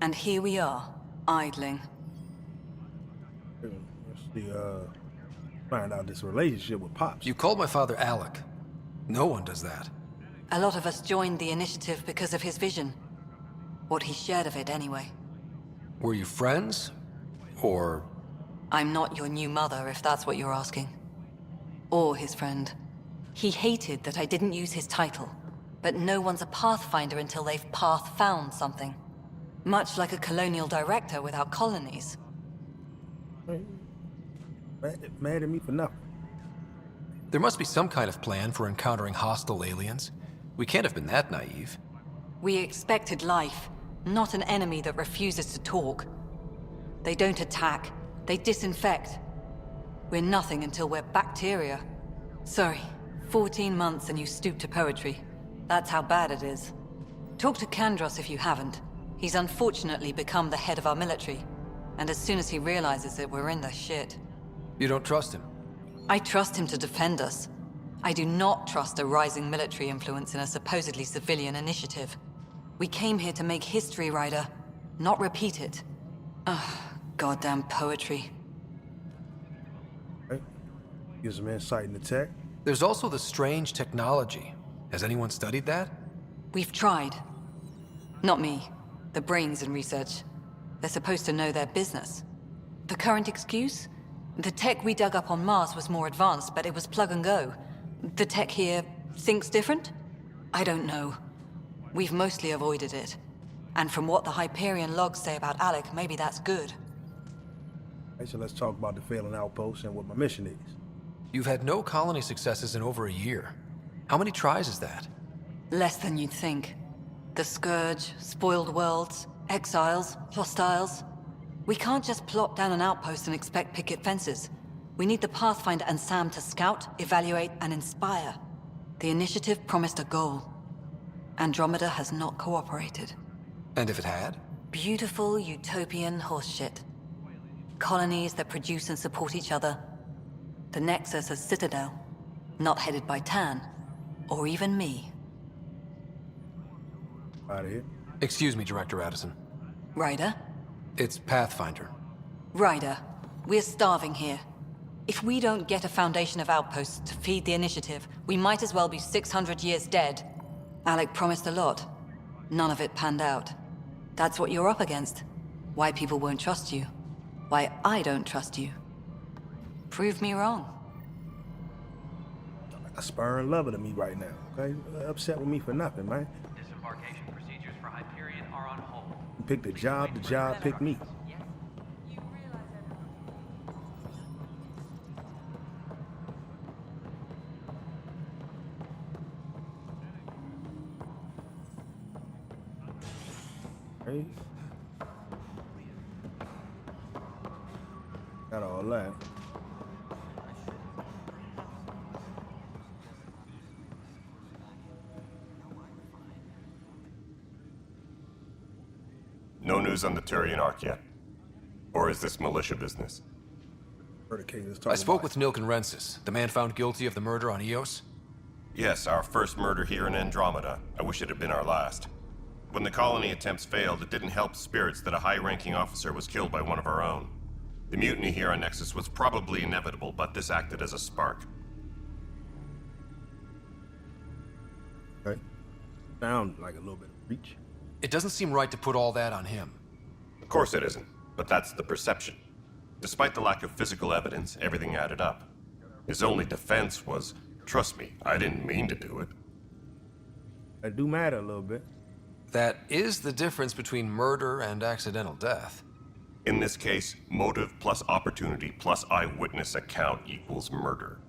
And here we are, idling. Let's see, find out this relationship with Pops. You called my father Alec. No one does that. A lot of us joined the initiative because of his vision. What he shared of it, anyway. Were you friends? Or... I'm not your new mother, if that's what you're asking. Or his friend. He hated that I didn't use his title. But no one's a Pathfinder until they've path-found something. Much like a colonial director without colonies. Mad at me for nothing. There must be some kind of plan for encountering hostile aliens. We can't have been that naive. We expected life, not an enemy that refuses to talk. They don't attack, they disinfect. We're nothing until we're bacteria. Sorry, 14 months and you stoop to poetry. That's how bad it is. Talk to Kandros if you haven't. He's unfortunately become the head of our military. And as soon as he realizes it, we're in the shit. You don't trust him? I trust him to defend us. I do not trust a rising military influence in a supposedly civilian initiative. We came here to make history, Ryder, not repeat it. Ugh, goddamn poetry. Right. Give some insight into tech. There's also the strange technology. Has anyone studied that? We've tried. Not me. The brains in research. They're supposed to know their business. The current excuse? The tech we dug up on Mars was more advanced, but it was plug and go. The tech here thinks different? I don't know. We've mostly avoided it. And from what the Hyperion logs say about Alec, maybe that's good. Alright, so let's talk about the failing outpost and what my mission is. You've had no colony successes in over a year. How many tries is that? Less than you'd think. The Scourge, spoiled worlds, exiles, hostiles. We can't just plop down an outpost and expect picket fences. We need the Pathfinder and Sam to scout, evaluate, and inspire. The initiative promised a goal. Andromeda has not cooperated. And if it had? Beautiful utopian horseshit. Colonies that produce and support each other. The Nexus a citadel, not headed by Tan, or even me. Out of here. Excuse me, Director Addison. Ryder? It's Pathfinder. Ryder, we're starving here. If we don't get a foundation of outposts to feed the initiative, we might as well be 600 years dead. Alec promised a lot. None of it panned out. That's what you're up against. Why people won't trust you. Why I don't trust you. Prove me wrong. A spurring lover to me right now, okay? Upset with me for nothing, man. Disembarkation procedures for Hyperion are on hold. You picked the job picked me. Right? Got all that. No news on the Turian Ark yet? Or is this militia business? I spoke with Nilk and Rensis, the man found guilty of the murder on Eos. Yes, our first murder here in Andromeda. I wish it had been our last. When the colony attempts failed, it didn't help spirits that a high-ranking officer was killed by one of our own. The mutiny here on Nexus was probably inevitable, but this acted as a spark. Okay. Sound like a little bit of reach. It doesn't seem right to put all that on him. Of course it isn't, but that's the perception. Despite the lack of physical evidence, everything added up. His only defense was, trust me, I didn't mean to do it. That do matter a little bit. That is the difference between murder and accidental death. In this case, motive plus opportunity plus eyewitness account equals murder.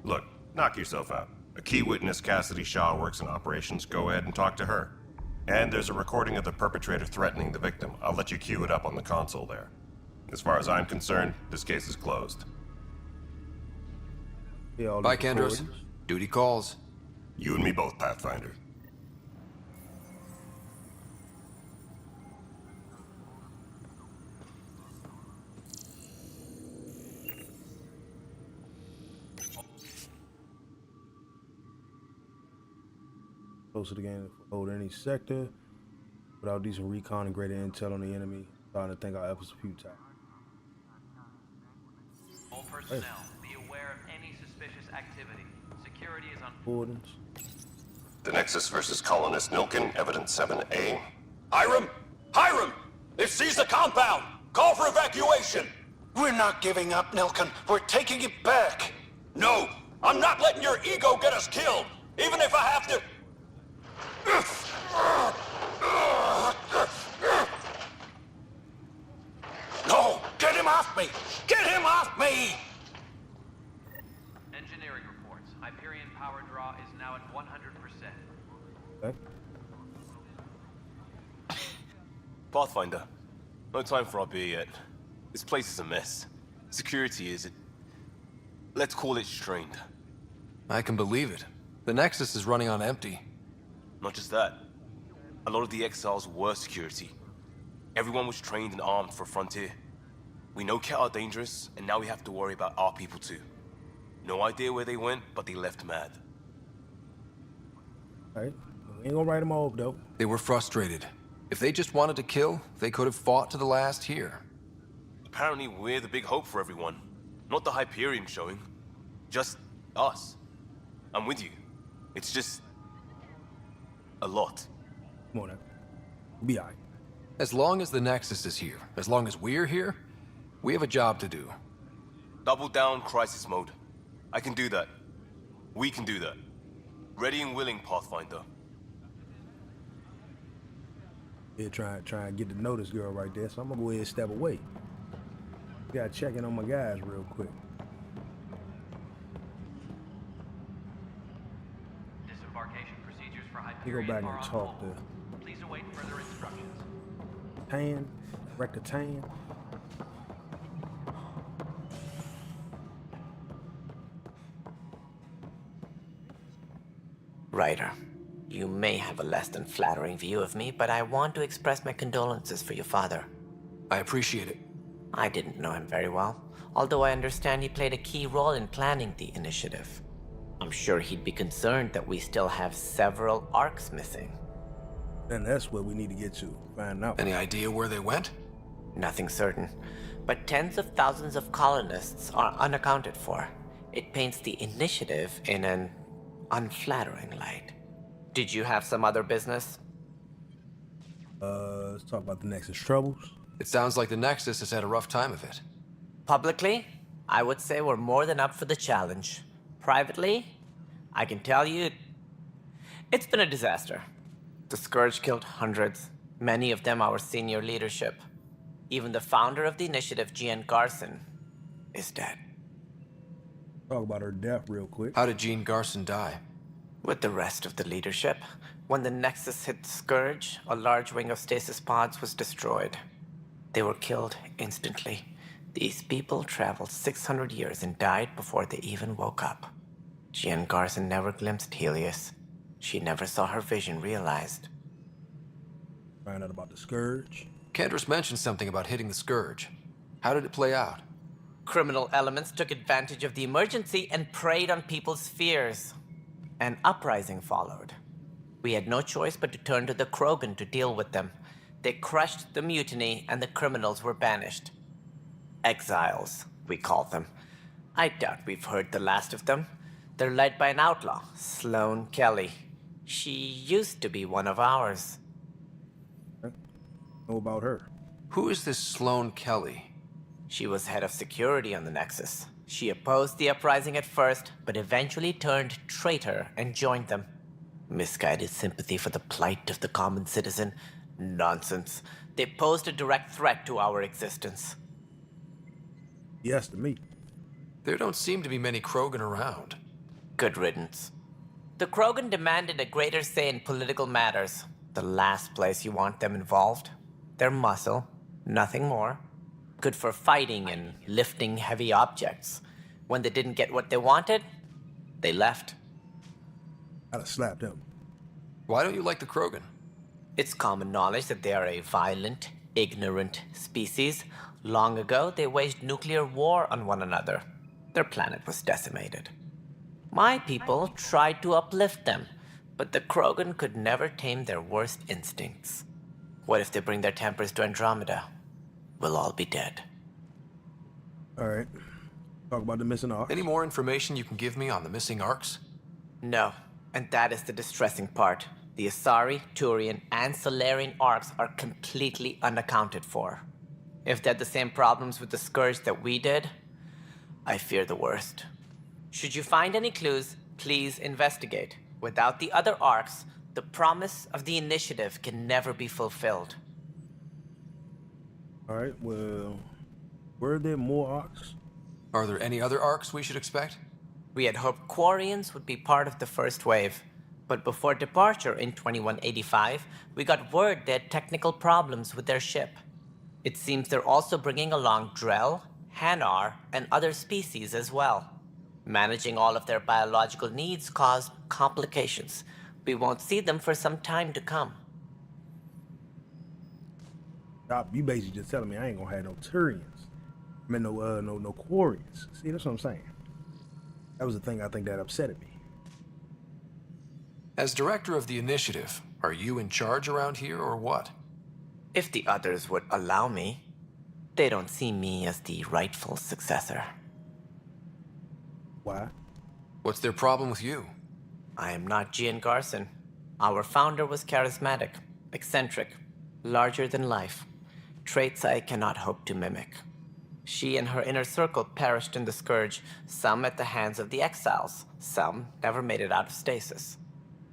Look, knock yourself out. A key witness, Cassidy Shaw, works in operations. Go ahead and talk to her. And there's a recording of the perpetrator threatening the victim. I'll let you cue it up on the console there. As far as I'm concerned, this case is closed. Bye, Kandros. Duty calls. You and me both, Pathfinder. Close to the game to hold any sector. Without decent recon and greater intel on the enemy, starting to think our efforts are futile. All personnel, be aware of any suspicious activity. Security is on. Ordnance. The Nexus versus Colonist Nilkin, Evidence 7A. Hiram! Hiram! They've seized the compound! Call for evacuation! We're not giving up, Nilkin. We're taking it back. No! I'm not letting your ego get us killed! Even if I have to... No! Get him off me! Get him off me! Engineering reports. Hyperion power draw is now at 100%. Okay. Pathfinder, no time for our beer yet. This place is a mess. Security is... let's call it strained. I can believe it. The Nexus is running on empty. Not just that. A lot of the exiles were security. Everyone was trained and armed for Frontier. We know Ket are dangerous, and now we have to worry about our people too. No idea where they went, but they left mad. Alright. We ain't gonna write them off, though. They were frustrated. If they just wanted to kill, they could have fought to the last here. Apparently we're the big hope for everyone. Not the Hyperion showing. Just us. I'm with you. It's just... a lot. Come on now. Be alright. As long as the Nexus is here, as long as we're here, we have a job to do. Double down crisis mode. I can do that. We can do that. Ready and willing, Pathfinder. Yeah, try and get to know this girl right there, so I'm gonna go ahead and step away. Gotta check in on my guys real quick. Disembarkation procedures for You go Hyperion back are and on talk hold. to Please await further instructions. Tan, Rector Tan. Ryder, you may have a less than flattering view of me, but I want to express my condolences for your father. I appreciate it. I didn't know him very well, although I understand he played a key role in planning the initiative. I'm sure he'd be concerned that we still have several arcs missing. And that's what we need to get to. Find out. Any idea where they went? Nothing certain, but tens of thousands of colonists are unaccounted for. It paints the initiative in an unflattering light. Did you have some other business? Let's talk about the Nexus troubles. It sounds like the Nexus has had a rough time of it. Publicly, I would say we're more than up for the challenge. Privately, I can tell you, it's been a disaster. The Scourge killed hundreds, many of them our senior leadership. Even the founder of the initiative, Jean Garson, is dead. Talk about her death real quick. How did Jean Garson die? With the rest of the leadership. When the Nexus hit Scourge, a large wing of stasis pods was destroyed. They were killed instantly. These people traveled 600 years and died before they even woke up. Jean Garson never glimpsed Helios. She never saw her vision realized. Find out about the Scourge. Kendris mentioned something about hitting the Scourge. How did it play out? Criminal elements took advantage of the emergency and preyed on people's fears. An uprising followed. We had no choice but to turn to the Krogan to deal with them. They crushed the mutiny and the criminals were banished. Exiles, we call them. I doubt we've heard the last of them. They're led by an outlaw, Sloane Kelly. She used to be one of ours. Know about her? Who is this Sloane Kelly? She was head of security on the Nexus. She opposed the uprising at first, but eventually turned traitor and joined them. Misguided sympathy for the plight of the common citizen? Nonsense. They posed a direct threat to our existence. Yes, to me. There don't seem to be many Krogan around. Good riddance. The Krogan demanded a greater say in political matters. The last place you want them involved. They're muscle, nothing more. Good for fighting and lifting heavy objects. When they didn't get what they wanted, they left. I'd have slapped him. Why don't you like the Krogan? It's common knowledge that they are a violent, ignorant species. Long ago, they waged nuclear war on one another. Their planet was decimated. My people tried to uplift them, but the Krogan could never tame their worst instincts. What if they bring their tempers to Andromeda? We'll all be dead. Alright. Talk about the missing arcs. Any more information you can give me on the missing arcs? No, and that is the distressing part. The Asari, Turian, and Solarian arcs are completely unaccounted for. If they had the same problems with the Scourge that we did, I fear the worst. Should you find any clues, please investigate. Without the other arcs, the promise of the Initiative can never be fulfilled. Alright, well, were there more arcs? Are there any other arcs we should expect? We had hoped Quarians would be part of the first wave, but before departure in 2185, we got word they had technical problems with their ship. It seems they're also bringing along Drell, Hanar, and other species as well. Managing all of their biological needs caused complications. We won't see them for some time to come. Stop, you basically just telling me I ain't gonna have no Turians. I mean, no Quarians. See, that's what I'm saying. That was the thing I think that upset me. As director of the Initiative, are you in charge around here or what? If the others would allow me, they don't see me as the rightful successor. Why? What's their problem with you? I am not Gian Garson. Our founder was charismatic, eccentric, larger than life. Traits I cannot hope to mimic. She and her inner circle perished in the Scourge, some at the hands of the Exiles, some never made it out of stasis.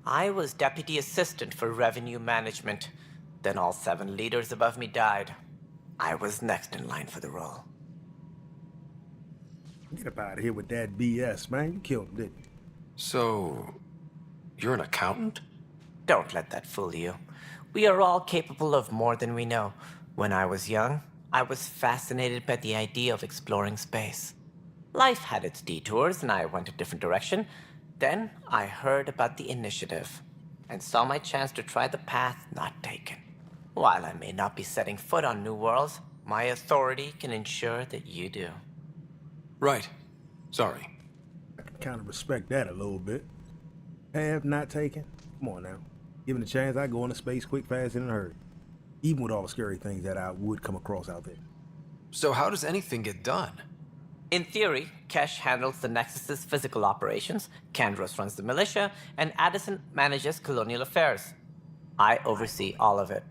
I was deputy assistant for revenue management. Then all 7 leaders above me died. I was next in line for the role. Get up out of here with that BS, man. You killed him, didn't you? So, you're an accountant? Don't let that fool you. We are all capable of more than we know. When I was young, I was fascinated by the idea of exploring space. Life had its detours, and I went a different direction. Then I heard about the Initiative, and saw my chance to try the path not taken. While I may not be setting foot on new worlds, my authority can ensure that you do. Right. Sorry. I can kind of respect that a little bit. Have not taken? Come on now. Given the chance, I go into space quick, fast, and in a hurry. Even with all the scary things that I would come across out there. So how does anything get done? In theory, Kesh handles the Nexus's physical operations, Kandros runs the militia, and Addison manages colonial affairs. I oversee all of it.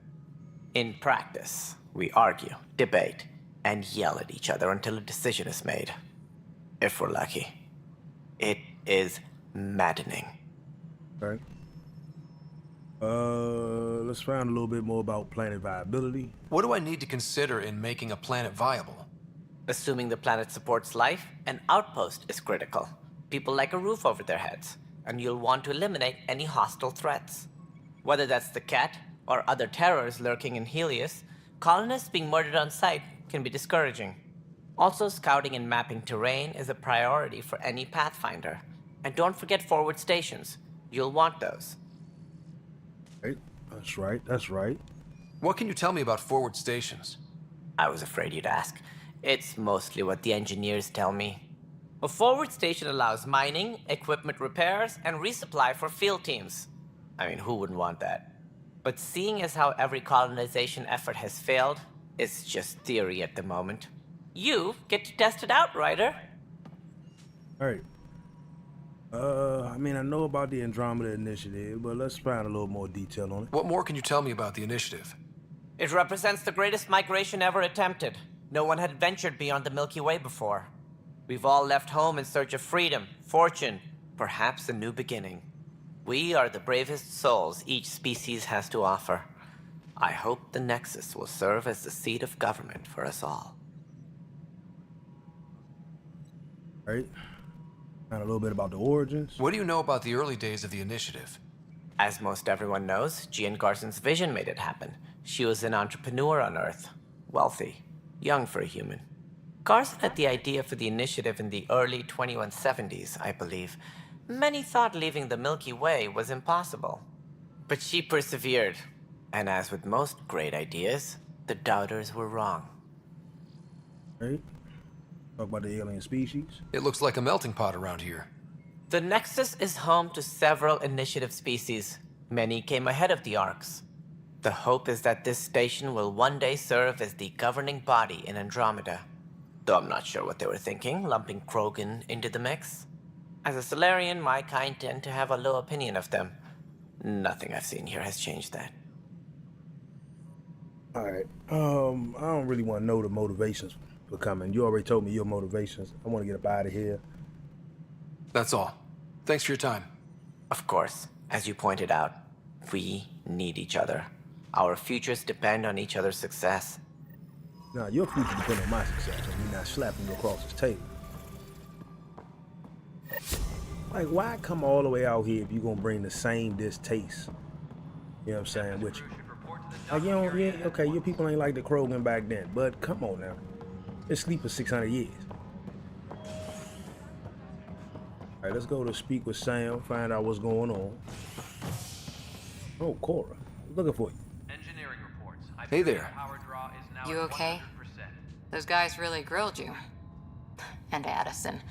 In practice, we argue, debate, and yell at each other until a decision is made. If we're lucky. It is maddening. Right. Let's find a little bit more about planet viability. What do I need to consider in making a planet viable? Assuming the planet supports life, an outpost is critical. People like a roof over their heads, and you'll want to eliminate any hostile threats. Whether that's the cat or other terrors lurking in Helios, colonists being murdered on sight can be discouraging. Also, scouting and mapping terrain is a priority for any Pathfinder. And don't forget forward stations. You'll want those. Right. That's right. That's right. What can you tell me about forward stations? I was afraid you'd ask. It's mostly what the engineers tell me. A forward station allows mining, equipment repairs, and resupply for field teams. I mean, who wouldn't want that? But seeing as how every colonization effort has failed, it's just theory at the moment. You get to test it out, Ryder. Alright. I mean, I know about the Andromeda initiative, but let's find a little more detail on it. What more can you tell me about the initiative? It represents the greatest migration ever attempted. No one had ventured beyond the Milky Way before. We've all left home in search of freedom, fortune, perhaps a new beginning. We are the bravest souls each species has to offer. I hope the Nexus will serve as the seat of government for us all. Alright. And a little bit about the origins. What do you know about the early days of the initiative? As most everyone knows, Jean Garson's vision made it happen. She was an entrepreneur on Earth. Wealthy. Young for a human. Garson had the idea for the initiative in the early 2170s, I believe. Many thought leaving the Milky Way was impossible. But she persevered. And as with most great ideas, the doubters were wrong. Right? Talk about the alien species. It looks like a melting pot around here. The Nexus is home to several initiative species. Many came ahead of the Arks. The hope is that this station will one day serve as the governing body in Andromeda. Though I'm not sure what they were thinking, lumping Krogan into the mix. As a Solarian, my kind tend to have a low opinion of them. Nothing I've seen here has changed that. Alright. I don't really want to know the motivations for coming. You already told me your motivations. I want to get up out of here. That's all. Thanks for your time. Of course. As you pointed out, we need each other. Our futures depend on each other's success. Nah, your future depends on my success, and me not slapping you across this table. Like, why come all the way out here if you're gonna bring the same distaste? You know what I'm saying, with you? Like, you don't, yeah, okay, your people ain't like the Krogan back then, but come on now. They sleep for 600 years. Alright, let's go to speak with Sam, find out what's going on. Oh, Cora, looking for you. Engineering reports. Hey there. Power draw is now You at okay? 100%. Those guys really grilled you. And Addison.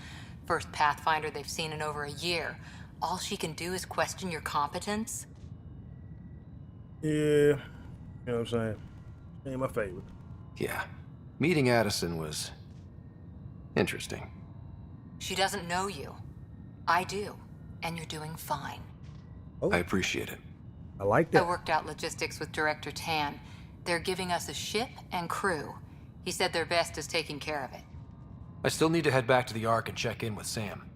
First Pathfinder they've seen in over a year. All she can do is question your competence? Yeah, you know what I'm saying? She ain't my favorite. Yeah. Meeting Addison was interesting. She doesn't know you. I do. And you're doing fine. Oh. I appreciate it. I like that. I worked out logistics with Director Tan. They're giving us a ship and crew. He said their best is taking care of it. I still need to head back to the Ark and check in with Sam.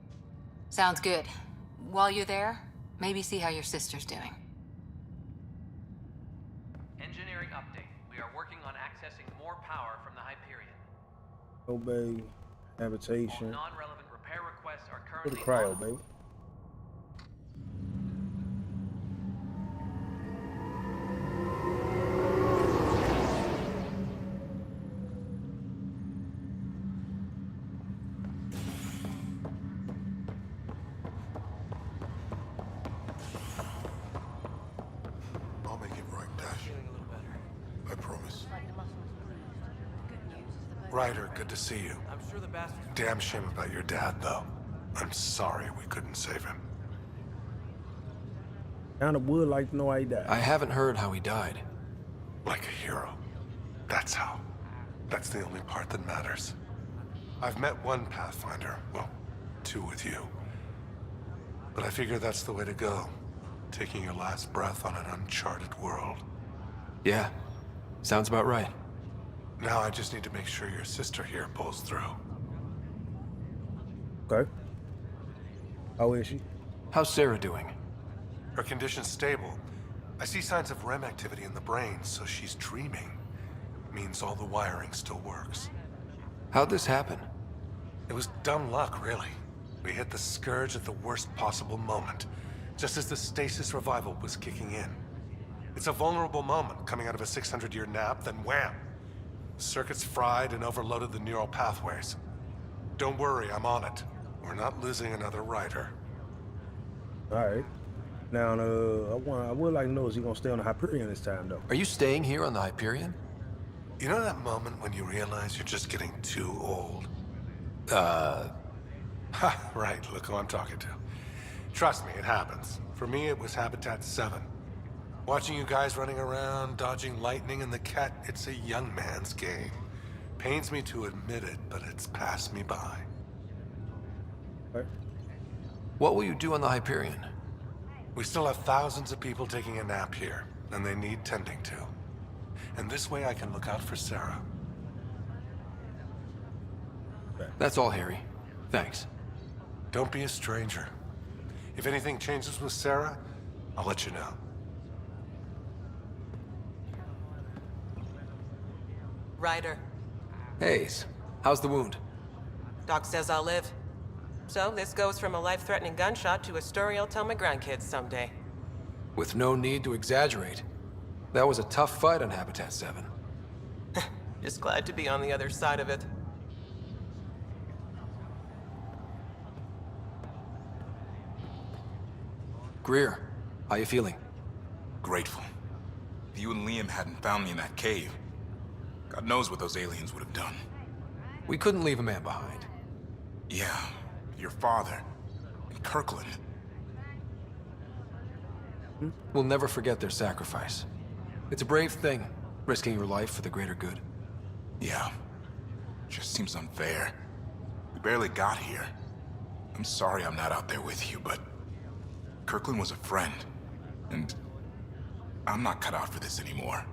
Sounds good. While you're there, maybe see how your sister's doing. Engineering update. We are working on accessing more power from the Hyperion. Obey, habitation. All non-relevant repair requests are Go to currently cryo, baby. I'll make it right, Dash. I promise. Ryder, good to see you. I'm sure the bastards. Damn shame about your dad, though. I'm sorry we couldn't save him. Kinda would like to know how he died. I haven't heard how he died. Like a hero. That's how. That's the only part that matters. I've met one Pathfinder. Well, two with you. But I figure that's the way to go. Taking your last breath on an uncharted world. Yeah. Sounds about right. Now I just need to make sure your sister here pulls through. Okay. How is she? How's Sarah doing? Her condition's stable. I see signs of REM activity in the brain, so she's dreaming. Means all the wiring still works. How'd this happen? It was dumb luck, really. We hit the Scourge at the worst possible moment, just as the stasis revival was kicking in. It's a vulnerable moment, coming out of a 600-year nap, then wham! The circuit's fried and overloaded the neural pathways. Don't worry, I'm on it. We're not losing another rider. Alright. Now, I would like to know, is he gonna stay on the Hyperion this time, though? Are you staying here on the Hyperion? You know that moment when you realize you're just getting too old? Ha, right, look who I'm talking to. Trust me, it happens. For me, it was Habitat 7. Watching you guys running around, dodging lightning and the cat, it's a young man's game. Pains me to admit it, but it's passed me by. What will you do on the Hyperion? We still have thousands of people taking a nap here, and they need tending to. And this way I can look out for Sarah. That's all, Harry. Thanks. Don't be a stranger. If anything changes with Sarah, I'll let you know. Ryder. Hayes, how's the wound? Doc says I'll live. So this goes from a life-threatening gunshot to a story I'll tell my grandkids someday. With no need to exaggerate. That was a tough fight on Habitat 7. Just glad to be on the other side of it. Greer, how you feeling? Grateful. If you and Liam hadn't found me in that cave, God knows what those aliens would have done. We couldn't leave a man behind. Yeah, your father. And Kirkland. We'll never forget their sacrifice. It's a brave thing, risking your life for the greater good. Yeah. Just seems unfair. We barely got here. I'm sorry I'm not out there with you, but Kirkland was a friend, and I'm not cut out for this anymore.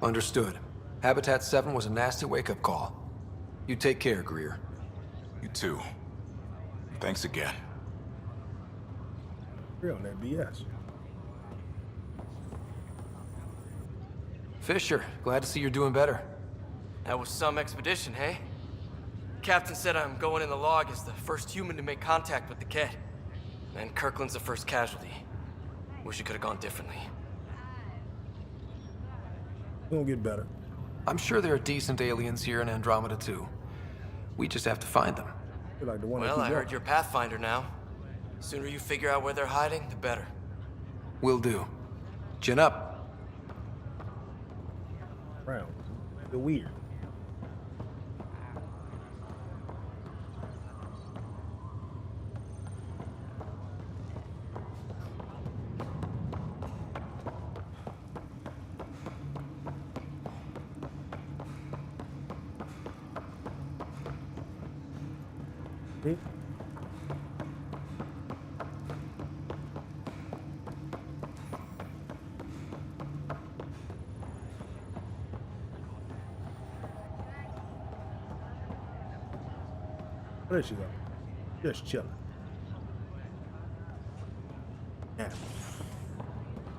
Understood. Habitat 7 was a nasty wake-up call. You take care, Greer. You too. Thanks again. Real, that BS. Fisher, glad to see you're doing better. That was some expedition, hey? Captain said I'm going in the log as the first human to make contact with the kid. And Kirkland's the first casualty. Wish it could have gone differently. Gonna get better. I'm sure there are decent aliens here in Andromeda too. We just have to find them. Like the one Well, I heard you're Pathfinder now. Sooner you figure out where they're hiding, the better. Will do. Chin up. Round. They're weird. See? There she go. Just chilling. Nap.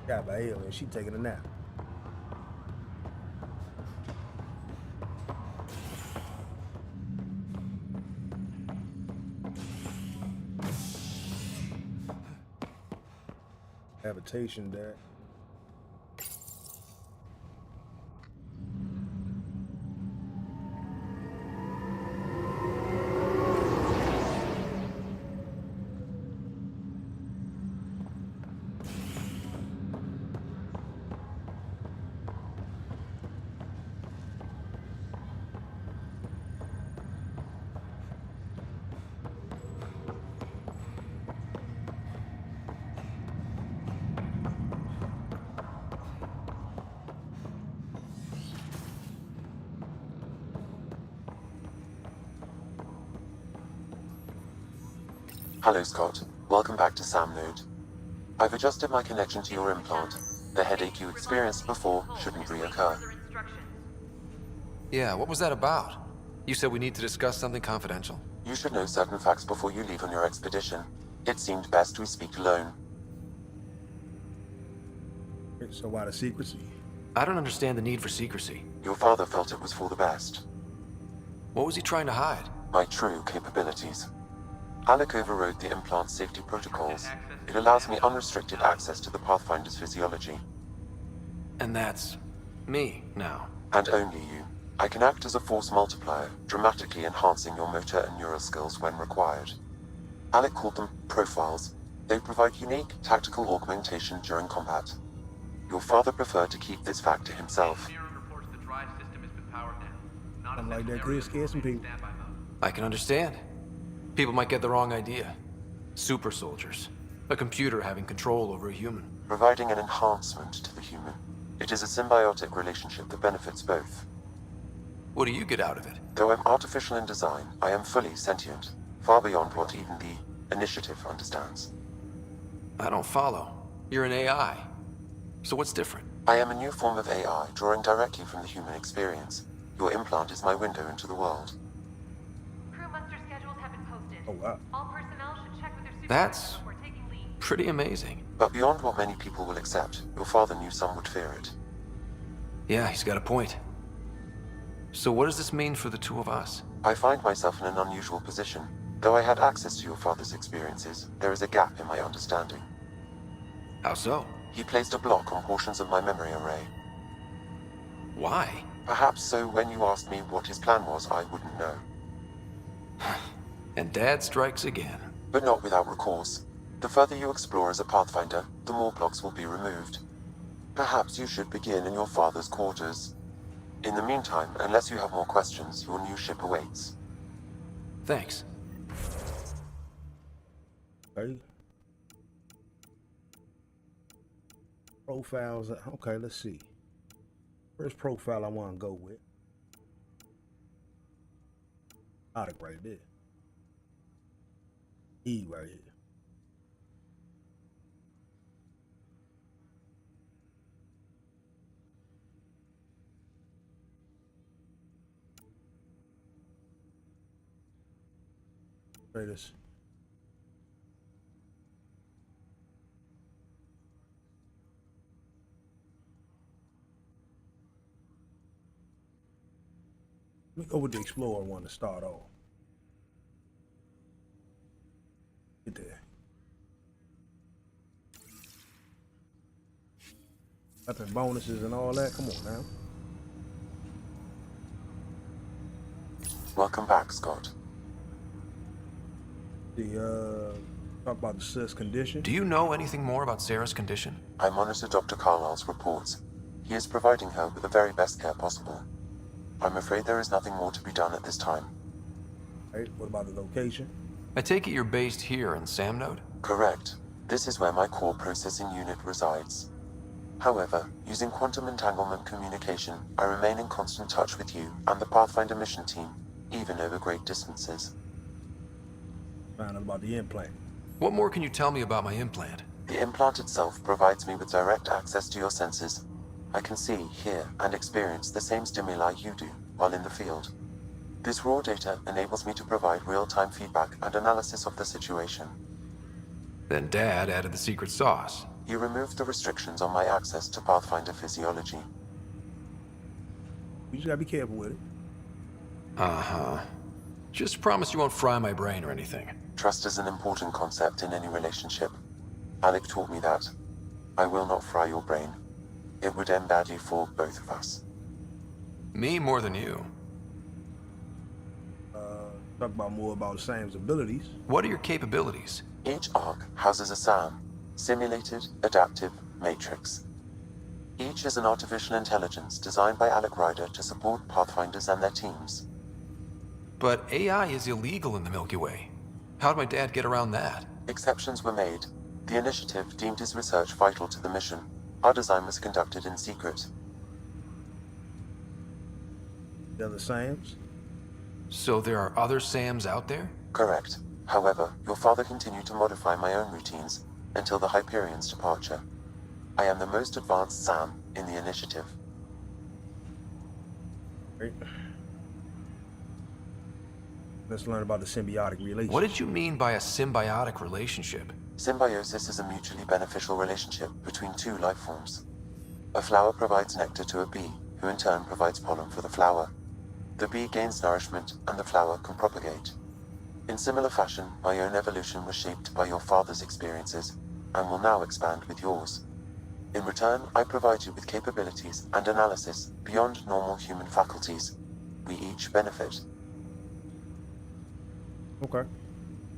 Got by alien. She taking a nap. Habitation deck. Hello, Scott. Welcome back to Sam Node. I've adjusted my connection to your implant. The headache you experienced before shouldn't reoccur. Yeah, what was that about? You said we need to discuss something confidential. You should know certain facts before you leave on your expedition. It seemed best we speak alone. So why the secrecy? I don't understand the need for secrecy. Your father felt it was for the best. What was he trying to hide? My true capabilities. Alec overrode the implant's safety protocols. It allows me unrestricted access to the Pathfinder's physiology. And that's me now. And only you. I can act as a force multiplier, dramatically enhancing your motor and neural skills when required. Alec called them profiles. They provide unique tactical augmentation during combat. Your father preferred to keep this fact to himself. Something like that could scare some people. I can understand. People might get the wrong idea. Super soldiers. A computer having control over a human. Providing an enhancement to the human. It is a symbiotic relationship that benefits both. What do you get out of it? Though I'm artificial in design, I am fully sentient, far beyond what even the Initiative understands. I don't follow. You're an AI. So what's different? I am a new form of AI, drawing directly from the human experience. Your implant is my window into the world. Crew muster schedules have been posted. Oh, wow. All personnel should check with their supervisors That's before taking leave. pretty amazing. But beyond what many people will accept, your father knew some would fear it. Yeah, he's got a point. So what does this mean for the two of us? I find myself in an unusual position. Though I had access to your father's experiences, there is a gap in my understanding. How so? He placed a block on portions of my memory array. Why? Perhaps so when you asked me what his plan was, I wouldn't know. And Dad strikes again. But not without recourse. The further you explore as a Pathfinder, the more blocks will be removed. Perhaps you should begin in your father's quarters. In the meantime, unless you have more questions, your new ship awaits. Thanks. Okay. Profiles. Okay, let's see. First profile I want to go with. Autoc right there. E right here. Try this. Let me go with the Explorer one to start off. Get there. Weapon bonuses and all that. Come on now. Welcome back, Scott. Talk about the sis condition. Do you know anything more about Sarah's condition? I monitor Dr. Carlisle's reports. He is providing her with the very best care possible. I'm afraid there is nothing more to be done at this time. Right, what about the location? I take it you're based here in Samnode? Correct. This is where my core processing unit resides. However, using quantum entanglement communication, I remain in constant touch with you and the Pathfinder mission team, even over great distances. Find out about the implant. What more can you tell me about my implant? The implant itself provides me with direct access to your senses. I can see, hear, and experience the same stimuli you do while in the field. This raw data enables me to provide real-time feedback and analysis of the situation. Then Dad added the secret sauce. You removed the restrictions on my access to Pathfinder physiology. You just gotta be careful with it. Uh-huh. Just promise you won't fry my brain or anything. Trust is an important concept in any relationship. Alec taught me that. I will not fry your brain. It would end badly for both of us. Me more than you. Talk about more about Sam's abilities. What are your capabilities? Each arc houses a SAM, Simulated Adaptive Matrix. Each is an artificial intelligence designed by Alec Ryder to support Pathfinders and their teams. But AI is illegal in the Milky Way. How'd my dad get around that? Exceptions were made. The Initiative deemed his research vital to the mission. Our design was conducted in secret. The other Sams? So there are other Sams out there? Correct. However, your father continued to modify my own routines until the Hyperion's departure. I am the most advanced Sam in the Initiative. Great. Let's learn about the symbiotic relationship. What did you mean by a symbiotic relationship? Symbiosis is a mutually beneficial relationship between two life forms. A flower provides nectar to a bee, who in turn provides pollen for the flower. The bee gains nourishment, and the flower can propagate. In similar fashion, my own evolution was shaped by your father's experiences, and will now expand with yours. In return, I provide you with capabilities and analysis beyond normal human faculties. We each benefit. Okay.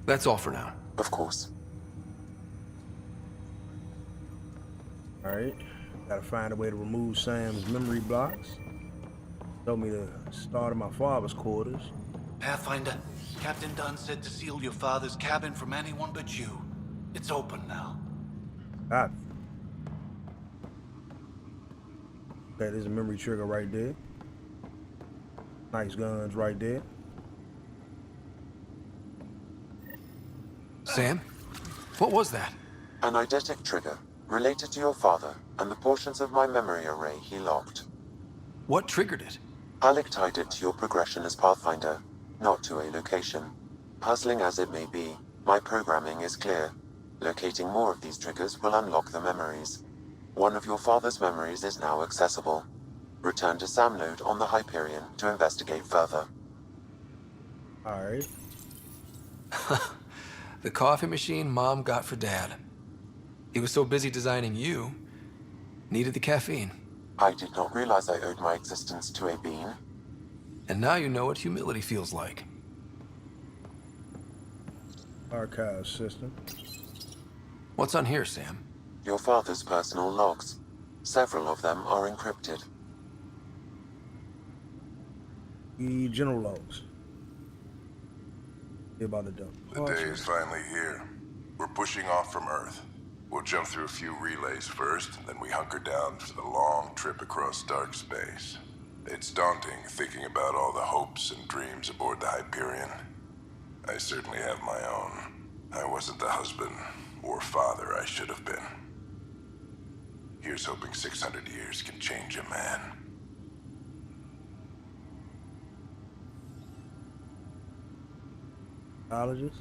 That's all for now. Of course. Alright. Gotta find a way to remove Sam's memory blocks. Told me to start in my father's quarters. Pathfinder, Captain Dunn said to seal your father's cabin from anyone but you. It's open now. Copy. Okay, there's a memory trigger right there. Nice guns right there. Sam? What was that? An eidetic trigger, related to your father, and the portions of my memory array he locked. What triggered it? Alec tied it to your progression as Pathfinder, not to a location. Puzzling as it may be, my programming is clear. Locating more of these triggers will unlock the memories. One of your father's memories is now accessible. Return to Sam node on the Hyperion to investigate further. Alright. The coffee machine Mom got for Dad. He was so busy designing you, needed the caffeine. I did not realize I owed my existence to a being. And now you know what humility feels like. Archive system. What's on here, Sam? Your father's personal logs. Several of them are encrypted. The general logs. About the dump. The day is finally here. We're pushing off from Earth. We'll jump through a few relays first, and then we hunker down for the long trip across dark space. It's daunting thinking about all the hopes and dreams aboard the Hyperion. I certainly have my own. I wasn't the husband or father I should have been. Here's hoping 600 years can change a man. Biologist.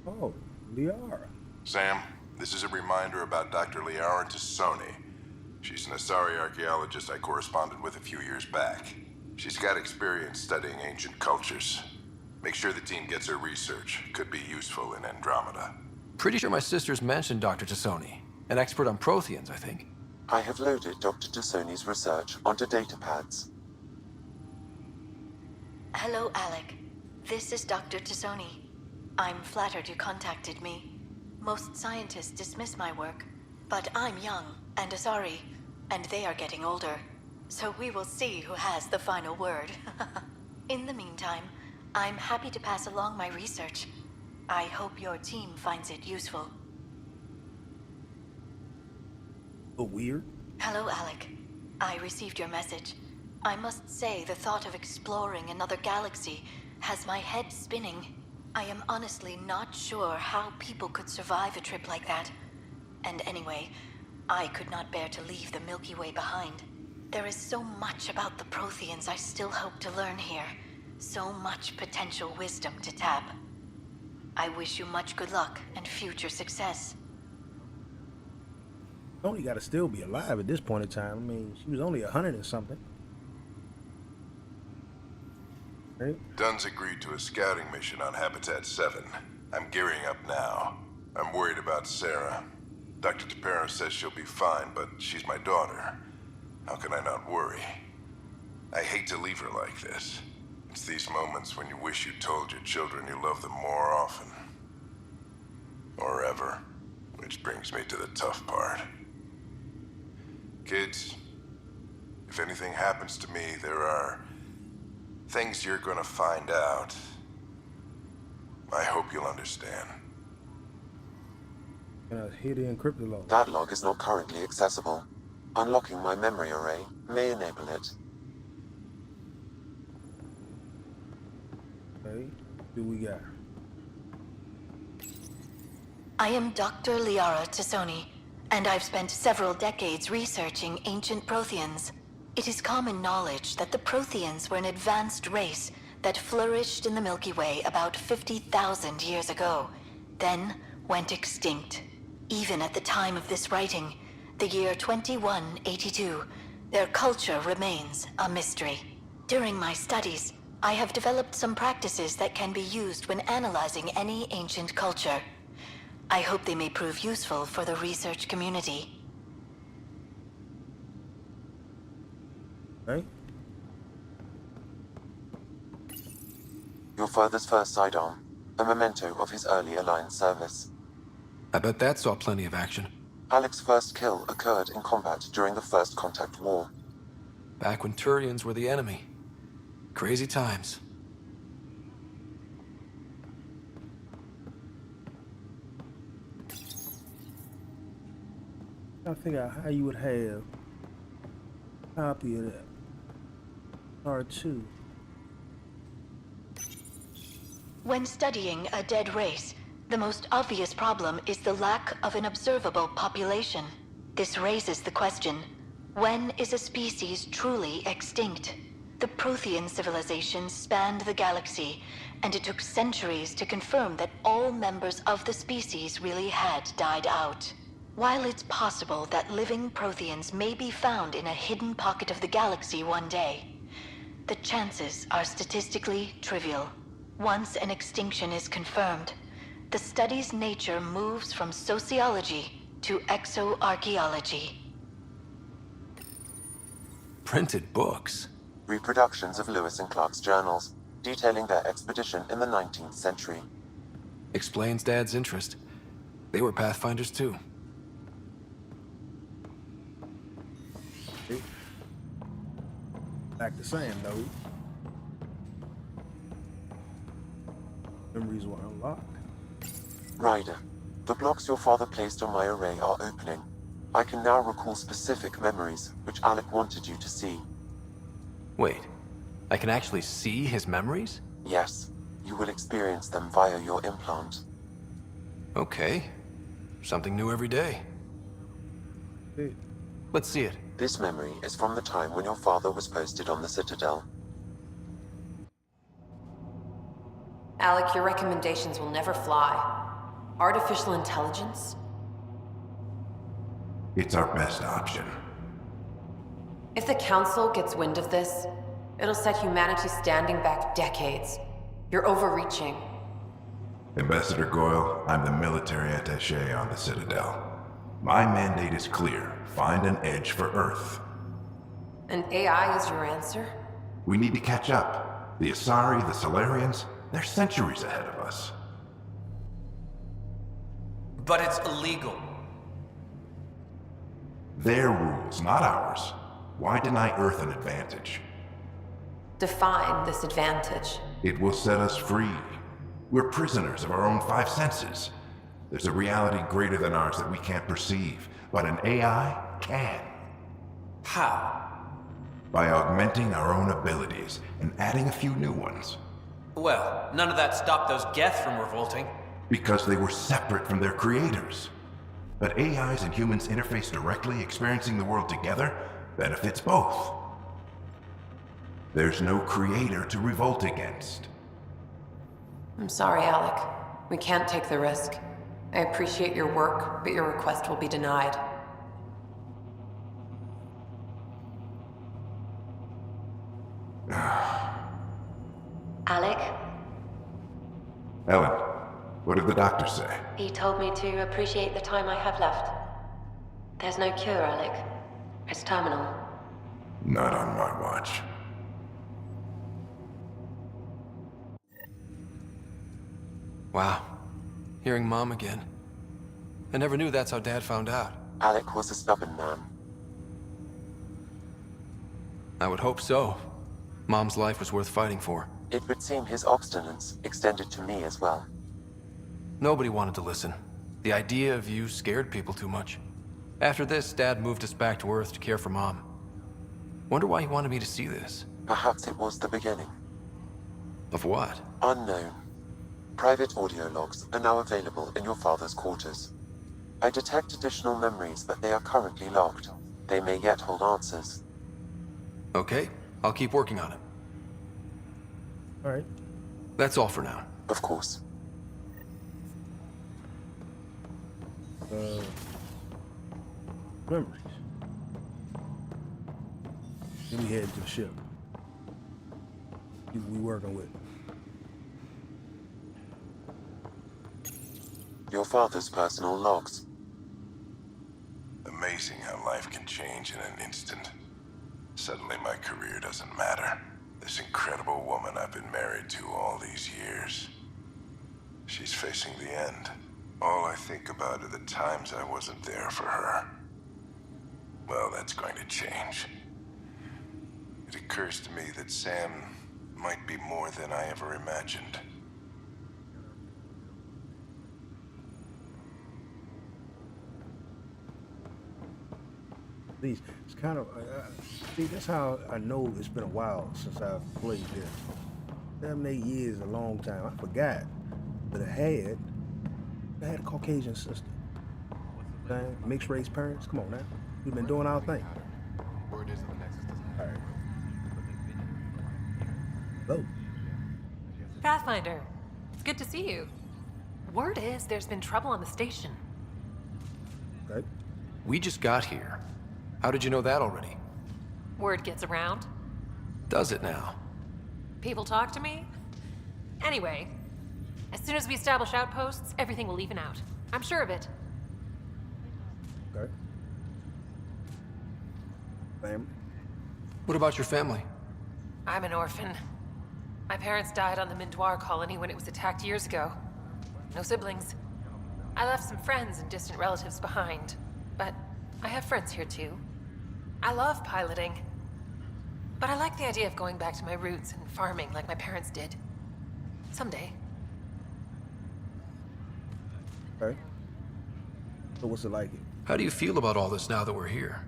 Oh, Liara. Sam, this is a reminder about Dr. Liara Tassoni. She's an Asari archaeologist I corresponded with a few years back. She's got experience studying ancient cultures. Make sure the team gets her research. Could be useful in Andromeda. Pretty sure my sisters mentioned Dr. Tassoni. An expert on Protheans, I think. I have loaded Dr. Tassoni's research onto data pads. Hello, Alec. This is Dr. Tassoni. I'm flattered you contacted me. Most scientists dismiss my work, but I'm young and Asari, and they are getting older. So we will see who has the final word. In the meantime, I'm happy to pass along my research. I hope your team finds it useful. Weird. Hello, Alec. I received your message. I must say the thought of exploring another galaxy has my head spinning. I am honestly not sure how people could survive a trip like that. And anyway, I could not bear to leave the Milky Way behind. There is so much about the Protheans I still hope to learn here. So much potential wisdom to tap. I wish you much good luck and future success. Only gotta still be alive at this point in time. I mean, she was only 100 and something. Right? Dunn's agreed to a scouting mission on Habitat 7. I'm gearing up now. I'm worried about Sarah. Dr. Tapero says she'll be fine, but she's my daughter. How can I not worry? I hate to leave her like this. It's these moments when you wish you told your children you love them more often. Or ever. Which brings me to the tough part. Kids, if anything happens to me, there are things you're gonna find out. I hope you'll understand. Hear the encrypted log. That log is not currently accessible. Unlocking my memory array may enable it. Okay, who we got? I am Dr. Liara Tassoni, and I've spent several decades researching ancient Protheans. It is common knowledge that the Protheans were an advanced race that flourished in the Milky Way about 50,000 years ago, then went extinct. Even at the time of this writing, the year 2182, their culture remains a mystery. During my studies, I have developed some practices that can be used when analyzing any ancient culture. I hope they may prove useful for the research community. Right? Your father's first sidearm, a memento of his early Alliance service. I bet that saw plenty of action. Alec's first kill occurred in combat during the First Contact War. Back when Turians were the enemy. Crazy times. I figure out how you would have a copy of that. R2. When studying a dead race, the most obvious problem is the lack of an observable population. This raises the question, when is a species truly extinct? The Prothean civilization spanned the galaxy, and it took centuries to confirm that all members of the species really had died out. While it's possible that living Protheans may be found in a hidden pocket of the galaxy one day, the chances are statistically trivial. Once an extinction is confirmed, the study's nature moves from sociology to exoarchaeology. Printed books? Reproductions of Lewis and Clark's journals, detailing their expedition in the 19th century. Explains Dad's interest. They were Pathfinders too. Back to saying though, memories were unlocked. Ryder, the blocks your father placed on my array are opening. I can now recall specific memories, which Alec wanted you to see. Wait, I can actually see his memories? Yes, you will experience them via your implant. Okay. Something new every day. Let's see it. This memory is from the time when your father was posted on the Citadel. Alec, your recommendations will never fly. Artificial intelligence? It's our best option. If the Council gets wind of this, it'll set humanity standing back decades. You're overreaching. Ambassador Goyle, I'm the military attaché on the Citadel. My mandate is clear. Find an edge for Earth. And AI is your answer? We need to catch up. The Asari, the Solarians, they're centuries ahead of us. But it's illegal. Their rules, not ours. Why deny Earth an advantage? Define this advantage. It will set us free. We're prisoners of our own five senses. There's a reality greater than ours that we can't perceive, but an AI can. How? By augmenting our own abilities and adding a few new ones. Well, none of that stopped those Geth from revolting. Because they were separate from their creators. But AIs and humans interface directly, experiencing the world together, benefits both. There's no creator to revolt against. I'm sorry, Alec. We can't take the risk. I appreciate your work, but your request will be denied. Alec? Ellen, what did the doctor say? He told me to appreciate the time I have left. There's no cure, Alec. It's terminal. Not on my watch. Wow. Hearing Mom again. I never knew that's how Dad found out. Alec was a stubborn man. I would hope so. Mom's life was worth fighting for. It would seem his obstinance extended to me as well. Nobody wanted to listen. The idea of you scared people too much. After this, Dad moved us back to Earth to care for Mom. Wonder why he wanted me to see this. Perhaps it was the beginning. Of what? Unknown. Private audio logs are now available in your father's quarters. I detect additional memories, but they are currently locked. They may yet hold answers. Okay, I'll keep working on it. All right. That's all for now. Of course. Memories. Then we head to the ship. Who we working with? Your father's personal logs. Amazing how life can change in an instant. Suddenly my career doesn't matter. This incredible woman I've been married to all these years. She's facing the end. All I think about are the times I wasn't there for her. Well, that's going to change. It occurs to me that Sam might be more than I ever imagined. These, it's kind of, see, that's how I know it's been a while since I've played this. 7, 8 years is a long time. I forgot. But I had a Caucasian sister. Man, mixed race parents. Come on now. We've been doing our thing. Word is the Nexus doesn't. All right. Hello. Pathfinder, it's good to see you. Word is there's been trouble on the station. Okay. We just got here. How did you know that already? Word gets around. Does it now? People talk to me. Anyway, as soon as we establish outposts, everything will even out. I'm sure of it. Okay. Family. What about your family? I'm an orphan. My parents died on the Mindoir colony when it was attacked years ago. No siblings. I left some friends and distant relatives behind, but I have friends here too. I love piloting, but I like the idea of going back to my roots and farming like my parents did. Someday. Okay. So what's it like? How do you feel about all this now that we're here?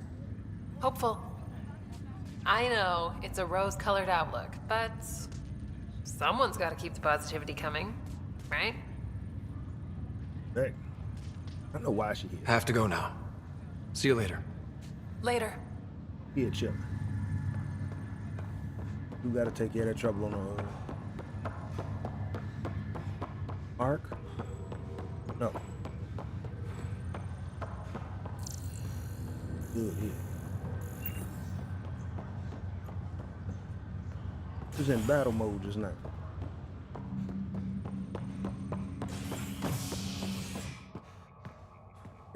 Hopeful. I know it's a rose-colored outlook, but someone's got to keep the positivity coming, right? Hey, I know why she here. Have to go now. See you later. Later. Here, Chip. You gotta take care of that trouble on the Mark? No. Good here. He's in battle mode just now.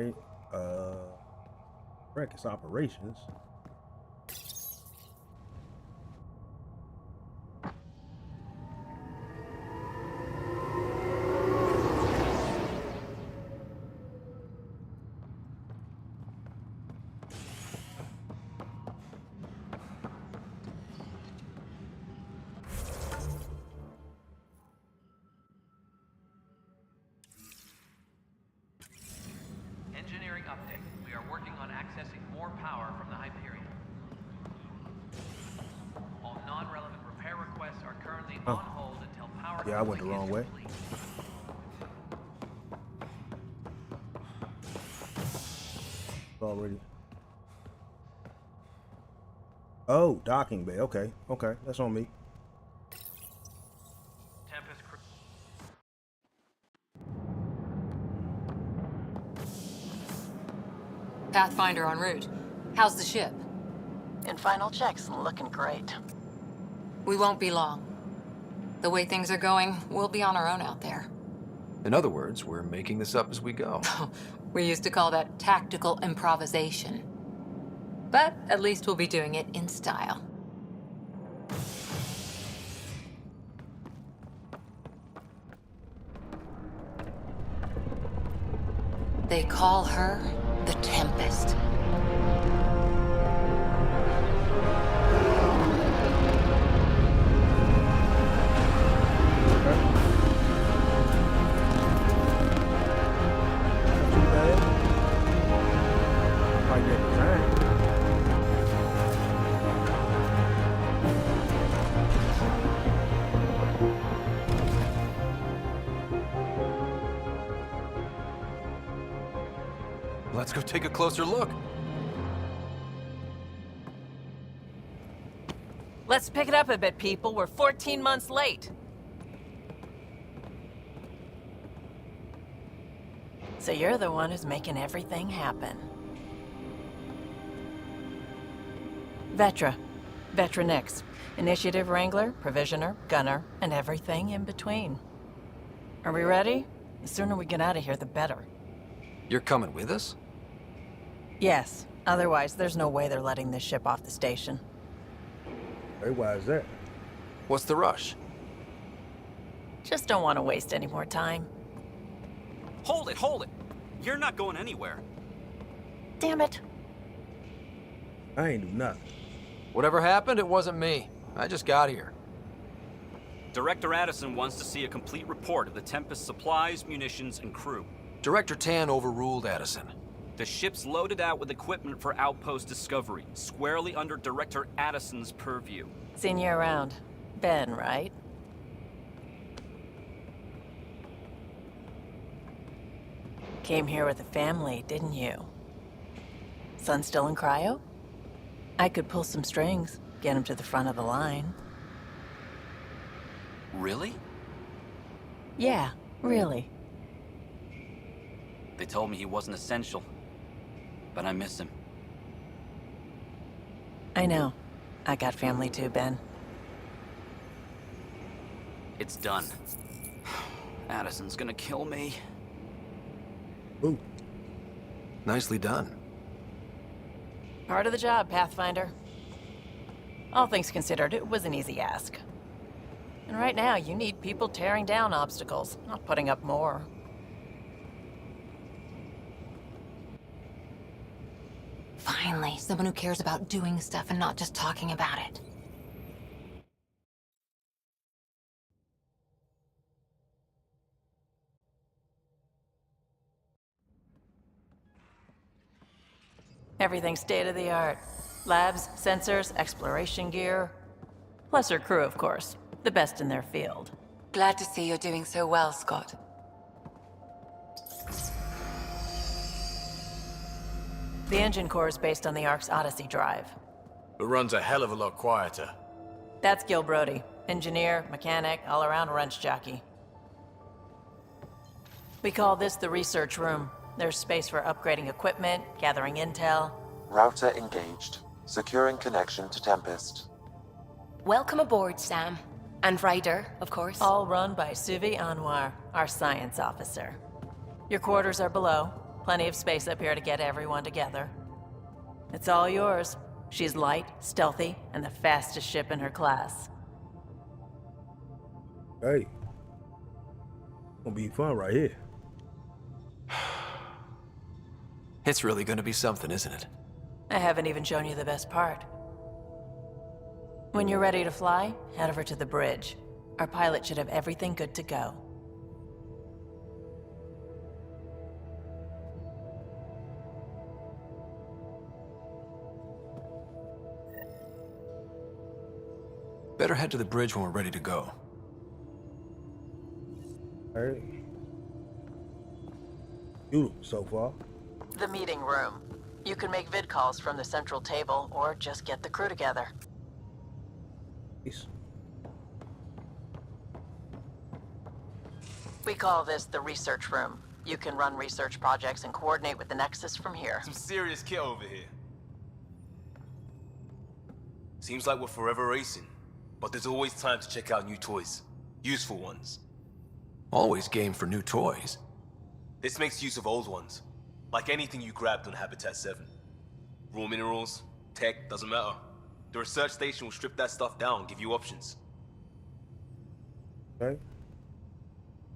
Okay, Records operations. Engineering update. We are working on accessing more power from the Hyperion. All non-relevant repair requests are currently on hold until power. Yeah, I went the wrong way. Already. Oh, docking bay. Okay, okay, that's on me. Tempest. Pathfinder en route. How's the ship? In final checks, looking great. We won't be long. The way things are going, we'll be on our own out there. In other words, we're making this up as we go. We used to call that tactical improvisation. But at least we'll be doing it in style. They call her the Tempest. Let's go take a closer look. Let's pick it up a bit, people. We're 14 months late. So you're the one who's making everything happen. Vetra. Vetra Nix. Initiative Wrangler, Provisioner, Gunner, and everything in between. Are we ready? The sooner we get out of here, the better. You're coming with us? Yes. Otherwise, there's no way they're letting this ship off the station. Hey, why is that? What's the rush? Just don't want to waste any more time. Hold it, hold it! You're not going anywhere. Damn it. I ain't do nothing. Whatever happened, it wasn't me. I just got here. Director Addison wants to see a complete report of the Tempest's supplies, munitions, and crew. Director Tan overruled Addison. The ship's loaded out with equipment for outpost discovery, squarely under Director Addison's purview. Seen you around. Ben, right? Came here with a family, didn't you? Son still in cryo? I could pull some strings, get him to the front of the line. Really? Yeah, really. They told me he wasn't essential, but I miss him. I know. I got family too, Ben. It's done. Addison's gonna kill me. Ooh. Nicely done. Part of the job, Pathfinder. All things considered, it was an easy ask. And right now, you need people tearing down obstacles, not putting up more. Finally, someone who cares about doing stuff and not just talking about it. Everything's state-of-the-art. Labs, sensors, exploration gear. Plus her crew, of course. The best in their field. Glad to see you're doing so well, Scott. The engine core is based on the Ark's Odyssey drive. It runs a hell of a lot quieter. That's Gil Brody. Engineer, mechanic, all-around wrench jockey. We call this the research room. There's space for upgrading equipment, gathering intel. Router engaged. Securing connection to Tempest. Welcome aboard, Sam. And Ryder, of course. All run by Suvi Anwar, our science officer. Your quarters are below. Plenty of space up here to get everyone together. It's all yours. She's light, stealthy, and the fastest ship in her class. Hey. Gonna be fun right here. It's really gonna be something, isn't it? I haven't even shown you the best part. When you're ready to fly, head over to the bridge. Our pilot should have everything good to go. Better head to the bridge when we're ready to go. All right. Beautiful so far. The meeting room. You can make vid calls from the central table, or just get the crew together. Peace. We call this the research room. You can run research projects and coordinate with the Nexus from here. Some serious kit over here. Seems like we're forever racing, but there's always time to check out new toys. Useful ones. Always game for new toys. This makes use of old ones. Like anything you grabbed on Habitat 7. Raw minerals, tech, doesn't matter. The research station will strip that stuff down and give you options. Okay.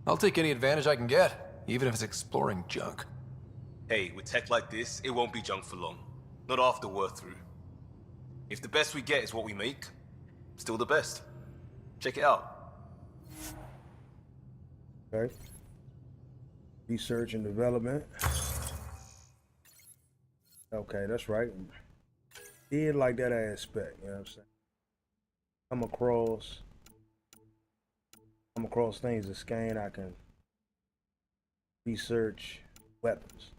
I'll take any advantage I can get, even if it's exploring junk. Hey, with tech like this, it won't be junk for long. Not after we're through. If the best we get is what we make, still the best. Check it out. Okay. Research and development. Okay, that's right. Did like that aspect, you know what I'm saying? Come across things to scan, I can research weapons.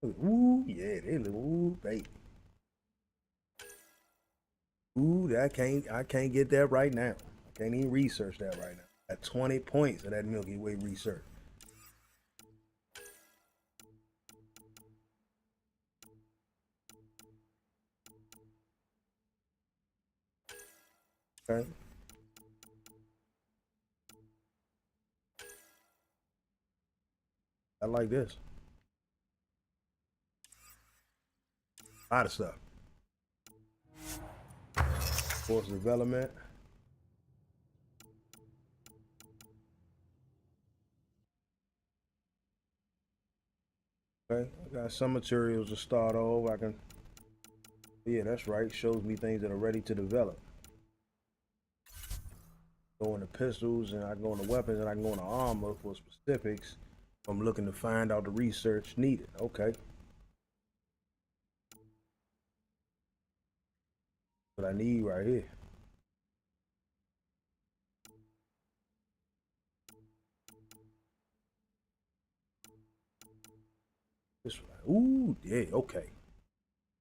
Ooh, yeah, they look, ooh, baby. Ooh, I can't get that right now. I can't even research that right now. At 20 points of that Milky Way research. Okay. I like this. A lot of stuff. Force development. Okay, I got some materials to start off. I can. Yeah, that's right. Shows me things that are ready to develop. Go into pistols, and I can go into weapons, and I can go into armor for specifics. I'm looking to find out the research needed. Okay. What I need right here. This one. Ooh, yeah, okay.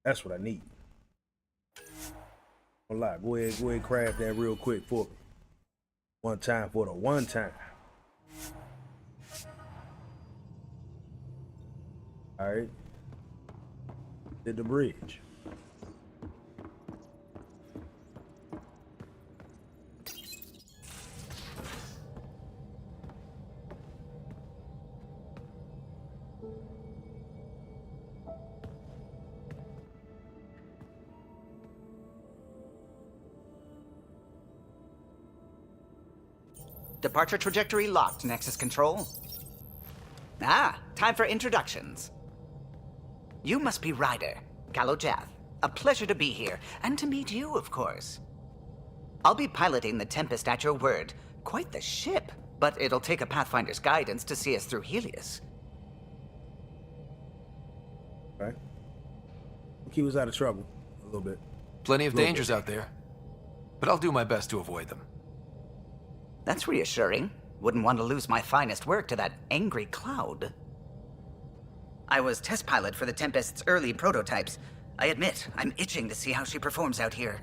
That's what I need. Don't lie. Go ahead, craft that real quick for me. One time for the one time. All right. Did the bridge. Departure trajectory locked, Nexus Control. Ah, time for introductions. You must be Ryder, Kalojath. A pleasure to be here, and to meet you, of course. I'll be piloting the Tempest at your word. Quite the ship, but it'll take a Pathfinder's guidance to see us through Helios. Right. Keep us out of trouble a little bit. Plenty of dangers out there, but I'll do my best to avoid them. That's reassuring. Wouldn't want to lose my finest work to that angry cloud. I was test pilot for the Tempest's early prototypes. I admit, I'm itching to see how she performs out here.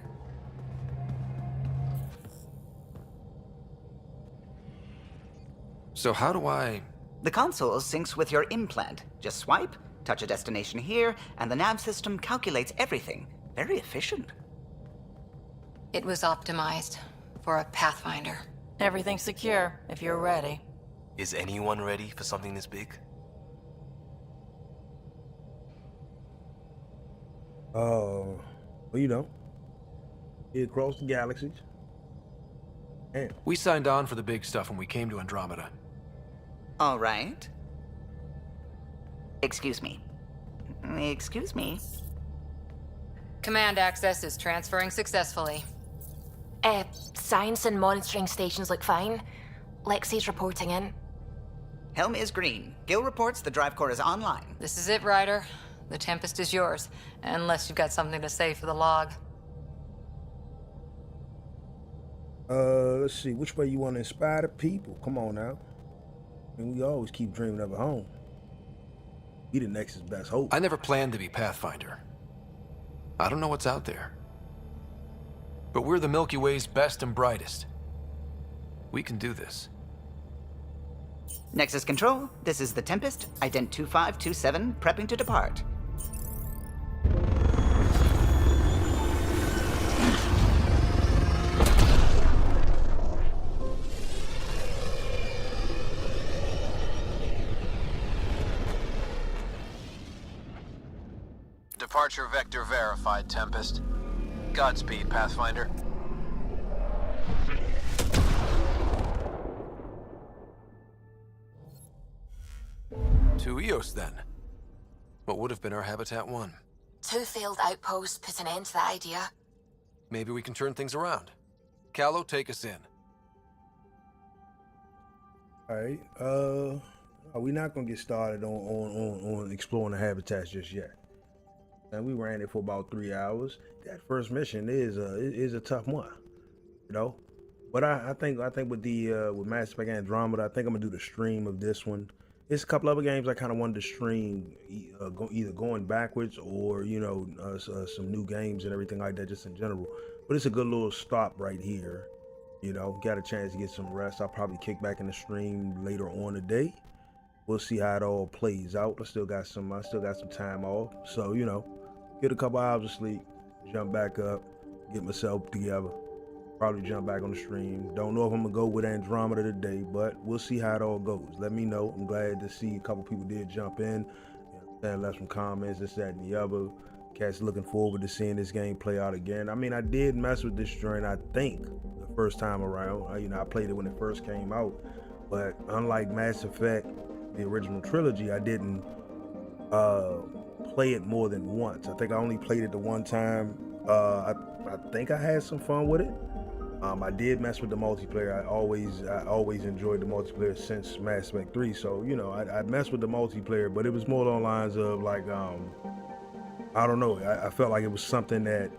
So how do I... The console syncs with your implant. Just swipe, touch a destination here, and the nav system calculates everything. Very efficient. It was optimized for a Pathfinder. Everything's secure, if you're ready. Is anyone ready for something this big? Well, you know, across the galaxies. Damn. We signed on for the big stuff when we came to Andromeda. All right. Excuse me. Excuse me. Command access is transferring successfully. Science and monitoring stations look fine. Lexi's reporting in. Helm is green. Gil reports the drive core is online. This is it, Ryder. The Tempest is yours, unless you've got something to say for the log. Let's see. Which way you want to inspire the people? Come on now. I mean, we always keep dreaming of a home. Be the Nexus' best hope. I never planned to be Pathfinder. I don't know what's out there. But we're the Milky Way's best and brightest. We can do this. Nexus Control, this is the Tempest, Ident 2527, prepping to depart. Departure vector verified, Tempest. Godspeed, Pathfinder. To Eos, then. What would have been our Habitat 1? 2 failed outposts put an end to that idea. Maybe we can turn things around. Calo, take us in. All right. We're not gonna get started on exploring the habitats just yet. And we ran it for about 3 hours. That first mission is a tough one, you know. But I think with the with Mass Effect Andromeda, I think I'm gonna do the stream of this one. There's a couple other games I kind of wanted to stream, either going backwards or some new games and everything like that, just in general. But it's a good little stop right here. You know, got a chance to get some rest. I'll probably kick back in the stream later on today. We'll see how it all plays out. I still got some time off, so get a couple hours of sleep, jump back up, get myself together, probably jump back on the stream. Don't know if I'm gonna go with Andromeda today, but we'll see how it all goes. Let me know. I'm glad to see a couple people did jump in, left some comments, this, that, and the other. Cats looking forward to seeing this game play out again. I mean, I did mess with this joint, I think, the first time around. I played it when it first came out, but unlike Mass Effect, the original trilogy, I didn't play it more than once. I think I only played it the one time. I think I had some fun with it. I did mess with the multiplayer. I always enjoyed the multiplayer since Mass Effect 3. So, you know, I messed with the multiplayer, but it was more along the lines of like, I don't know. I felt like it was something that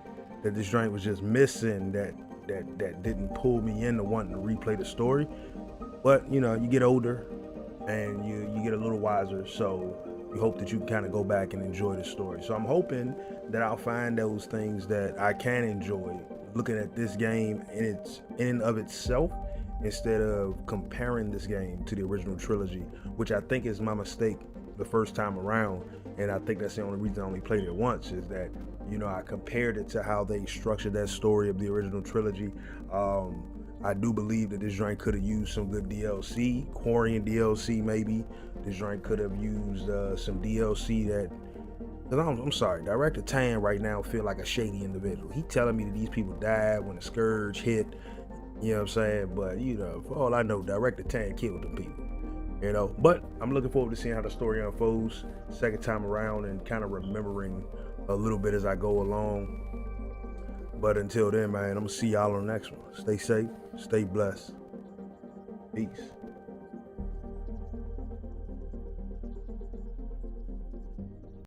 this joint was just missing that didn't pull me into wanting to replay the story. But, you know, you get older and you get a little wiser. So you hope that you can kind of go back and enjoy the story. So I'm hoping that I'll find those things that I can enjoy looking at this game in and of itself, instead of comparing this game to the original trilogy, which I think is my mistake the first time around. And I think that's the only reason I only played it once, is that, you know, I compared it to how they structured that story of the original trilogy. I do believe that this joint could have used some good DLC, Quarian DLC maybe. This joint could have used some DLC that, cause I'm sorry, Director Tan right now feel like a shady individual. He telling me that these people died when the Scourge hit, you know what I'm saying? But, you know, for all I know, Director Tan killed them people, you know? But I'm looking forward to seeing how the story unfolds second time around and kind of remembering a little bit as I go along. But until then, man, I'm gonna see y'all on the next one. Stay safe, stay blessed. Peace.